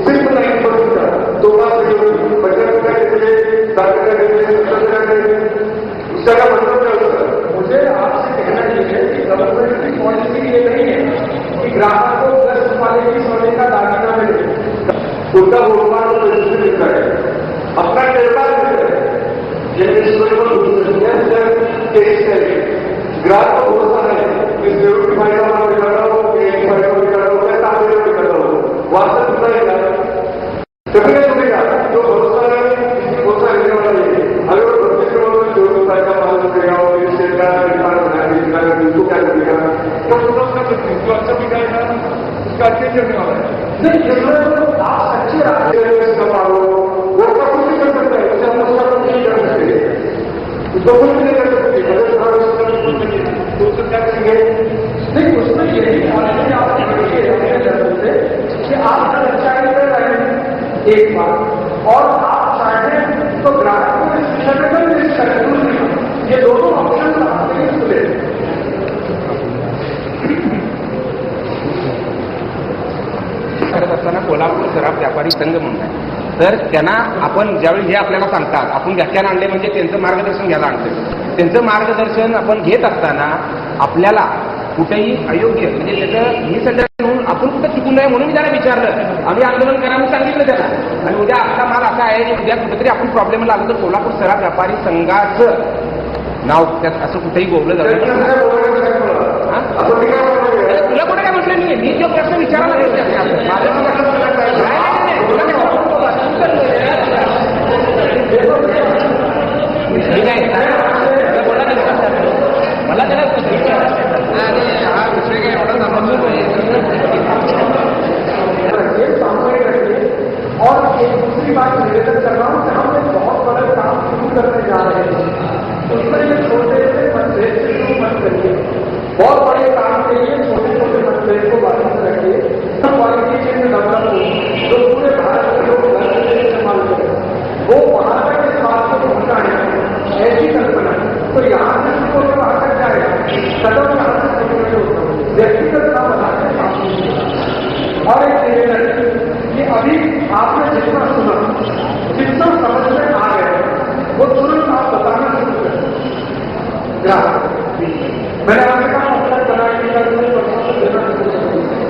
सिर्फ 90%, तो बात 50% देते, 60% देते, 70% देते, उसका क्या मतलब क्या होता है? मुझे आपसे कहना ये है कि गवर्नमेंट की पॉलिसी ये नहीं है कि ग्राहक को 10 क्वालिटी सोने का दागिना मिले, उनका हॉलमार्क रजिस्टर मिलता है, अपना टेबल मिलता है, ग्राहक को भरोसा है कि जरूर की भाई साहब निकल रहा हो, एक भाई साहब निकल रहा हो, मैं ताकि निकल रहा हूँ, वास्तव में रहेगा तभी सुनेगा जो भरोसा है, भरोसा रहने वाला है। अगर वो भरोसे में जो रुपए का माल करेगा और इससे क्या बनाएगा, बिल्कुल क्या करेगा, तो उसका अच्छा भी जाएगा, उसका अच्छे चलने वाला है। नहीं, आप सच्चे रास्ते मारो, वो उसका कुछ नहीं कर सकता है, उसे हम उसका कुछ नहीं कर सकते, उसको कुछ नहीं कर सकते, तो उससे क्या करेंगे? नहीं, उसमें यही क्वालिटी आप कि आप सच्चाई में रहें एक बार, और आप चाहें तो ग्राहक को इस विषय में कोई रिस्क करें, ये दोनों ऑप्शन आपके लिए खुले। करत असताना कोल्हापूर शराब व्यापारी संघ म्हणून आहे, तर त्यांना आपण ज्यावेळी हे आपल्याला सांगतात, आपण व्याख्यान आणले म्हणजे त्यांचं मार्गदर्शन घ्यायला आणतं, त्यांचं मार्गदर्शन आपण घेत असताना आपल्याला कुठेही अयोग्य म्हणजे त्याचं ही सध्या म्हणून आपण कुठं चुकू नये म्हणून मी त्याला विचारलं, आम्ही आंदोलन करा म्हणून सांगितलं त्याला, आणि उद्या आपला माल असा आहे की उद्या कुठेतरी आपण प्रॉब्लेम लागलो तर कोल्हापूर शराब व्यापारी संघाचं नाव त्यात असं कुठेही गोवलं जातं. तुला कुठे काय म्हटलं नाही, मी जो प्रश्न विचारायला मला त्याला हा विषय काय एवढा समजलो और एक दूसरी बात निवेदन कर रहा हूं कि हम एक बहुत बड़ा काम शुरू करने जा रहे हैं, उसमें ये छोटे से मतभेद से शुरू मत करिए, बहुत बड़े काम के लिए छोटे छोटे मतभेद को बाजू में रखिए, सब क्वालिटी के डेवलप हो जो पूरे भारत के लोग घर से इस्तेमाल करें, वो वहां तक इस बात को पहुंचाए, ऐसी कल्पना। तो यहाँ से उसको जो वहां तक जाएगा कदम यहाँ से छोटे होता व्यक्तिगत ना बनाते। और एक निवेदन कि अभी आपने जितना सुना, जितना समझ में आ गया, वो तुरंत आप बताना शुरू करें ग्राहक। मैंने आपने कहा पत्रक बना के देना,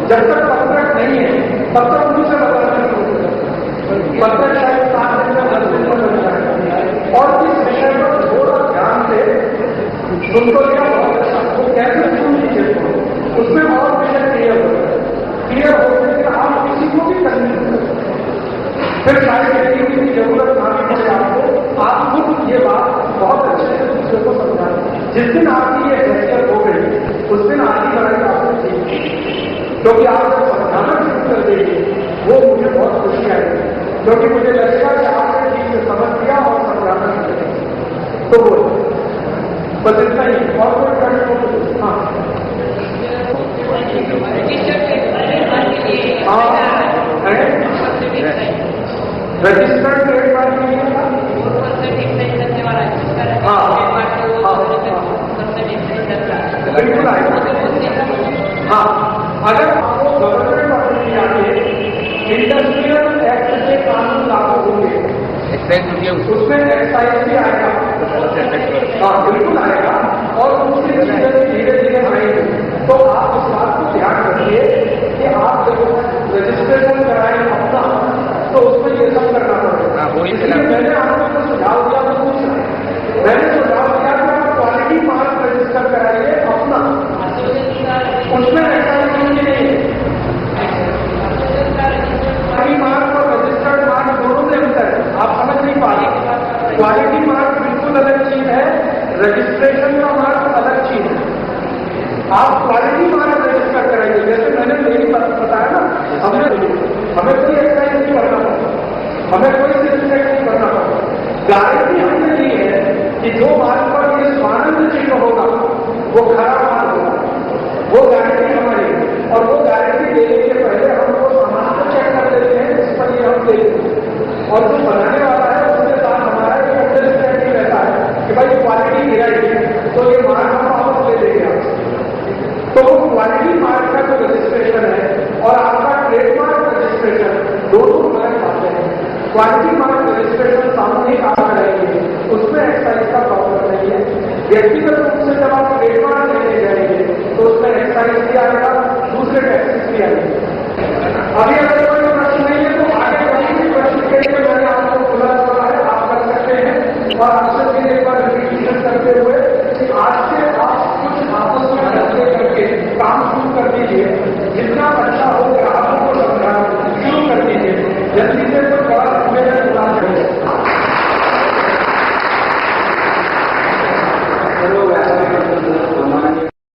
जब तक पत्रक नहीं है तब तक उनसे बताना शुरू करें। पत्रक शायद 7 दिन में 10 दिन में बन जाए, और इस विषय पर थोड़ा ध्यान से सुनको लिया बहुत अच्छा, वो कैसे सुन लीजिए, उसमें और विषय क्लियर होने के आप किसी को भी करनी है, फिर सारी व्यक्ति की जरूरत ना पड़े आपको, आप खुद ये बात बहुत अच्छे से दूसरे को समझाएं। जिस दिन आपकी ये हैसियत हो गई उस दिन आगे बढ़ाई आपको ठीक, क्योंकि आप जब समझाना शुरू कर देंगे वो मुझे बहुत खुशी आएगी, क्योंकि मुझे लगेगा कि आपने ठीक से समझ लिया और समझाना शुरू किया। तो वो बस इतना ही, और कोई प्रश्न? हाँ, रजिस्टर्ड ट्रेडमार्क के लिए बिल्कुल आएगा। हाँ, अगर आपको गवर्नमेंट ऑथोरिटी आगे इंडस्ट्रियल एक्ट के कानून लागू होंगे, उसमें एक्साइज भी आएगा। हाँ, बिल्कुल आएगा, और दूसरी चीजें धीरे धीरे आएंगे। तो आप इस बात को ध्यान रखिए कि आप जब रजिस्ट्रेशन कराएं इसलिए मैंने आपको जो सुझाव दिया वो पूछ रहा है। मैंने सुझाव दिया कि आप क्वालिटी मार्क रजिस्टर कराइए अपना, उसमें ऐसा नहीं है। क्वालिटी मार्क और रजिस्टर्ड मार्क दोनों में अंतर है, आप समझ नहीं पा रहे। क्वालिटी मार्क बिल्कुल अलग चीज है, रजिस्ट्रेशन का मार्क अलग चीज है। आप क्वालिटी मार्क रजिस्टर कराइए, जैसे मैंने मेरी बात बताया ना, हमें कोई एक्सरसाइज नहीं करना पड़ता, हमें कोई सिस्टमेटिक नहीं करना पड़ता। गारंटी हमने ली है कि जो मार्ग पर ये स्वानंद चिन्ह होगा वो खराब मार्ग होगा, वो गारंटी हमारी है। और वो गारंटी देने के पहले हम वो सामान को चेक कर लेते हैं जिस पर ये हम देते हैं, और जो बनाने वाला है उसके साथ हमारा एक अंडरस्टैंडिंग रहता है कि भाई क्वालिटी गिराएगी तो ये मार्ग हम वापस ले लेंगे आपसे। तो वो क्वालिटी मार्क का जो रजिस्ट्रेशन है और आपका ट्रेडमार्क रजिस्ट्रेशन दोनों अलग बातें हैं। क्वालिटी मार्क रजिस्ट्रेशन सामूहिक आप रहेंगे, उसमें एक्साइज का प्रॉब्लम नहीं है। व्यक्तिगत रूप से जब आप ट्रेडमार्क लेने जाएंगे तो उसमें एक्साइज भी आएगा, दूसरे टैक्सेस भी आएंगे। अभी अगर कोई प्रश्न नहीं है तो आगे कोई भी प्रश्न के लिए मैंने आपको खुला है, आप कर सकते हैं। और आपसे फिर एक बार